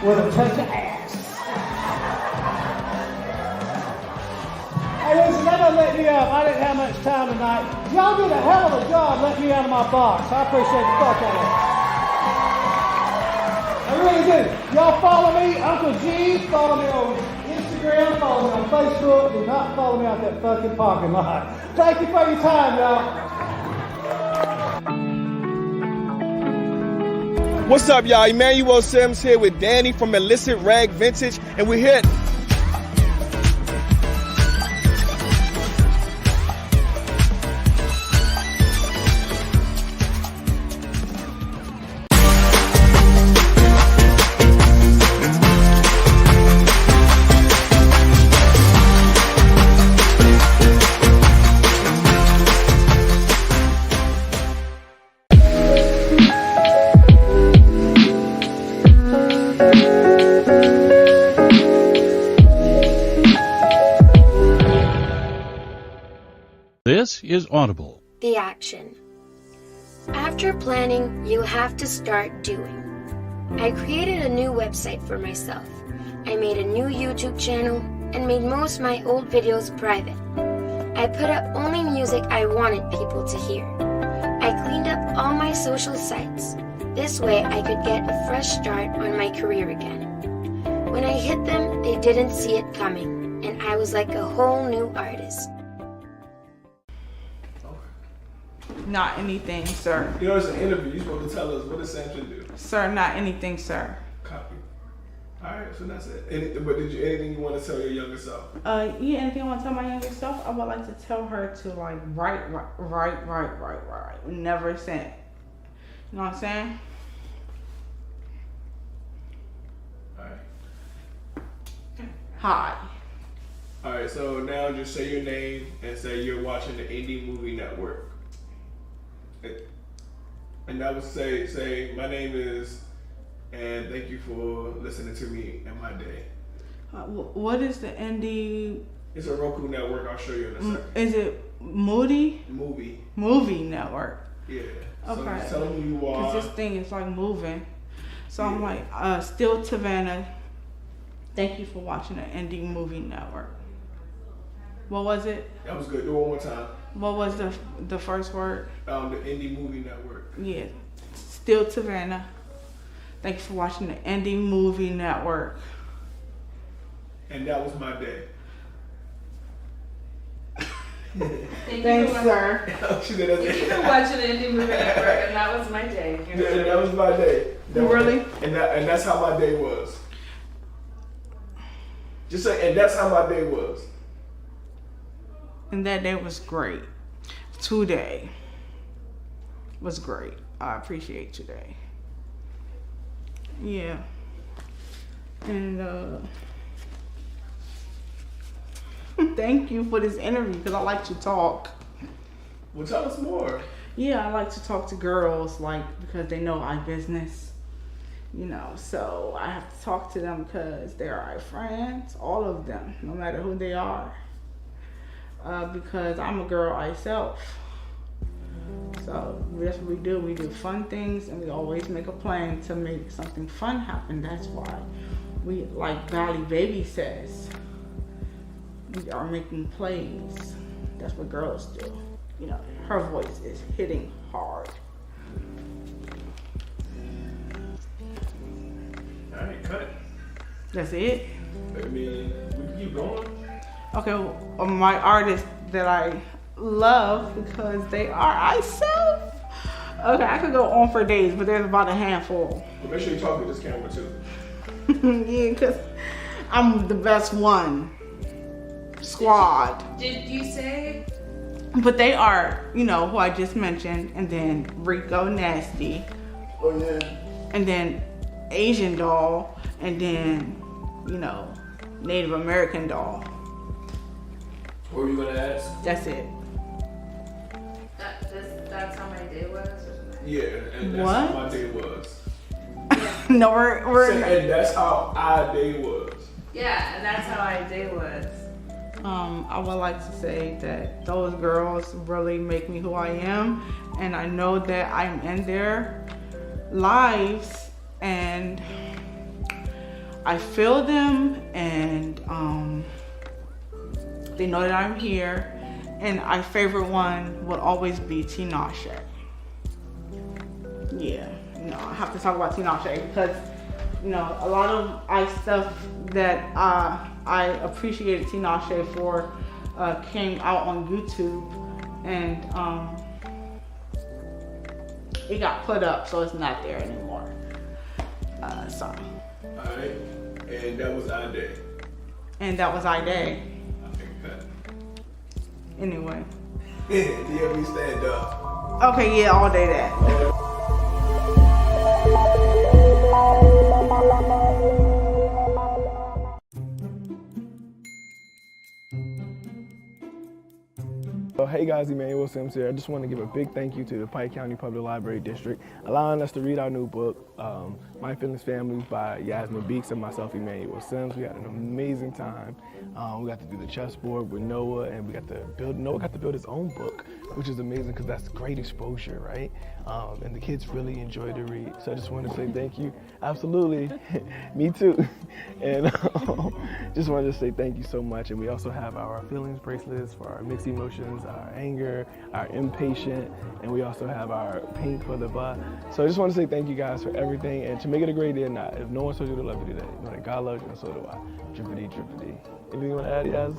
With a touch of ass. Hey, listen, that doesn't let me up. I didn't have much time tonight. Y'all did a hell of a job letting me out of my box. I appreciate the fuck out of it. I really do. Y'all follow me, Uncle G. Follow me on Instagram. Follow me on Facebook. Do not follow me out that fucking parking lot. Thank you for your time, y'all. What's up, y'all? Emmanuel Sims here with Danny from Illicit Rag Vintage, and we're here. This is Audible. The action. After planning, you have to start doing. I created a new website for myself. I made a new YouTube channel and made most of my old videos private. I put up only music I wanted people to hear. I cleaned up all my social sites. This way I could get a fresh start on my career again. When I hit them, they didn't see it coming, and I was like a whole new artist. Not anything, sir. You know, it's an interview. You're supposed to tell us what does Samson do. Sir, not anything, sir. Copy. All right, so that's it. But anything you want to tell your younger self? Yeah, anything I want to tell my younger self? I would like to tell her to like write. Never send. You know what I'm saying? All right. Hi. All right, so now just say your name and say you're watching the Indie Movie Network. And I would say, my name is, and thank you for listening to me in my day. What is the indie? It's a Roku network. I'll show you in a second. Is it Movie Network? Yeah. Okay. So just tell them who you are. Because this thing is like moving. So yeah. I'm like, still Tavanna. Thank you for watching the Indie Movie Network. What was it? That was good. Do it one more time. What was the first word? The Indie Movie Network. Yeah. Still Tavanna. Thank you for watching the Indie Movie Network. And that was my day. Thanks, sir. She said that's Thank you for watching the Indie Movie Network, and that was my day. And that was my day. Really? And that's how my day was. Just say, and that's how my day was. And that day was great. Today was great. I appreciate today. Yeah. And thank you for this interview because I like to talk. Well, tell us more. Yeah, I like to talk to girls because they know our business. You know, so I have to talk to them because they're our friends, all of them, no matter who they are. Because I'm a girl myself. So that's what we do. We do fun things and we always make a plan to make something fun happen. That's why we, like Valley Baby says, we are making plays. That's what girls do. You know, her voice is hitting hard. All right, cut it. That's it? I mean, we can keep going. Okay, well, my artists that I love because they are myself. Okay, I could go on for days, but there's about a handful. Well, make sure you talk to this camera too. Yeah, because I'm the best one. Squad. Did you say? But they are, you know, who I just mentioned, and then Rico Nasty. Oh yeah. And then Asian Doll, and then, you know, Native American Doll. What were you gonna ask? That's it. That's how my day was? Yeah, and that's what? how my day was. No, we're and that's how our day was. Yeah, and that's how my day was. I would like to say that those girls really make me who I am, and I know that I'm in their lives, and I feel them, and they know that I'm here. And our favorite one will always be Tinashe. Yeah, you know, I have to talk about Tinashe because, you know, a lot of stuff that I appreciated Tinashe for came out on YouTube, and it got put up, so it's not there anymore. Sorry. Alright, and that was our day. And that was our day. Anyway. Yeah, we stand up. Okay, yeah, all day that. Well, hey guys, Emmanuel Sims here. I just want to give a big thank you to the Pike County Public Library District, allowing us to read our new book, My Feelings Families by Yasmin Beeks and myself, Emmanuel Sims. We had an amazing time. We got to do the chessboard with Noah, and Noah got to build his own book, which is amazing because that's great exposure, right? And the kids really enjoyed the read. So I just want to say thank you. Absolutely. Me too. And just wanted to say thank you so much. And we also have our feelings bracelets for our mixed emotions, our anger, our impatient, and we also have our pink for the butt. So I just want to say thank you guys for everything, and to make it a great day or not, if no one told you to love you today, know that God loves you and so do I. Drippity, drippity. Anything you want to add, Yaz?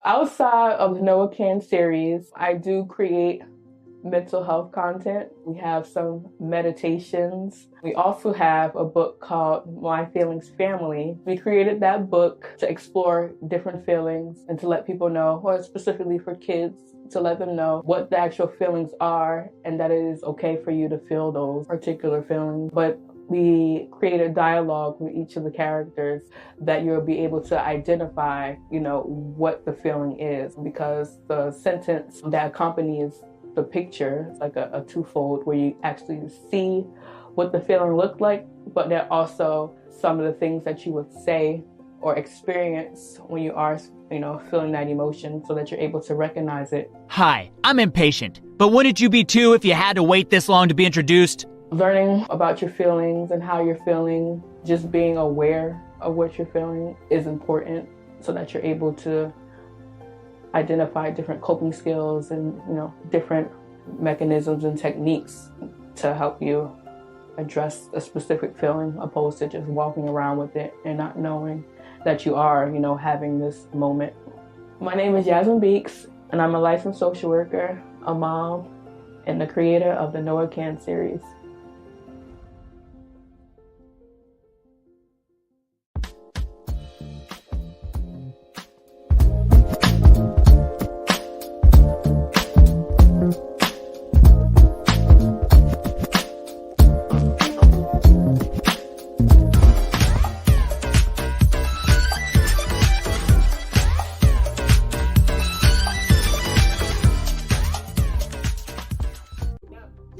Outside of the Noah Can series, I do create mental health content. We have some meditations. We also have a book called My Feelings Family. We created that book to explore different feelings and to let people know, or specifically for kids, to let them know what the actual feelings are and that it is okay for you to feel those particular feelings. But we create a dialogue with each of the characters that you'll be able to identify, what the feeling is, because the sentence that accompanies the picture is like a twofold, where you actually see what the feeling looked like, but there are also some of the things that you would say or experience when you are, feeling that emotion, so that you're able to recognize it. Hi, I'm impatient, but wouldn't you be too if you had to wait this long to be introduced? Learning about your feelings and how you're feeling, just being aware of what you're feeling is important, so that you're able to identify different coping skills and, different mechanisms and techniques to help you address a specific feeling, opposed to just walking around with it and not knowing that you are, having this moment. My name is Yasmin Beeks, and I'm a licensed social worker, a mom, and the creator of the Noah Can series.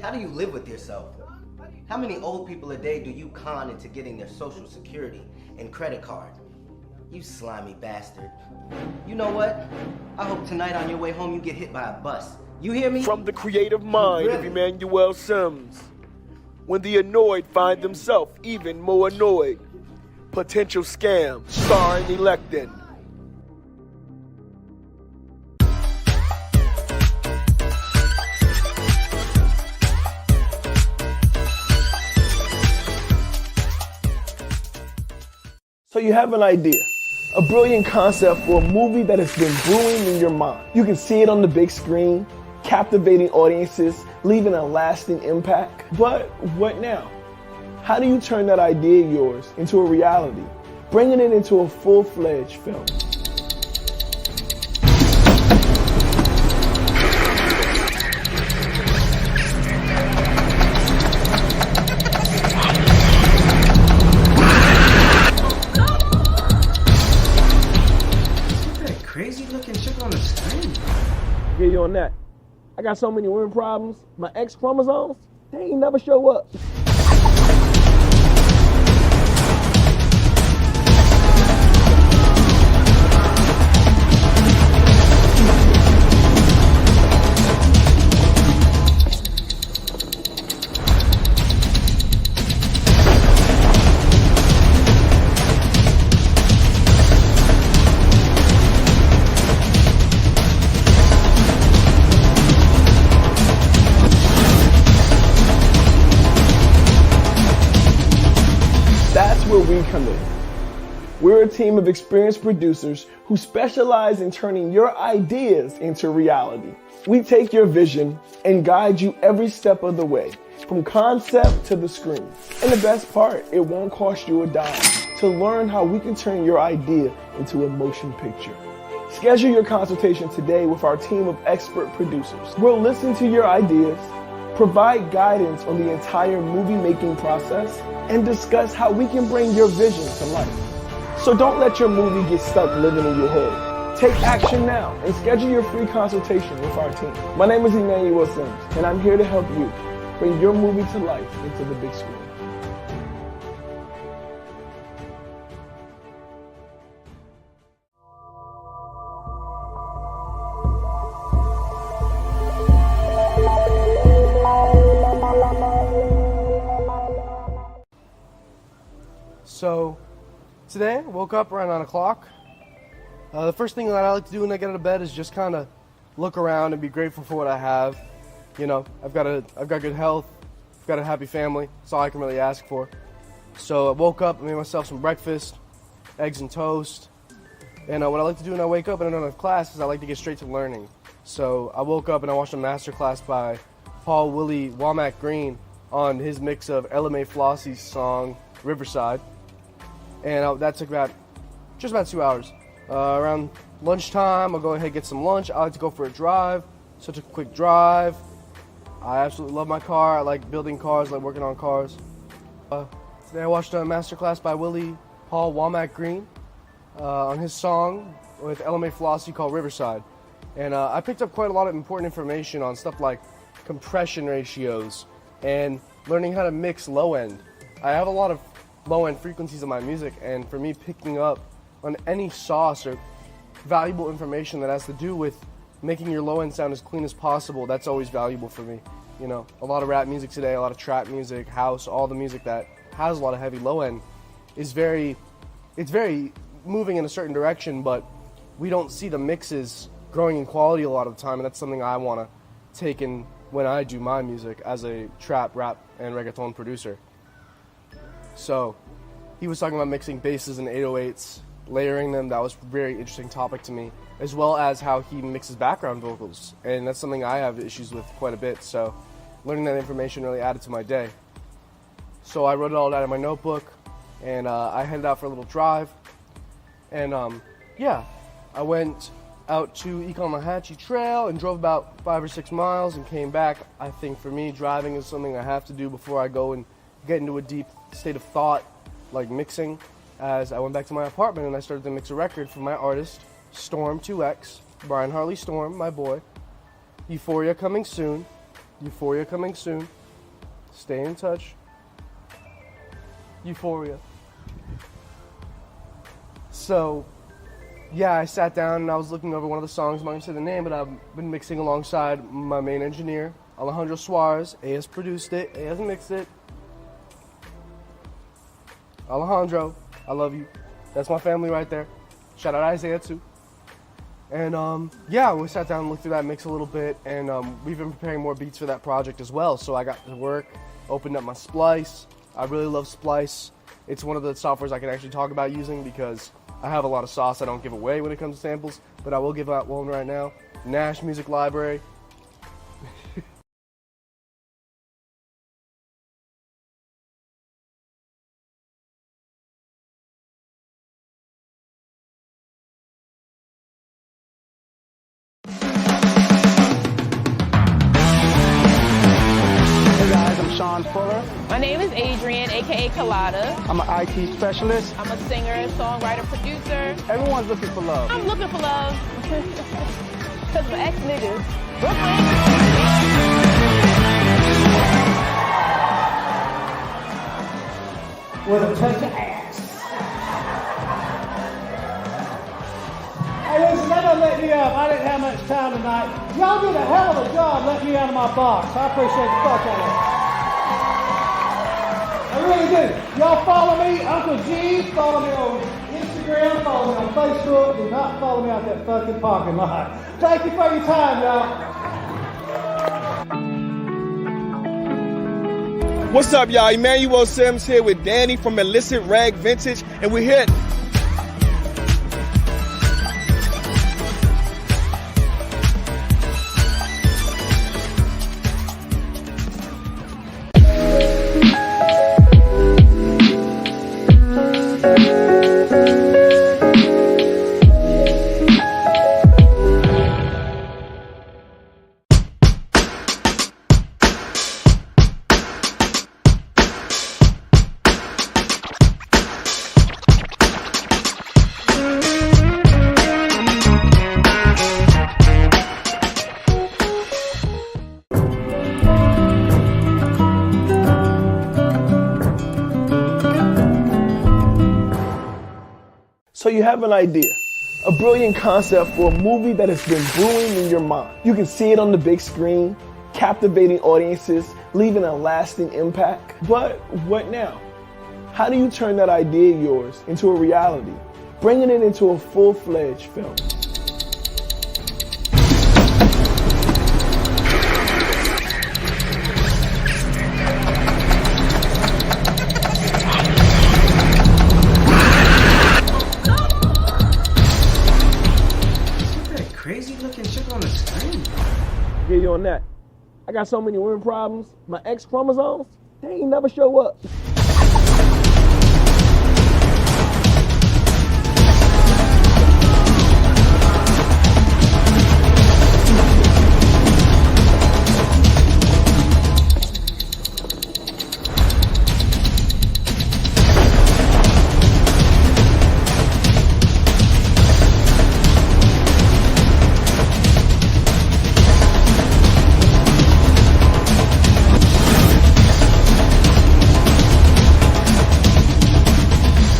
How do you live with yourself? How many old people a day do you con into getting their social security and credit card? You slimy bastard. You know what? I hope tonight on your way home you get hit by a bus. You hear me? From the creative mind of Emmanuel Sims. When the annoyed find themselves even more annoyed. Potential scam, starring Electin. So you have an idea, a brilliant concept for a movie that has been brewing in your mind. You can see it on the big screen, captivating audiences, leaving a lasting impact. But what now? How do you turn that idea of yours into a reality, bringing it into a full-fledged film? Crazy looking chick on the screen. Get you on that. I got so many women problems. My X chromosomes, they ain't never show up. Committee. We're a team of experienced producers who specialize in turning your ideas into reality. We take your vision and guide you every step of the way, from concept to the screen. And the best part, it won't cost you a dime to learn how we can turn your idea into a motion picture. Schedule your consultation today with our team of expert producers. We'll listen to your ideas, provide guidance on the entire movie-making process, and discuss how we can bring your vision to life. So don't let your movie get stuck living in your head. Take action now and schedule your free consultation with our team. My name is Emmanuel, and I'm here to help you bring your movie to life into the big screen. So, today, I woke up around 9 o'clock. The first thing that I like to do when I get out of bed is just kind of look around and be grateful for what I have. You know, I've got good health, I've got a happy family. That's all I can really ask for. So I woke up, I made myself some breakfast, eggs and toast. And what I like to do when I wake up and I don't have class is I like to get straight to learning. So I woke up and I watched a master class by Paul Willie Womack Green on his mix of Ella Mae Flossie's song Riverside. And that took just about 2 hours. Around lunchtime, I'll go ahead and get some lunch. I like to go for a drive, such a quick drive. I absolutely love my car. I like building cars, I like working on cars. Today I watched a masterclass by Paul Womack Green on his song with Ella Mae Flossie called Riverside. And I picked up quite a lot of important information on stuff like compression ratios and learning how to mix low end. I have a lot of low-end frequencies of my music, and for me, picking up on any sauce or valuable information that has to do with making your low-end sound as clean as possible, that's always valuable for me. You know, a lot of rap music today, a lot of trap music, house, all the music that has a lot of heavy low-end is very moving in a certain direction, but we don't see the mixes growing in quality a lot of the time, and that's something I want to take in when I do my music as a trap, rap, and reggaeton producer. So, he was talking about mixing basses and 808s, layering them. That was a very interesting topic to me, as well as how he mixes background vocals. And that's something I have issues with quite a bit. So, learning that information really added to my day. So, I wrote it all down in my notebook, and I headed out for a little drive. And, I went out to Ecomahatchee Trail and drove about 5 or 6 miles and came back. I think for me, driving is something I have to do before I go and get into a deep state of thought, like mixing, as I went back to my apartment and I started to mix a record for my artist, Storm 2X, Brian Harley Storm, my boy. Euphoria coming soon. Euphoria coming soon. Stay in touch. Euphoria. So, yeah, I sat down and I was looking over one of the songs. I'm not going to say the name, but I've been mixing alongside my main engineer, Alejandro Suarez. A has produced it, A has mixed it. Alejandro, I love you. That's my family right there. Shout out Isaiah too. And we sat down and looked through that mix a little bit, and we've been preparing more beats for that project as well. So I got to work, opened up my Splice. I really love Splice. It's one of the softwares I can actually talk about using because I have a lot of sauce I don't give away when it comes to samples, but I will give out one right now. Nash Music Library. My name is Adrian, aka Colada. I'm an IT specialist. I'm a singer, songwriter, producer. Everyone's looking for love. I'm looking for love. Because my ex-niggas. With a touch of ass. Hey, listen, that doesn't let me up. I didn't have much time tonight. Y'all did a hell of a job letting me out of my box. I appreciate the fuck out of it. I really do. Y'all follow me, Uncle G. Follow me on Instagram. Follow me on Facebook. Do not follow me out that fucking parking lot. Thank you for your time, y'all. What's up, y'all? Emmanuel Sims here with Danny from Illicit Rag Vintage, and we're here. So you have an idea, a brilliant concept for a movie that has been brewing in your mind. You can see it on the big screen, captivating audiences, leaving a lasting impact. But what now? How do you turn that idea of yours into a reality, bringing it into a full-fledged film? Crazy looking shit on the screen. Get you on that. I got so many women problems. My X chromosomes, they ain't never show up.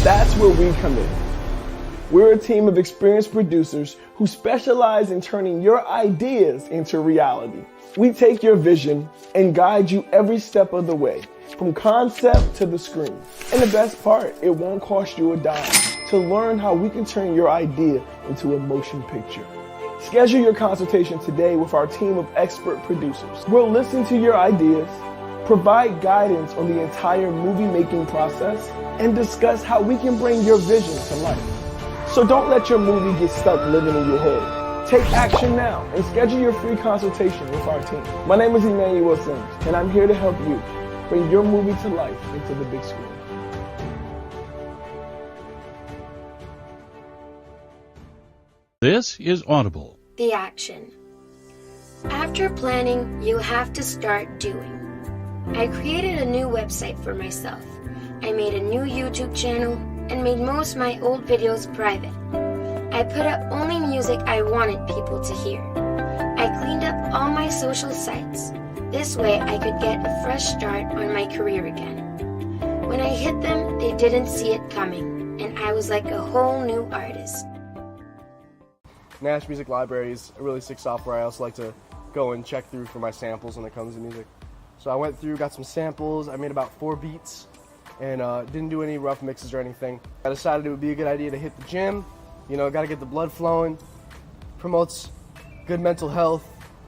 That's where we come in. We're a team of experienced producers who specialize in turning your ideas into reality. We take your vision and guide you every step of the way, from concept to the screen. And the best part, it won't cost you a dime to learn how we can turn your idea into a motion picture. Schedule your consultation today with our team of expert producers. We'll listen to your ideas, provide guidance on the entire movie-making process, and discuss how we can bring your vision to life. So don't let your movie get stuck living in your head. Take action now and schedule your free consultation with our team. My name is Emmanuel Sims, and I'm here to help you bring your movie to life into the big screen. This is Audible. The action. After planning, you have to start doing. I created a new website for myself. I made a new YouTube channel and made most of my old videos private. I put up only music I wanted people to hear. I cleaned up all my social sites. This way I could get a fresh start on my career again. When I hit them, they didn't see it coming, and I was like a whole new artist. Nash Music Library is a really sick software I also like to go and check through for my samples when it comes to music. So I went through, got some samples, I made about 4 beats, and didn't do any rough mixes or anything. I decided it would be a good idea to hit the gym, you know, gotta get the blood flowing, promotes good mental health.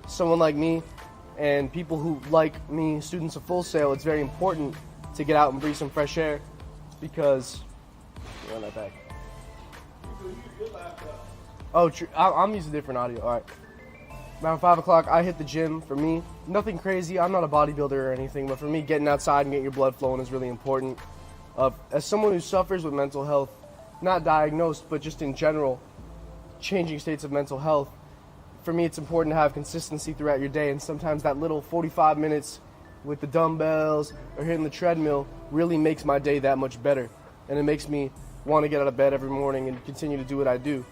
Someone like me and people who like me, students of Full Sail, it's very important to get out and breathe some fresh air because, run that back. Oh, true. I'm using different audio. All right. Around 5 o'clock, I hit the gym. For me, nothing crazy. I'm not a bodybuilder or anything, but for me, getting outside and getting your blood flowing is really important. As someone who suffers with mental health, not diagnosed, but just in general, changing states of mental health, for me, it's important to have consistency throughout your day, and sometimes that little 45 minutes with the dumbbells or hitting the treadmill really makes my day that much better, and it makes me want to get out of bed every morning and continue to do what I do.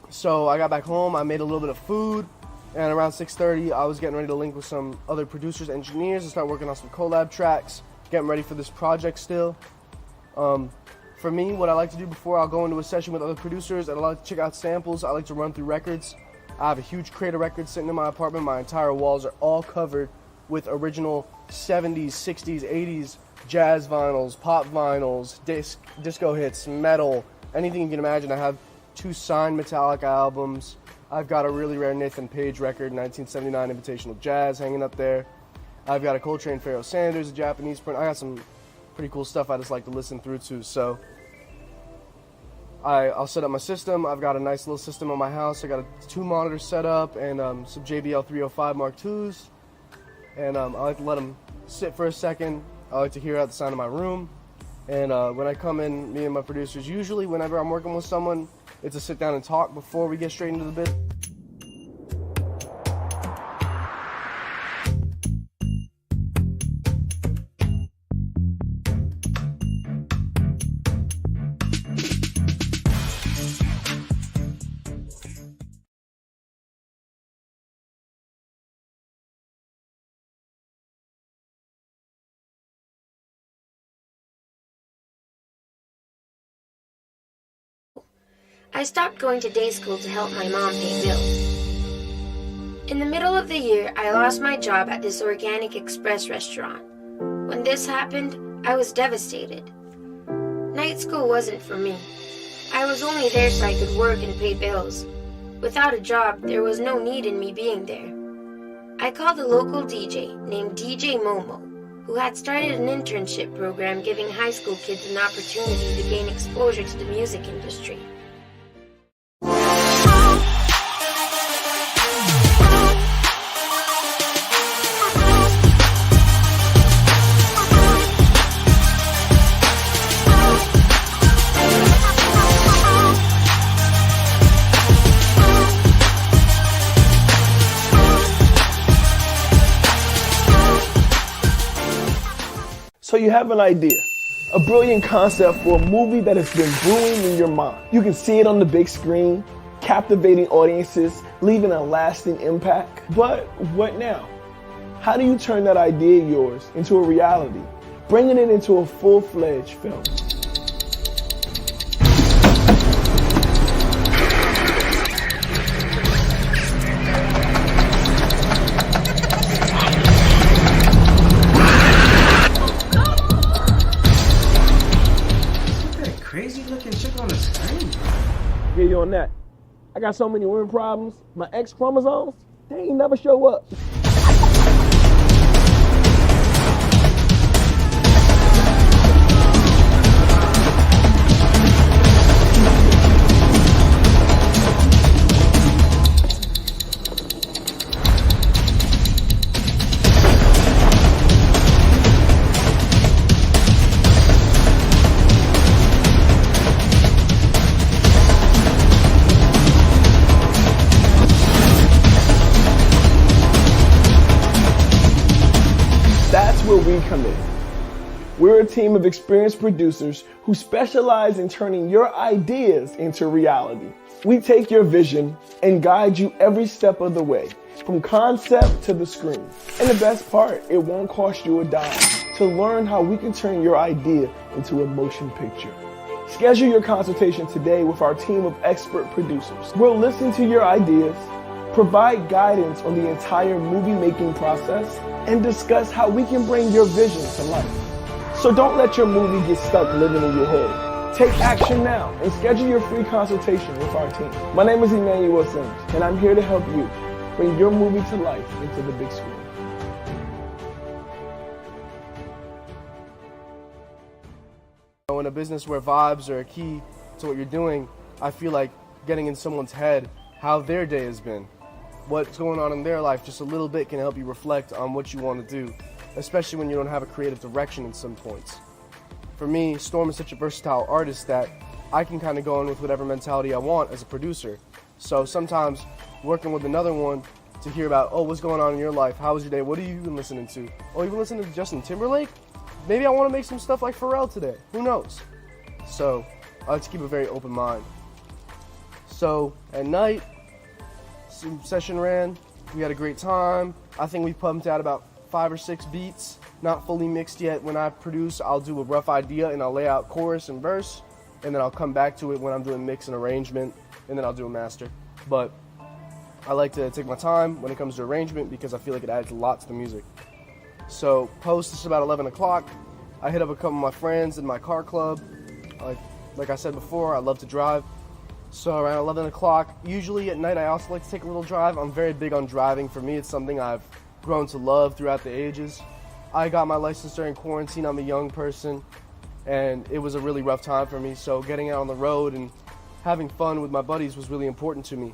So I got back home, I made a little bit of food, and around 6:30 I was getting ready to link with some other producers, engineers, and start working on some collab tracks, getting ready for this project still. For me, what I like to do before I'll go into a session with other producers, and I like to check out samples, I like to run through records. I have a huge crate of records sitting in my apartment. My entire walls are all covered with original 70s, 60s, 80s jazz vinyls, pop vinyls, disco hits, metal, anything you can imagine. I have 2 signed Metallica albums. I've got a really rare Nathan Page record, 1979 Invitational Jazz, hanging up there. I've got a Coltrane Pharaoh Sanders, a Japanese print. I got some pretty cool stuff I just like to listen through to. So I'll set up my system. I've got a nice little system in my house. I got 2 monitors set up and some JBL 305 Mark IIs. And I like to let them sit for a second. I like to hear out the sound of my room. And when I come in, me and my producers, usually whenever I'm working with someone, it's a sit down and talk before we get straight into the bit. I stopped going to day school to help my mom pay bills. In the middle of the year, I lost my job at this organic express restaurant. When this happened, I was devastated. Night school wasn't for me. I was only there so I could work and pay bills. Without a job, there was no need in me being there. I called a local DJ named DJ Momo, who had started an internship program giving high school kids an opportunity to gain exposure to the music industry. So you have an idea, a brilliant concept for a movie that has been brewing in your mind. You can see it on the big screen, captivating audiences, leaving a lasting impact. But what now? How do you turn that idea of yours into a reality, bringing it into a full-fledged film? Crazy looking chick on the screen. Get you on that. I got so many women problems. My X chromosomes, they ain't never show up. Where we come in. We're a team of experienced producers who specialize in turning your ideas into reality. We take your vision and guide you every step of the way, from concept to the screen. And the best part, it won't cost you a dime to learn how we can turn your idea into a motion picture. Schedule your consultation today with our team of expert producers. We'll listen to your ideas, provide guidance on the entire movie-making process, and discuss how we can bring your vision to life. So don't let your movie get stuck living in your head. Take action now and schedule your free consultation with our team. My name is Emmanuel, and I'm here to help you bring your movie to life into the big screen. In a business where vibes are a key to what you're doing, I feel like getting in someone's head how their day has been, what's going on in their life, just a little bit can help you reflect on what you want to do, especially when you don't have a creative direction in some points. For me, Storm is such a versatile artist that I can kind of go in with whatever mentality I want as a producer. So sometimes working with another one to hear about, oh, what's going on in your life? How was your day? What have you been listening to? Oh, you've been listening to Justin Timberlake? Maybe I want to make some stuff like Pharrell today. Who knows? So I like to keep a very open mind. So at night, session ran, we had a great time. I think we pumped out about 5 or 6 beats, not fully mixed yet. When I produce, I'll do a rough idea and I'll lay out chorus and verse, and then I'll come back to it when I'm doing mix and arrangement, and then I'll do a master. But I like to take my time when it comes to arrangement because I feel like it adds a lot to the music. So post is about 11 o'clock. I hit up a couple of my friends in my car club. Like I said before, I love to drive. So around 11 o'clock, usually at night I also like to take a little drive. I'm very big on driving. For me, it's something I've grown to love throughout the ages. I got my license during quarantine. I'm a young person, and it was a really rough time for me. So getting out on the road and having fun with my buddies was really important to me.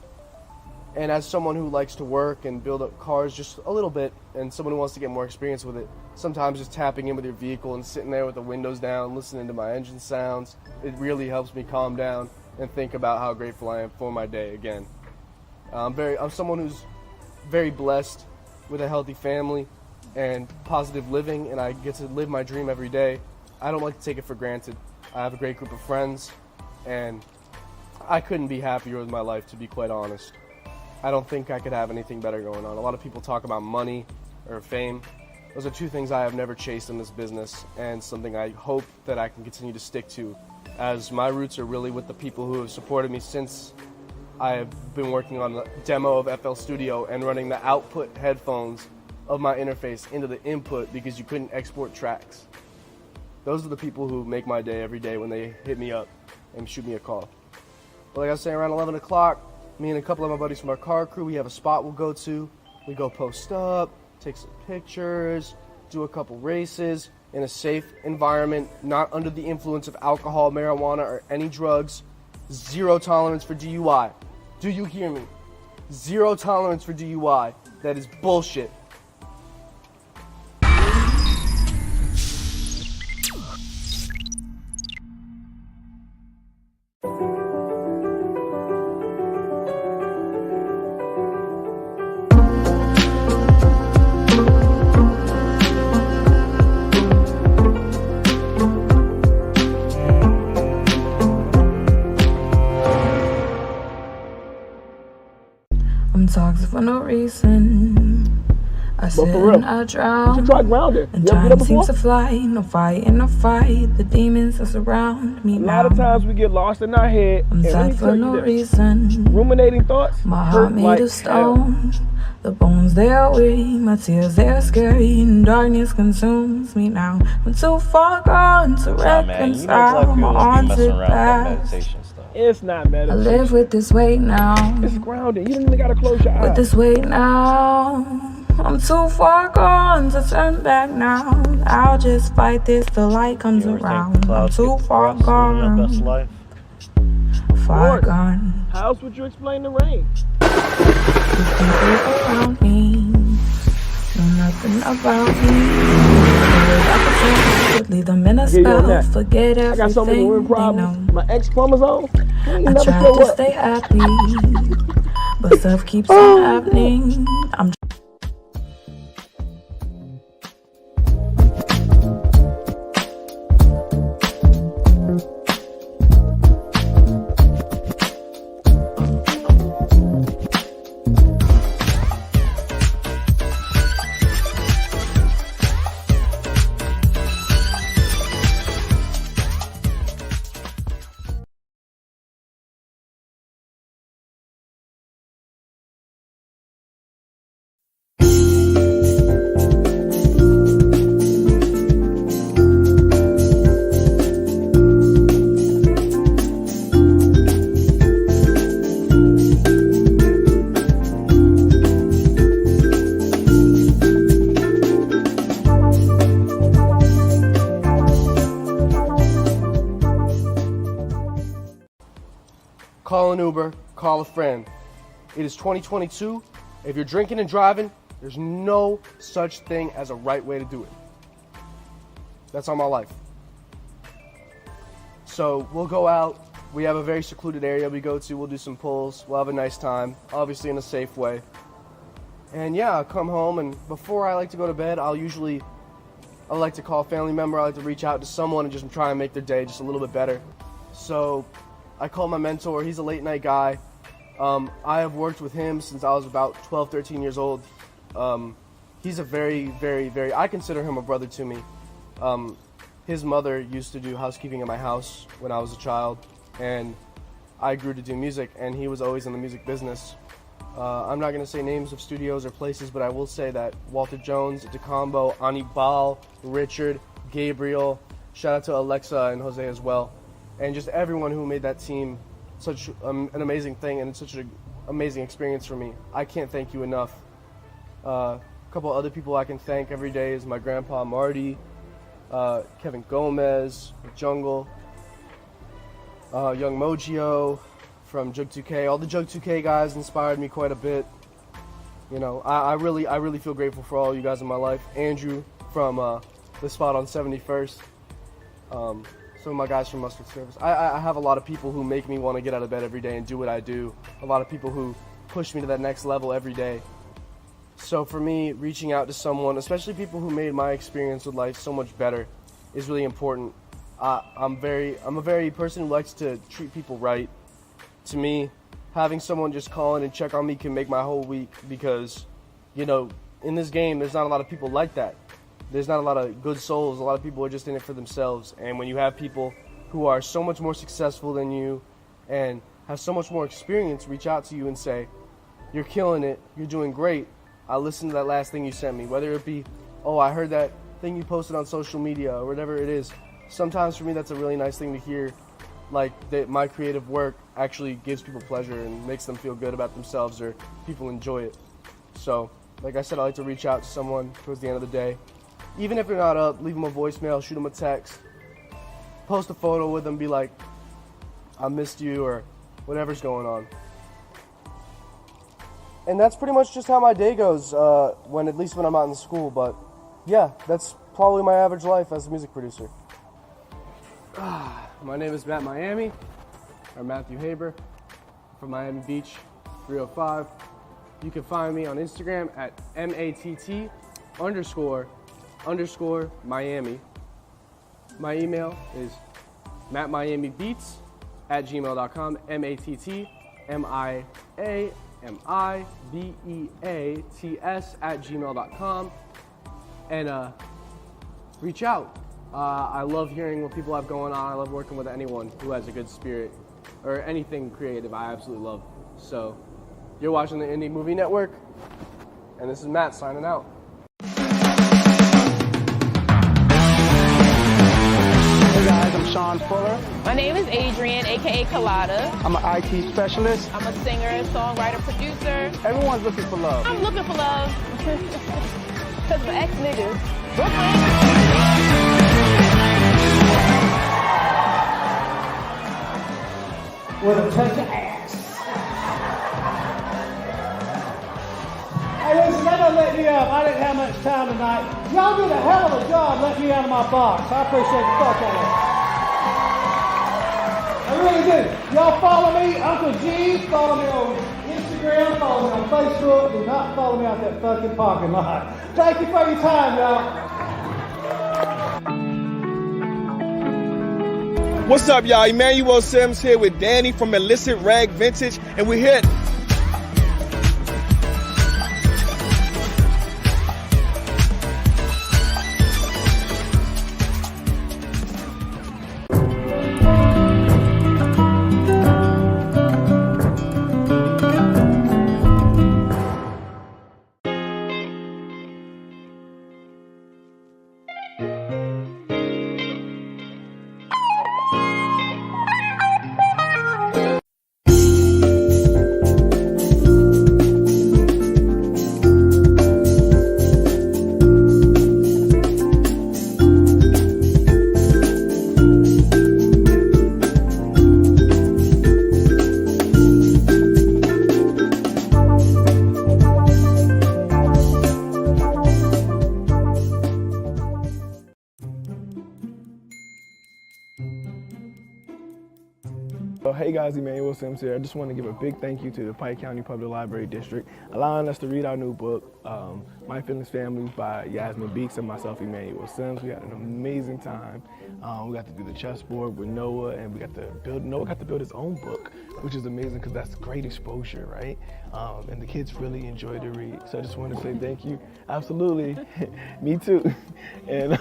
And as someone who likes to work and build up cars just a little bit, and someone who wants to get more experience with it, sometimes just tapping in with your vehicle and sitting there with the windows down, listening to my engine sounds, it really helps me calm down and think about how grateful I am for my day again. I'm someone who's very blessed with a healthy family and positive living, and I get to live my dream every day. I don't like to take it for granted. I have a great group of friends, and I couldn't be happier with my life, to be quite honest. I don't think I could have anything better going on. A lot of people talk about money or fame. Those are two things I have never chased in this business, and something I hope that I can continue to stick to, as my roots are really with the people who have supported me since I have been working on the demo of FL Studio and running the output headphones of my interface into the input because you couldn't export tracks. Those are the people who make my day every day when they hit me up and shoot me a call. But like I was saying, around 11 o'clock, me and a couple of my buddies from our car crew, we have a spot we'll go to. We go post up, take some pictures, do a couple races in a safe environment, not under the influence of alcohol, marijuana, or any drugs. Zero tolerance for DUI. Do you hear me? Zero tolerance for DUI. That is bullshit. Toxic for no reason. I sit and I drown. You should try Grounder. And You ever get it time before? seems to fly. No fight in a fight. The demons that surround me A now. lot of times we get lost in our head. I'm and let me tight for tell you no this. reason. Ruminating thoughts My hurt heart made like of stone. The bones they are weak. My tears they are scary. And darkness consumes me now. I'm too far gone to reconcile my haunted past. It's not I live with this weight now. It's grounding. You don't even gotta close your eyes. With this weight now, I'm too far gone to turn back now. I'll just fight this till light comes around. I'm too far gone. Far gone. How else would you explain the rain? These people around me know nothing about me. Leave them in a spell. Forget I got so many everything weird they problems. know. My X chromosome. I never try show to up. stay happy, but stuff keeps on happening. I'm Call an Uber, call a friend. It is 2022. If you're drinking and driving, there's no such thing as a right way to do it. That's all my life. So we'll go out. We have a very secluded area we go to. We'll do some pulls. We'll have a nice time, obviously in a safe way. And yeah, I'll come home, and before I like to go to bed, I like to call a family member. I like to reach out to someone and just try and make their day just a little bit better. So I call my mentor. He's a late night guy. I have worked with him since I was about 12, 13 years old. He's a very, very, very, I consider him a brother to me. His mother used to do housekeeping at my house when I was a child, and I grew to do music, and he was always in the music business. I'm not going to say names of studios or places, but I will say that Walter Jones, DeCombo, Anibal, Richard, Gabriel, shout out to Alexa and Jose as well, and just everyone who made that team such an amazing thing and such an amazing experience for me. I can't thank you enough. A couple other people I can thank every day is my grandpa Marty, Kevin Gomez, Jungle, Young Mojio from Jug 2K. All the Jug 2K guys inspired me quite a bit. You know, I really feel grateful for all you guys in my life. Andrew from the spot on 71st. Some of my guys from Mustard Service. I have a lot of people who make me want to get out of bed every day and do what I do. A lot of people who push me to that next level every day. So for me, reaching out to someone, especially people who made my experience with life so much better, is really important. I'm a very person who likes to treat people right. To me, having someone just call in and check on me can make my whole week because, you know, in this game, there's not a lot of people like that. There's not a lot of good souls. A lot of people are just in it for themselves. And when you have people who are so much more successful than you and have so much more experience reach out to you and say, you're killing it, you're doing great, I listened to that last thing you sent me, whether it be, oh, I heard that thing you posted on social media or whatever it is. Sometimes for me that's a really nice thing to hear, like that my creative work actually gives people pleasure and makes them feel good about themselves or people enjoy it. So, like I said, I like to reach out to someone towards the end of the day. Even if they're not up, leave them a voicemail, shoot them a text, post a photo with them, be like, I missed you or whatever's going on. And that's pretty much just how my day goes, at least when I'm out in school. But yeah, that's probably my average life as a music producer. My name is Matthew Haber from Miami Beach, 305. You can find me on Instagram at MATT__Miami. My email is mattmiamibeats@gmail.com, MATTMIAMIBEATS@gmail.com. And reach out. I love hearing what people have going on. I love working with anyone who has a good spirit or anything creative. I absolutely love. So you're watching the Indie Movie Network, and this is Matt signing out. Hey guys, I'm Sean Fuller. My name is Adrian, aka Colada. I'm an IT specialist. I'm a singer, songwriter, producer. Everyone's looking for love. I'm looking for love. Because my ex-niggas. With a touch of ass. Hey, listen, that don't let me up. I didn't have much time tonight. Y'all did a hell of a job letting me out of my box. I appreciate the fuck out of it. I really do. Y'all follow me, Uncle G. Follow me on Instagram. Follow me on Facebook. Do not follow me out that fucking parking lot. Thank you for your time, y'all. What's up, y'all? Emmanuel Sims here with Danny from Illicit Rag Vintage, and we're here. Hey guys, Emmanuel Sims here. I just want to give a big thank you to the Pike County Public Library District allowing us to read our new book, My Feelings Family by Yasmin Beeks and myself, Emmanuel Sims. We had an amazing time. We got to do the chessboard with Noah, and Noah got to build his own book, which is amazing because that's great exposure, right? And the kids really enjoyed the read. So I just want to say thank you. Absolutely. Me too. And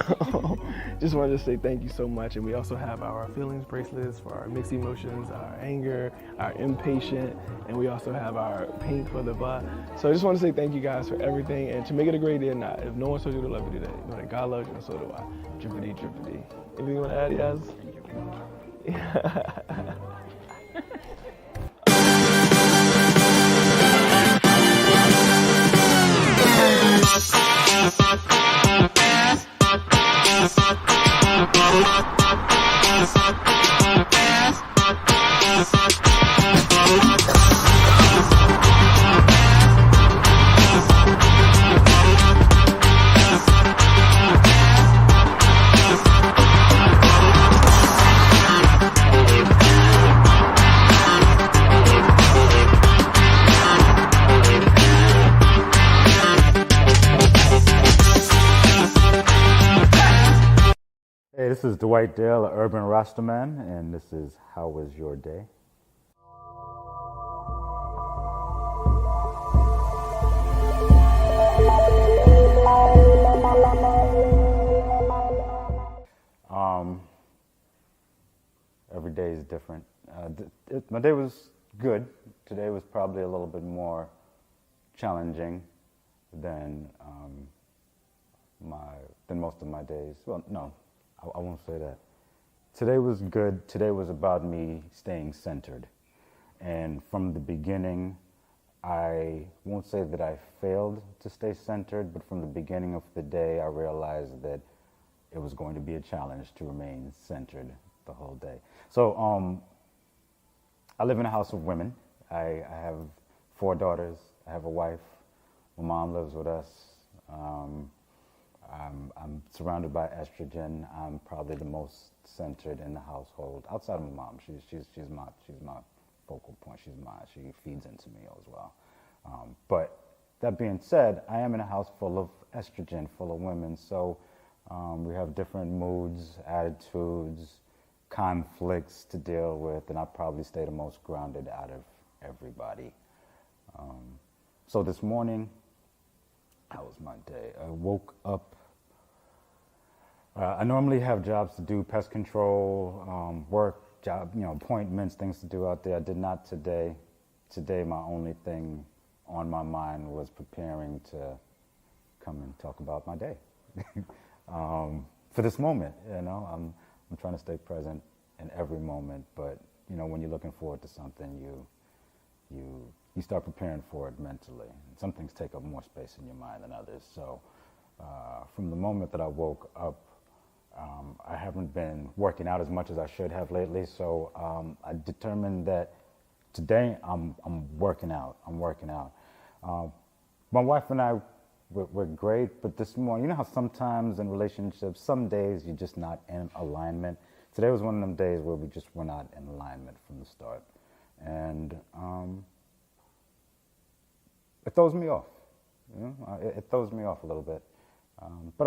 just wanted to say thank you so much. And we also have our feelings bracelets for our mixed emotions, our anger, our impatient, and we also have our pink for the butt. So I just want to say thank you guys for everything, and to make it a great day or not, if no one told you to love you today, know that God loves you and so do I. Drippity, drippity. Anything you want to add, Yaz? Hey, this is Dwight Dale, Urban Rastaman, and this is How Was Your Day? Every day is different. My day was good. Today was probably a little bit more challenging than most of my days. Well, no, I won't say that. Today was good. Today was about me staying centered. And from the beginning, I won't say that I failed to stay centered, but from the beginning of the day, I realized that it was going to be a challenge to remain centered the whole day. So I live in a house of women. I have 4 daughters. I have a wife. My mom lives with us. I'm surrounded by estrogen. I'm probably the most centered in the household outside of my mom. She's my focal point. She feeds into me as well. But that being said, I am in a house full of estrogen, full of women. So we have different moods, attitudes, conflicts to deal with, and I probably stay the most grounded out of everybody. So this morning, how was my day? I woke up. I normally have jobs to do, pest control, work, job, appointments, things to do out there. I did not today. Today, my only thing on my mind was preparing to come and talk about my day. For this moment, I'm trying to stay present in every moment. But when you're looking forward to something, you start preparing for it mentally. And some things take up more space in your mind than others. So from the moment that I woke up, I haven't been working out as much as I should have lately. So I determined that today I'm working out. My wife and I, we're great, but this morning, you know how sometimes in relationships, some days you're just not in alignment. Today was one of them days where we just were not in alignment from the start. And it throws me off. It throws me off a little bit. But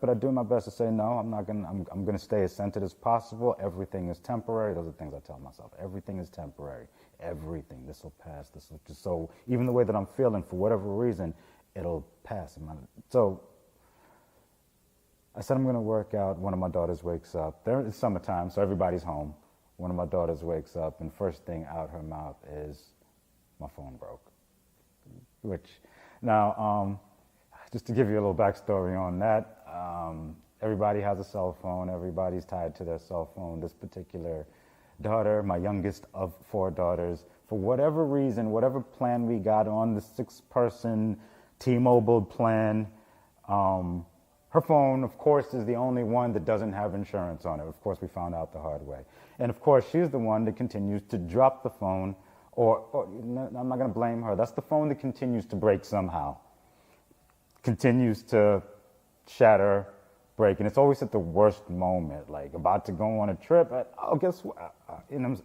I do my best to say no. I'm gonna stay as centered as possible. Everything is temporary. Those are things I tell myself. Everything is temporary. Everything. This will pass. This will just so even the way that I'm feeling for whatever reason, it'll pass. So I said I'm gonna work out. One of my daughters wakes up. It's summertime, so everybody's home. One of my daughters wakes up, and first thing out her mouth is, "My phone broke." Which now. Just to give you a little backstory on that, everybody has a cell phone. Everybody's tied to their cell phone. This particular daughter, my youngest of 4 daughters, for whatever reason, whatever plan we got on, the 6-person T-Mobile plan, her phone, of course, is the only one that doesn't have insurance on it. Of course, we found out the hard way. And of course, she's the one that continues to drop the phone, or I'm not going to blame her. That's the phone that continues to break somehow. Continues to shatter, break, and it's always at the worst moment, like about to go on a trip. Guess what?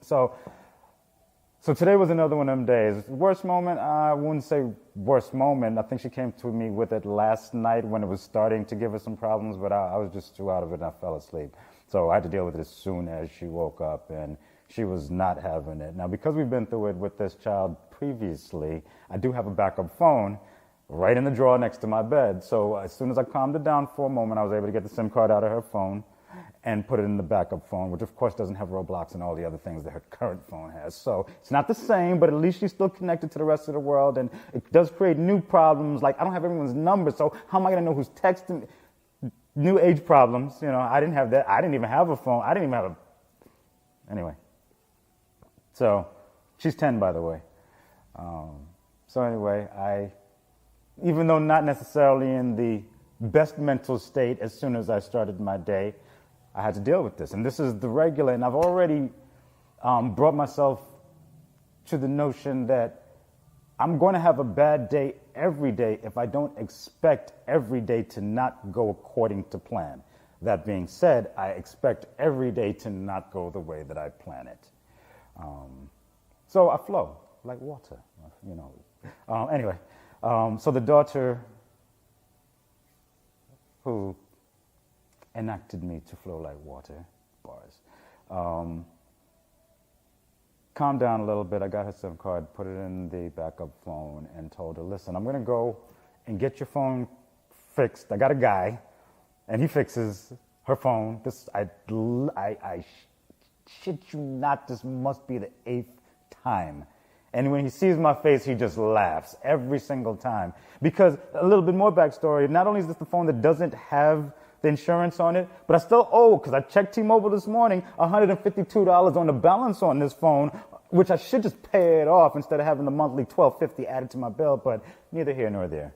So today was another one of them days. Worst moment? I wouldn't say worst moment. I think she came to me with it last night when it was starting to give us some problems, but I was just too out of it and I fell asleep. So I had to deal with it as soon as she woke up, and she was not having it. Now, because we've been through it with this child previously, I do have a backup phone right in the drawer next to my bed. So as soon as I calmed it down for a moment, I was able to get the SIM card out of her phone and put it in the backup phone, which of course doesn't have Roblox and all the other things that her current phone has. So it's not the same, but at least she's still connected to the rest of the world, and it does create new problems. Like, I don't have everyone's number, so how am I gonna know who's texting? New age problems, I didn't have that. I didn't even have a phone. I didn't even have anyway. So she's 10, by the way. So anyway, even though not necessarily in the best mental state as soon as I started my day, I had to deal with this. And this is the regular, and I've already brought myself to the notion that I'm going to have a bad day every day if I don't expect every day to not go according to plan. That being said, I expect every day to not go the way that I plan it. So I flow like water, Anyway. So the daughter who enacted me to flow like water, bars. Calmed down a little bit. I got her SIM card, put it in the backup phone, and told her, listen, I'm going to go and get your phone fixed. I got a guy, and he fixes her phone. I shit you not, this must be the 8th time. And when he sees my face, he just laughs every single time. Because, a little bit more backstory, not only is this the phone that doesn't have the insurance on it, but I still owe, because I checked T-Mobile this morning, $152 on the balance on this phone, which I should just pay it off instead of having the monthly $12.50 added to my bill, but neither here nor there.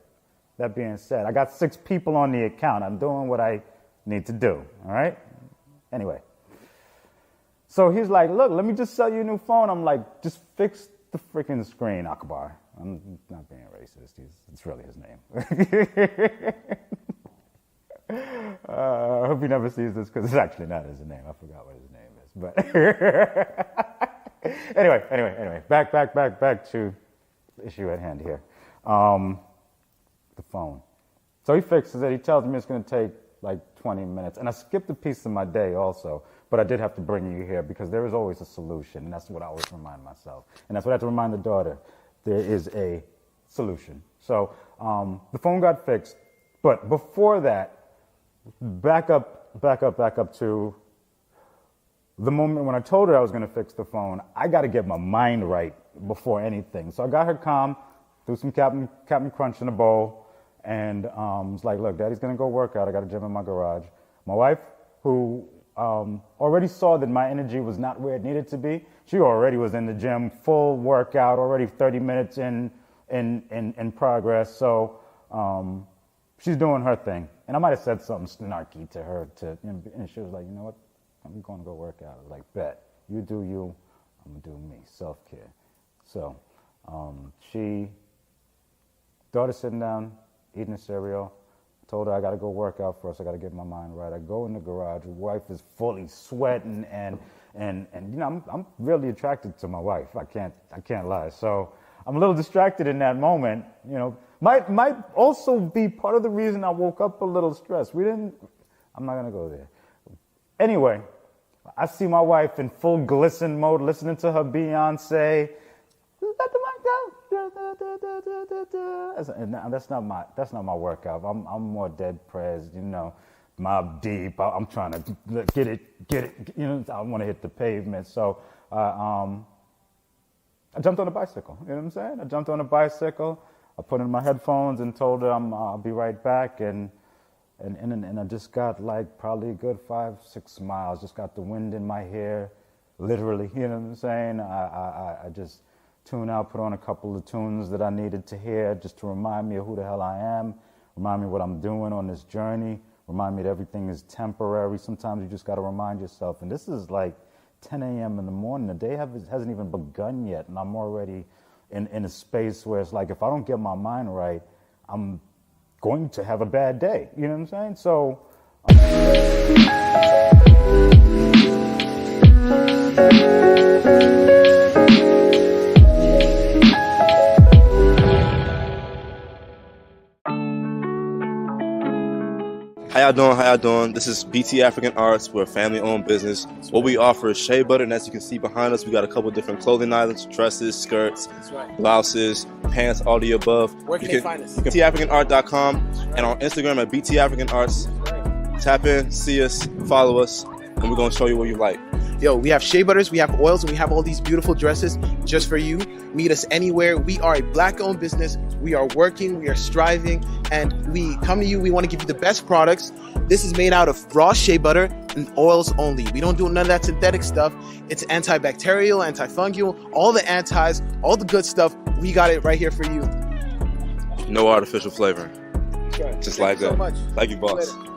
That being said, I got 6 people on the account. I'm doing what I need to do, all right? Anyway. So he's like, look, let me just sell you a new phone. I'm like, just fix the freaking screen, Akbar. I'm not being racist. It's really his name. I hope he never sees this because it's actually not his name. I forgot what his name is. But anyway, back to the issue at hand here. The phone. So he fixes it. He tells me it's going to take like 20 minutes. And I skipped a piece of my day also. But I did have to bring you here because there is always a solution. And that's what I always remind myself. And that's what I have to remind the daughter. There is a solution. So the phone got fixed. But before that, back up to the moment when I told her I was going to fix the phone. I got to get my mind right before anything. So I got her calm, threw some Captain Crunch in a bowl, and was like, look, Daddy's going to go work out. I got a gym in my garage. My wife, who already saw that my energy was not where it needed to be. She already was in the gym, full workout, already 30 minutes in progress. So she's doing her thing. And I might have said something snarky to her, and she was like, you know what? I'm going to go work out. I was like, bet. You do you, I'm going to do me. Self-care. So daughter sitting down, eating a cereal. Told her I got to go work out first. I got to get my mind right. I go in the garage. Wife is fully sweating, and you know I'm really attracted to my wife. I can't lie. So I'm a little distracted in that moment. You know, might also be part of the reason I woke up a little stressed. I'm not gonna go there. Anyway, I see my wife in full glisten mode, listening to her Beyonce. Let the mic go. And that's not my workout. I'm more dead prez, you know, Mob Deep. I'm trying to get it. You know, I want to hit the pavement. So I jumped on a bicycle. You know what I'm saying? I jumped on a bicycle. I put in my headphones and told her I'll be right back. And I just got like probably a good 5-6 miles. Just got the wind in my hair, literally. You know what I'm saying? I just tune out, put on a couple of tunes that I needed to hear just to remind me of who the hell I am, remind me what I'm doing on this journey, remind me that everything is temporary. Sometimes you just got to remind yourself. And this is like 10 a.m. in the morning. The day hasn't even begun yet, and I'm already in a space where it's like if I don't get my mind right, I'm going to have a bad day. You know what I'm saying? So How y'all doing? This is BT African Arts. We're a family-owned business. What we offer is shea butter, and as you can see behind us, we got a couple different clothing items, dresses, skirts, blouses, pants, all the above. Where can they find us? BTAfricanArt.com and on Instagram at BT African Arts. Tap in, see us, follow us, and we're going to show you what you like. Yo, we have shea butters, we have oils, and we have all these beautiful dresses just for you. Meet us anywhere. We are a Black-owned business. We are working, we are striving, and we come to you. We want to give you the best products. This is made out of raw shea butter and oils only. We don't do none of that synthetic stuff. It's antibacterial, antifungal, all the antis, all the good stuff. We got it right here for you. No artificial flavoring. That's right. Just Thank like you so that. much. Like you, boss. Later.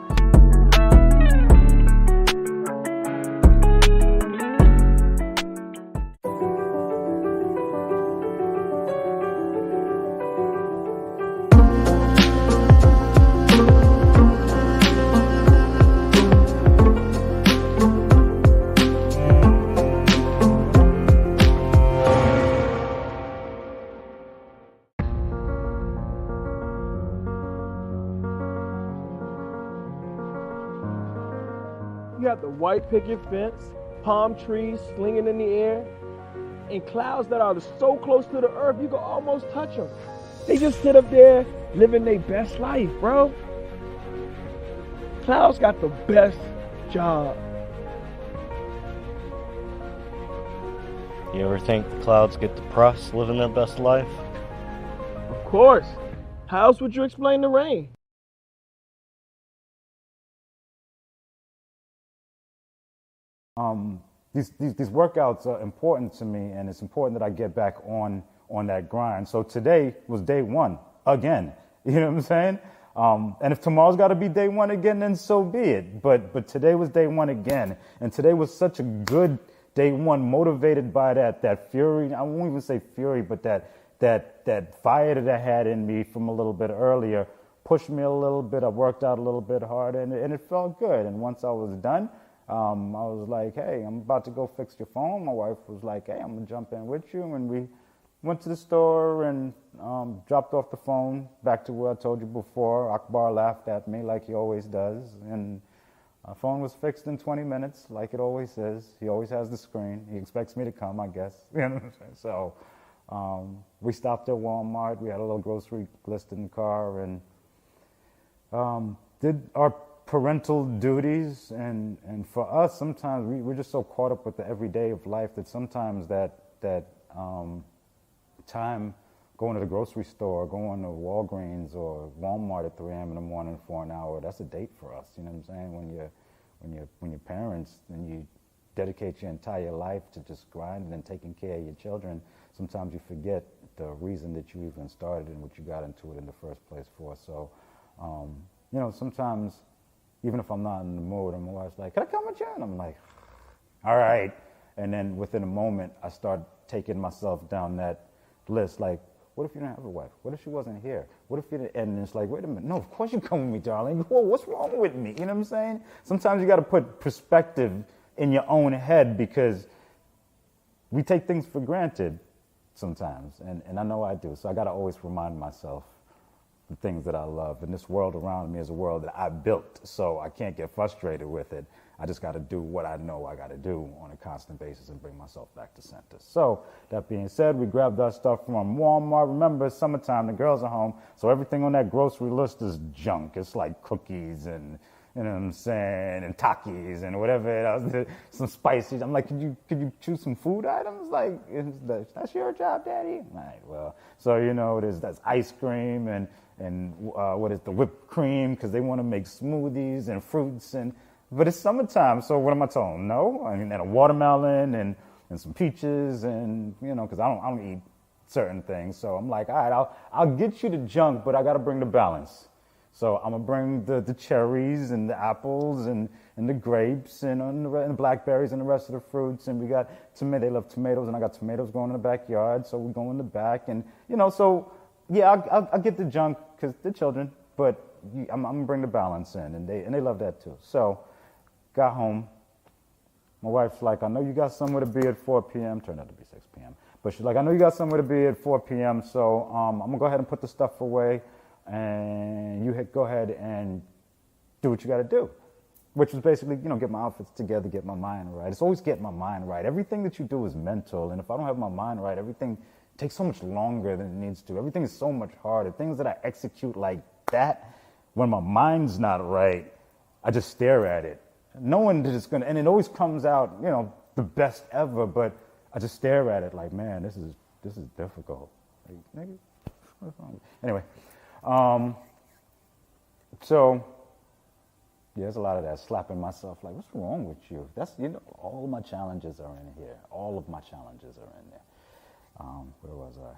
You have the white picket fence, palm trees slinging in the air, and clouds that are so close to the earth you can almost touch them. They just sit up there living their best life, bro. Clouds got the best job. You ever think the clouds get depressed living their best life? Of course. How else would you explain the rain? These workouts are important to me, and it's important that I get back on that grind. So today was day one again. You know what I'm saying? And if tomorrow's got to be day one again, then so be it. But today was day one again, and today was such a good day one, motivated by that fury. I won't even say fury, but that fire that I had in me from a little bit earlier pushed me a little bit. I worked out a little bit harder, and it felt good. And once I was done, I was like, hey, I'm about to go fix your phone. My wife was like, hey, I'm going to jump in with you. And we went to the store and dropped off the phone back to where I told you before. Akbar laughed at me like he always does. And our phone was fixed in 20 minutes like it always is. He always has the screen. He expects me to come, I guess. You know what I'm saying? So we stopped at Walmart. We had a little grocery list in the car and did our parental duties. And for us, sometimes we're just so caught up with the everyday of life that sometimes that time going to the grocery store, going to Walgreens or Walmart at 3 a.m. in the morning for an hour, that's a date for us. You know what I'm saying? When you're parents and you dedicate your entire life to just grinding and taking care of your children, sometimes you forget the reason that you even started and what you got into it in the first place for. So, sometimes even if I'm not in the mood, and my wife's like, can I come with you? And I'm like, all right. And then within a moment, I start taking myself down that list, like, what if you didn't have a wife? What if she wasn't here? What if you didn't? And it's like, wait a minute. No, of course you come with me, darling. Whoa, what's wrong with me? You know what I'm saying? Sometimes you got to put perspective in your own head because we take things for granted sometimes. And I know I do. So I got to always remind myself the things that I love. And this world around me is a world that I built. So I can't get frustrated with it. I just got to do what I know I got to do on a constant basis and bring myself back to center. So that being said, we grabbed our stuff from Walmart. Remember, it's summertime, the girls are home, so everything on that grocery list is junk. It's like cookies and, you know what I'm saying, and Takis and whatever else, some spices. I'm like, could you choose some food items? Like, that's your job, Daddy? All right, well, so that's ice cream and what is the whipped cream, because they want to make smoothies and fruits but it's summertime, so what am I telling them? No? I mean, and a watermelon and some peaches and, because I don't eat certain things. So I'm like, all right, I'll get you the junk, but I got to bring the balance. So I'm going to bring the cherries and the apples and the grapes and the blackberries and the rest of the fruits. And we got tomato. They love tomatoes, and I got tomatoes growing in the backyard, so we go in the back. And, so, yeah, I'll get the junk because they're children, but I'm going to bring the balance in, and they love that too. So got home. My wife's like, I know you got somewhere to be at 4 p.m. Turned out to be 6 p.m. But she's like, I know you got somewhere to be at 4 p.m., so I'm going to go ahead and put the stuff away, and you go ahead and do what you got to do, which was basically, get my outfits together, get my mind right. It's always getting my mind right. Everything that you do is mental, and if I don't have my mind right, everything takes so much longer than it needs to. Everything is so much harder. Things that I execute like that, when my mind's not right, I just stare at it. Knowing that it's going to, and it always comes out, the best ever, but I just stare at it like, man, this is difficult. Like, nigga, what's wrong? Anyway, so, yeah, there's a lot of that, slapping myself like, what's wrong with you? That's, all of my challenges are in here. All of my challenges are in there. Where was I?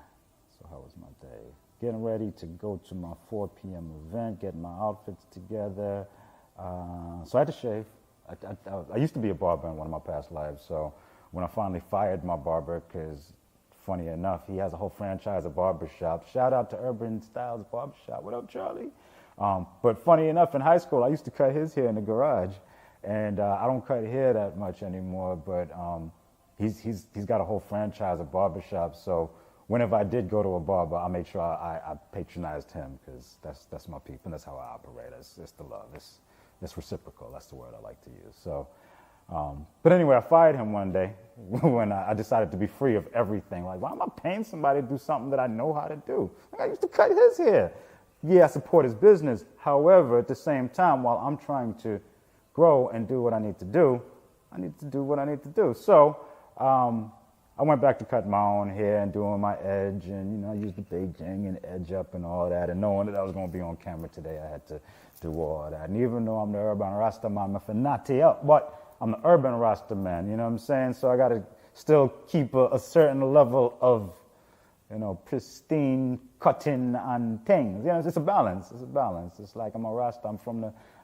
So how was my day? Getting ready to go to my 4 p.m. event, getting my outfits together. So I had to shave. I used to be a barber in one of my past lives, so when I finally fired my barber, because funny enough, he has a whole franchise of barbershops. Shout out to Urban Styles Barbershop. What up, Charlie? But funny enough, in high school, I used to cut his hair in the garage, and I don't cut hair that much anymore, but he's got a whole franchise of barbershops, so whenever I did go to a barber, I made sure I patronized him, because that's my people, and that's how I operate. It's the love. it's reciprocal. That's the word I like to use. So, but anyway, I fired him one day when I decided to be free of everything. Like, why am I paying somebody to do something that I know how to do? Like, I used to cut his hair. Yeah, I support his business. However, at the same time, while I'm trying to grow and do what I need to do, I need to do what I need to do. So I went back to cut my own hair and doing my edge, and, you know, I used the Beijing and edge up and all that, and knowing that I was going to be on camera today, I had to do all that. And even though I'm the urban Rasta man, but I'm the urban Rasta man, you know what I'm saying? So I got to still keep a certain level of, you know, pristine cutting and things. You know, it's a balance. It's a balance. It's like I'm a Rasta.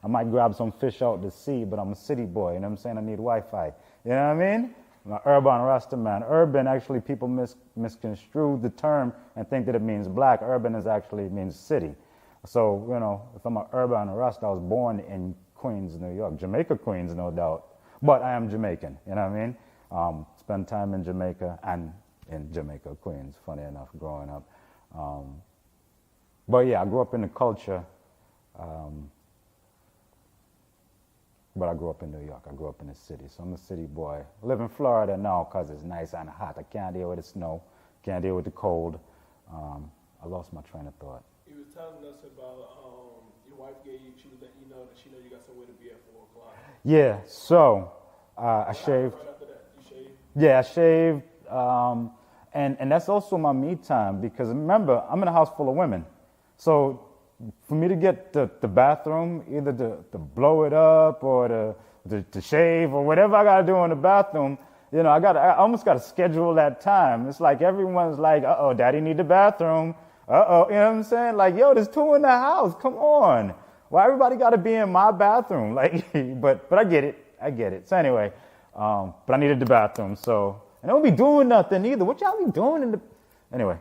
I might grab some fish out the sea, but I'm a city boy. You know what I'm saying? I need Wi-Fi. You know what I mean? I'm an urban Rasta man. Urban, actually, people misconstrue the term and think that it means black. Urban means city. So, you know, if I'm an urban Rasta, I was born in Queens, New York. Jamaica, Queens, no doubt. But I am Jamaican. You know what I mean? Spend time in Jamaica and in Jamaica, Queens, funny enough, growing up. But yeah, I grew up in the culture, but I grew up in New York. I grew up in the city, so I'm a city boy. I live in Florida now because it's nice and hot. I can't deal with the snow, can't deal with the cold. I lost my train of thought. You was telling us about your wife gave you, she was letting you know that she know you got somewhere to be at 4 o'clock. Yeah, so I shaved. Right after that, you shaved? Yeah, I shaved. And that's also my me time, because remember, I'm in a house full of women. So for me to get the bathroom, either to blow it up or to shave or whatever I got to do in the bathroom, you know, I almost got to schedule that time. It's like everyone's like, uh-oh, daddy need the bathroom. Uh-oh, you know what I'm saying? Like, yo, there's 2 in the house. Come on. Why everybody got to be in my bathroom? Like, but I get it. So anyway, but I needed the bathroom, so. And I don't be doing nothing either. What y'all be doing Anyway.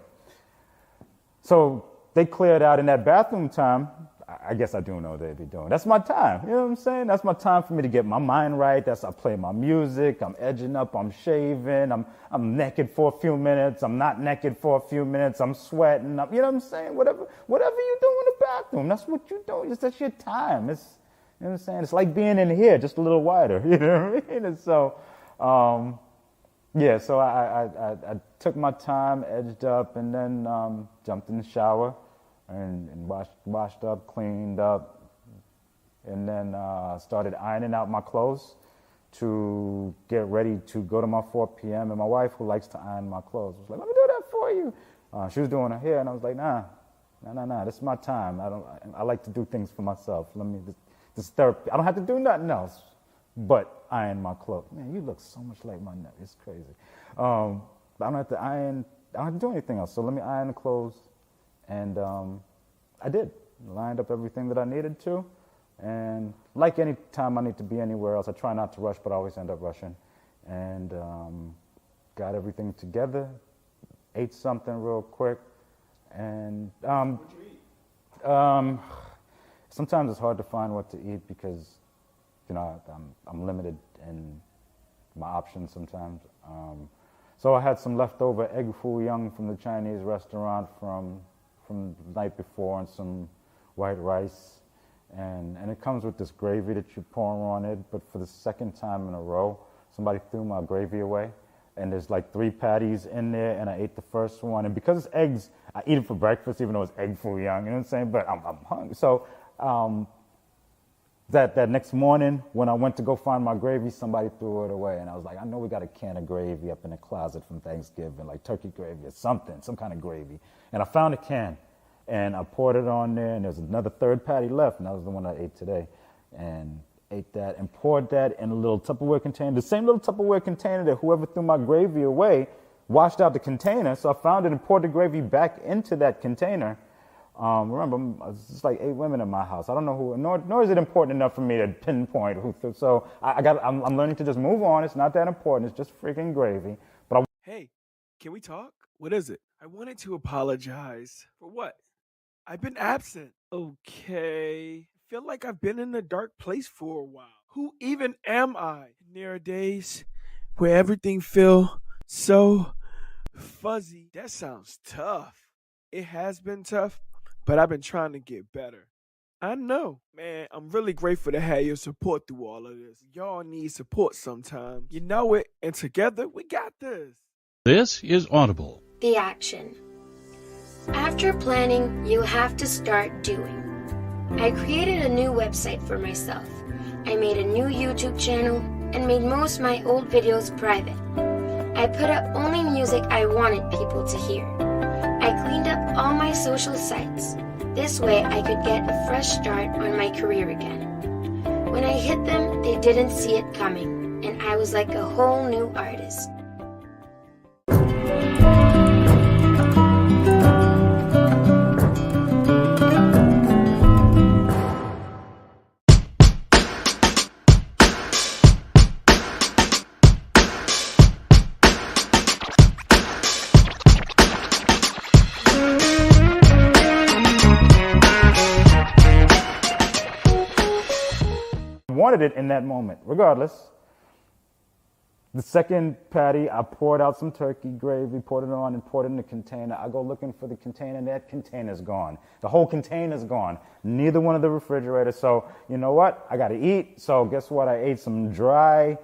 So they cleared out in that bathroom time. I guess I do know what they be doing. That's my time. You know what I'm saying? That's my time for me to get my mind right. I play my music. I'm edging up. I'm shaving. I'm naked for a few minutes. I'm not naked for a few minutes. I'm sweating. You know what I'm saying? Whatever you do in the bathroom, that's what you do. That's your time. You know what I'm saying? It's like being in here, just a little wider. You know what I mean? And so, yeah, so I took my time, edged up, and then jumped in the shower and washed up, cleaned up, and then started ironing out my clothes to get ready to go to my 4 p.m. And my wife, who likes to iron my clothes, was like, let me do that for you. She was doing her hair, and I was like, nah, this is my time. I like to do things for myself. This is therapy. I don't have to do nothing else but iron my clothes. Man, you look so much like my nephew. It's crazy. But I don't have to iron. I don't have to do anything else. So let me iron the clothes. And I did. Lined up everything that I needed to. And like any time I need to be anywhere else, I try not to rush, but I always end up rushing. And got everything together. Ate something real quick. And What'd you eat? Sometimes it's hard to find what to eat because, you know, I'm limited in my options sometimes. So I had some leftover egg foo young from the Chinese restaurant from the night before, and some white rice. And it comes with this gravy that you pour on it, but for the second time in a row, somebody threw my gravy away. And there's like 3 patties in there, and I ate the first one. And because it's eggs, I eat it for breakfast, even though it's egg foo young, you know what I'm saying? But I'm hungry. So that next morning, when I went to go find my gravy, somebody threw it away. And I was like, I know we got a can of gravy up in the closet from Thanksgiving, like turkey gravy or something, some kind of gravy. And I found a can, and I poured it on there, and there's another 3rd patty left, and that was the one I ate today. And ate that and poured that in a little Tupperware container, the same little Tupperware container that whoever threw my gravy away washed out the container. So I found it and poured the gravy back into that container. Remember, it's like 8 women in my house. I don't know who, nor is it important enough for me to pinpoint who threw. So I'm learning to just move on. It's not that important. It's just freaking gravy. But Hey, can we talk? What is it? I wanted to apologize. For what? I've been absent. Okay. Feel like I've been in a dark place for a while. Who even am I? There are days where everything feel so fuzzy. That sounds tough. It has been tough, but I've been trying to get better. I know. Man, I'm really grateful to have your support through all of this. Y'all need support sometimes. You know it, and together we got this. This is Audible. The action. After planning, you have to start doing. I created a new website for myself. I made a new YouTube channel and made most of my old videos private. I put up only music I wanted people to hear. I cleaned up all my social sites. This way I could get a fresh start on my career again. When I hit them, they didn't see it coming, and I was like a whole new artist. Wanted it in that moment, regardless. The second patty, I poured out some turkey gravy, poured it on, and poured it in the container. I go looking for the container, and that container's gone. The whole container's gone. Neither one of the refrigerators. So, you know what? I got to eat. So, guess what? I ate some dry,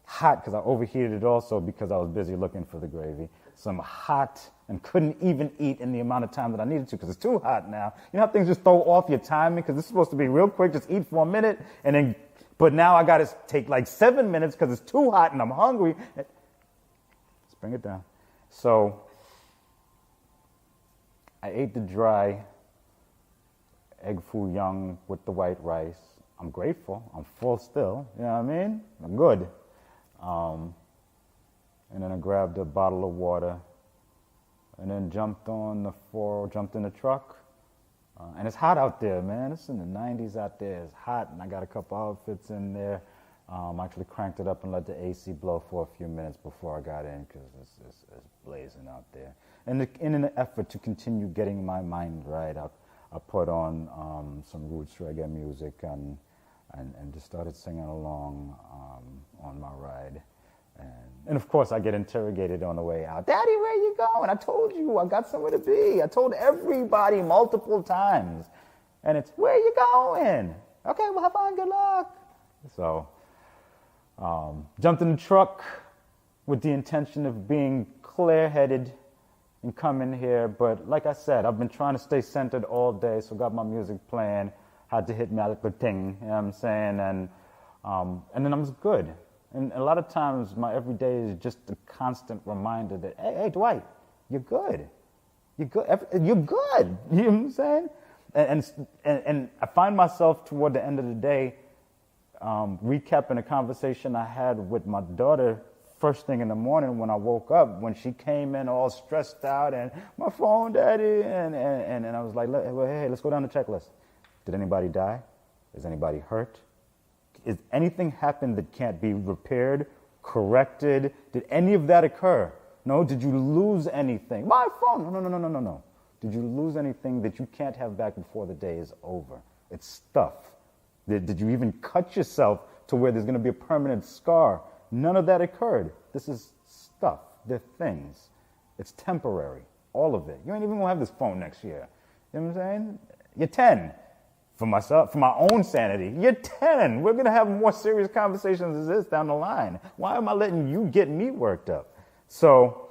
hot, because I overheated it also because I was busy looking for the gravy. Some hot, and couldn't even eat in the amount of time that I needed to because it's too hot now. You know how things just throw off your timing because it's supposed to be real quick, just eat for a minute, and then, but now I got to take like 7 minutes because it's too hot and I'm hungry. Let's bring it down. So I ate the dry egg foo young with the white rice. I'm grateful. I'm full still. You know what I mean? I'm good. And then I grabbed a bottle of water and then jumped in the truck. And it's hot out there, man. It's in the 90s out there. It's hot, and I got a couple outfits in there. I actually cranked it up and let the AC blow for a few minutes before I got in because it's blazing out there. And in an effort to continue getting my mind right, I put on some roots reggae music and just started singing along on my ride. And of course, I get interrogated on the way out. Daddy, where you going? I told you I got somewhere to be. I told everybody multiple times. And it's, where you going? Okay, well, have fun. Good luck. So, jumped in the truck with the intention of being clear-headed and coming here. But like I said, I've been trying to stay centered all day, so got my music playing. Had to hit me like a ting, you know what I'm saying? And then I was good. And a lot of times, my everyday is just a constant reminder that, hey, Dwight, you're good. You're good. You're good. You know what I'm saying? And I find myself toward the end of the day recapping a conversation I had with my daughter first thing in the morning when I woke up, when she came in all stressed out and my phone, Daddy, and I was like, hey, let's go down the checklist. Did anybody die? Is anybody hurt? Is anything happen that can't be repaired, corrected? Did any of that occur? No? Did you lose anything? My phone. No. Did you lose anything that you can't have back before the day is over? It's stuff. Did you even cut yourself to where there's going to be a permanent scar? None of that occurred. This is stuff. They're things. It's temporary. All of it. You ain't even going to have this phone next year. You know what I'm saying? You're 10. For myself, for my own sanity, you're 10. We're going to have more serious conversations as this down the line. Why am I letting you get me worked up? So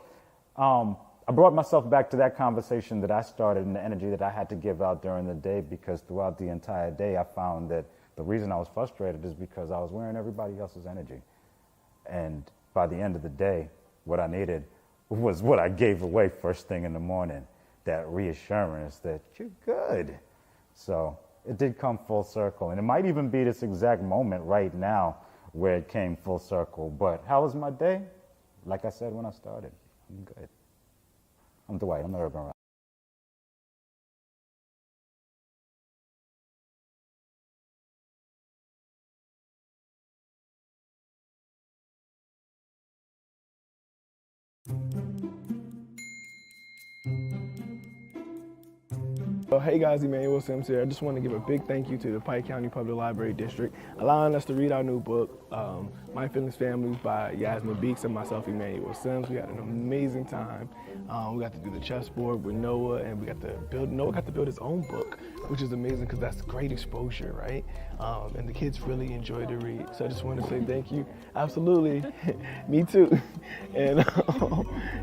I brought myself back to that conversation that I started and the energy that I had to give out during the day, because throughout the entire day, I found that the reason I was frustrated is because I was wearing everybody else's energy. And by the end of the day, what I needed was what I gave away first thing in the morning, that reassurance that you're good. So it did come full circle, and it might even be this exact moment right now where it came full circle. But how was my day? Like I said when I started, I'm good. I'm Dwight, I'm the Urban Rock. Hey guys, Emmanuel Sims here. I just want to give a big thank you to the Pike County Public Library District, allowing us to read our new book, My Feelings Family by Yasmin Beeks and myself, Emmanuel Sims. We had an amazing time. We got to do the chessboard with Noah, and Noah got to build his own book, which is amazing because that's great exposure, right? And the kids really enjoyed the read. So I just want to say thank you. Absolutely. Me too. And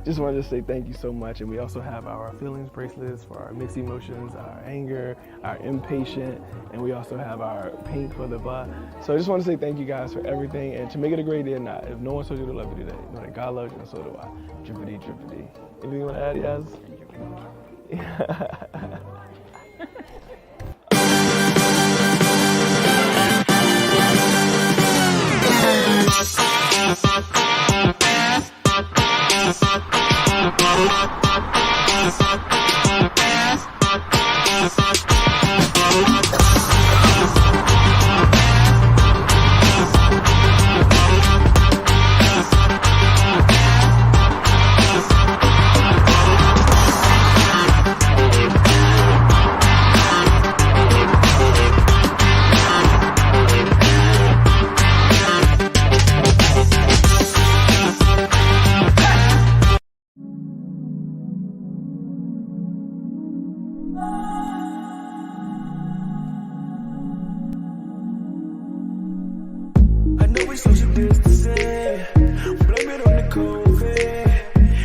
just wanted to say thank you so much. And we also have our feelings bracelets for our mixed emotions, our anger, our impatient, and we also have our pink for the blah. So I just want to say thank you guys for everything, and to make it a great day or not, if no one told you to love you today, know that God loves you and so do I. Drippity, drippity. Anything you want to add, Yaz? I know it's social distancing, blame it on the COVID.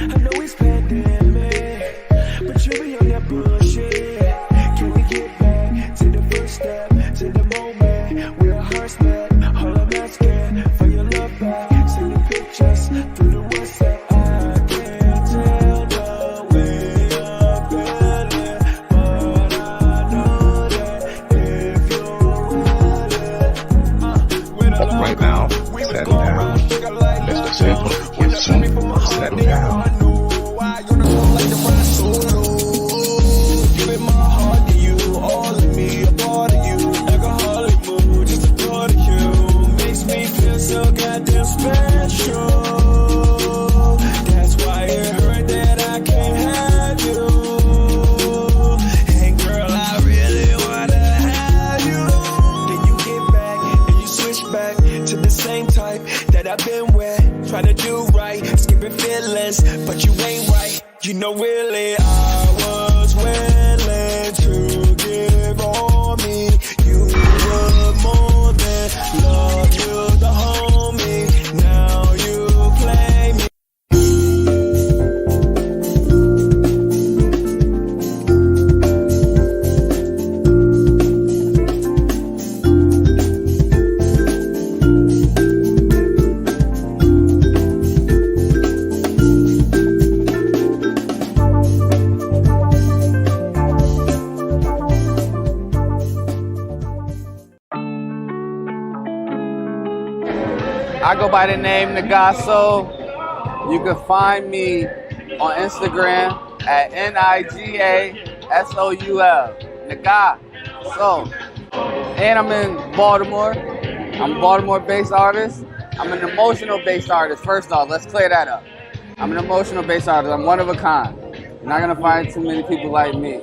I know it's pandemic, but you be on that bullshit. Can we get back to the first step, to the moment where our hearts met? All I'm asking for your love back. Send the pictures through the WhatsApp. I can't tell the way I'm feeling, but I know that if you're willing, right now, settle down. Mr. Simple, get simple, settle down. Giving my heart to you, all of me, a part of you. Alcoholic mood, just a part of you. Makes me feel so goddamn special. That's why it hurt that I can't have you. And girl, I really wanna have you. Then you get back and you switch back to the same type that I've been with. Try to do right, skipping feelings, but you ain't right. You know really I was willing to give all me. You were more than love, you the homie. Now you play me. I go by the name Nagaso. You can find me on Instagram at NIGASOUL. Nagaso. And I'm in Baltimore. I'm a Baltimore-based artist. I'm an emotional-based artist. First off, let's clear that up. I'm an emotional-based artist. I'm one of a kind. You're not gonna find too many people like me.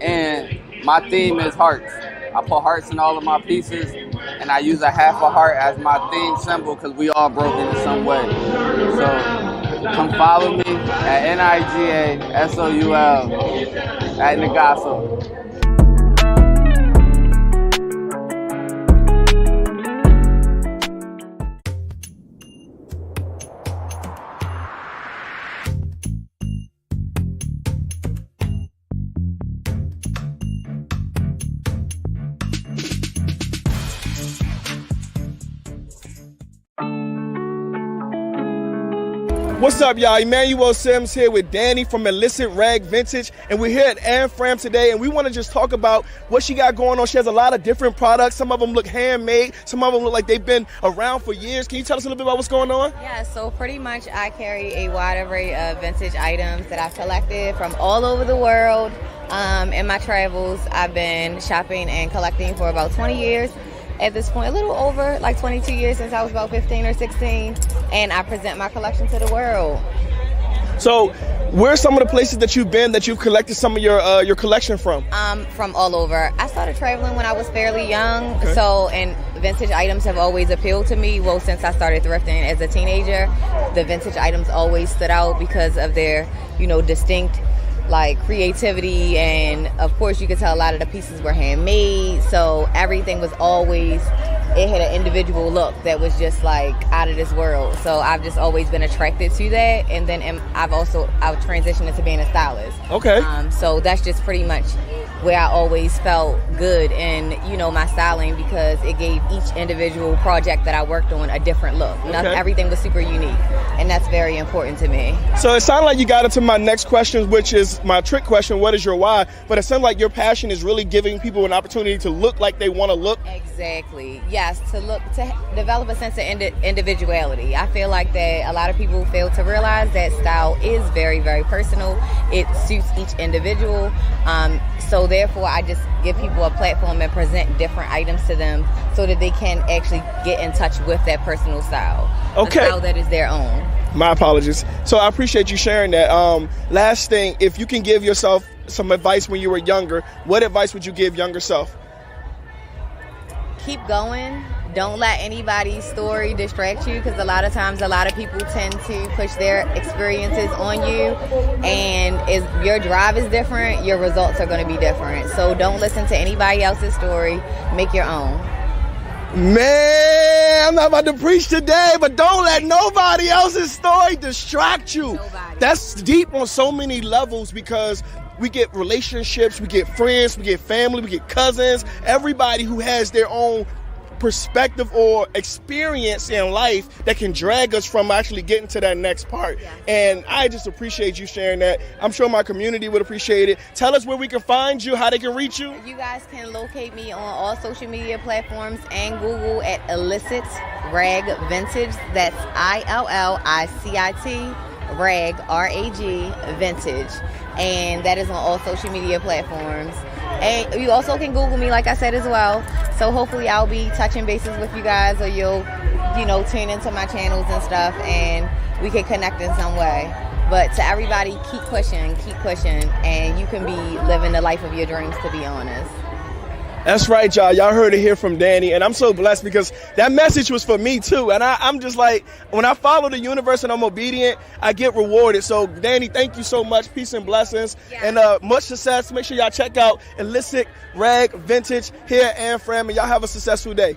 And my theme is hearts. I put hearts in all of my pieces, and I use a half a heart as my theme symbol because we all broken in some way. So come follow me at NIGASOUL at Nagaso. What's up, y'all? Emmanuel Sims here with Danny from Illicit Rag Vintage, and we're here at Anne Fram today, and we want to just talk about what she got going on. She has a lot of different products. Some of them look handmade. Some of them look like they've been around for years. Can you tell us a little bit about what's going on? Yeah, so pretty much I carry a wide array of vintage items that I've collected from all over the world. In my travels, I've been shopping and collecting for about 20 years. At this point, a little over, like 22 years since I was about 15 or 16, and I present my collection to the world. So Where are some of the places that you've been that you've collected some of your collection from? From all over. I started traveling when I was fairly young, and vintage items have always appealed to me. Well, since I started thrifting as a teenager, the vintage items always stood out because of their, distinct creativity, and of course you could tell a lot of the pieces were handmade, so everything was always, it had an individual look that was just out of this world. So I've just always been attracted to that, and then I've transitioned into being a stylist. Okay. So that's just pretty much where I always felt good in, my styling, because it gave each individual project that I worked on a different look. Everything was super unique, and that's very important to me. So it sounded like you got into my next question, which is my trick question, what is your why? But it sounds like your passion is really giving people an opportunity to look like they want to look. Exactly. Yes, to develop a sense of individuality. I feel like that a lot of people fail to realize that style is very, very personal. It suits each individual. So therefore, I just give people a platform and present different items to them so that they can actually get in touch with that personal style. Okay. A style that is their own. My apologies. So I appreciate you sharing that. Last thing, if you can give yourself some advice when you were younger, what advice would you give younger self? Keep going. Don't let anybody's story distract you, because a lot of times a lot of people tend to push their experiences on you, and if your drive is different, your results are going to be different. So don't listen to anybody else's story. Make your own. Man, I'm not about to preach today, but don't let nobody else's story distract you. That's deep on so many levels, because we get relationships, we get friends, we get family, we get cousins, everybody who has their own perspective or experience in life that can drag us from actually getting to that next part. And I just appreciate you sharing that. I'm sure my community would appreciate it. Tell us where we can find you, how they can reach you. You guys can locate me on all social media platforms and Google at Illicit Rag Vintage. That's ILLICIT Rag, RAG Vintage. And that is on all social media platforms. And you also can Google me, like I said, as well. So hopefully I'll be touching bases with you guys, or you'll, tune into my channels and stuff, and we can connect in some way. But to everybody, keep pushing, and you can be living the life of your dreams, to be honest. That's right, y'all. Y'all heard it here from Danny, and I'm so blessed because that message was for me too. And I'm just like, when I follow the universe and I'm obedient, I get rewarded. So Danny, thank you so much. Peace and blessings, and much success. Make sure y'all check out Illicit Rag Vintage here and Fram, and y'all have a successful day.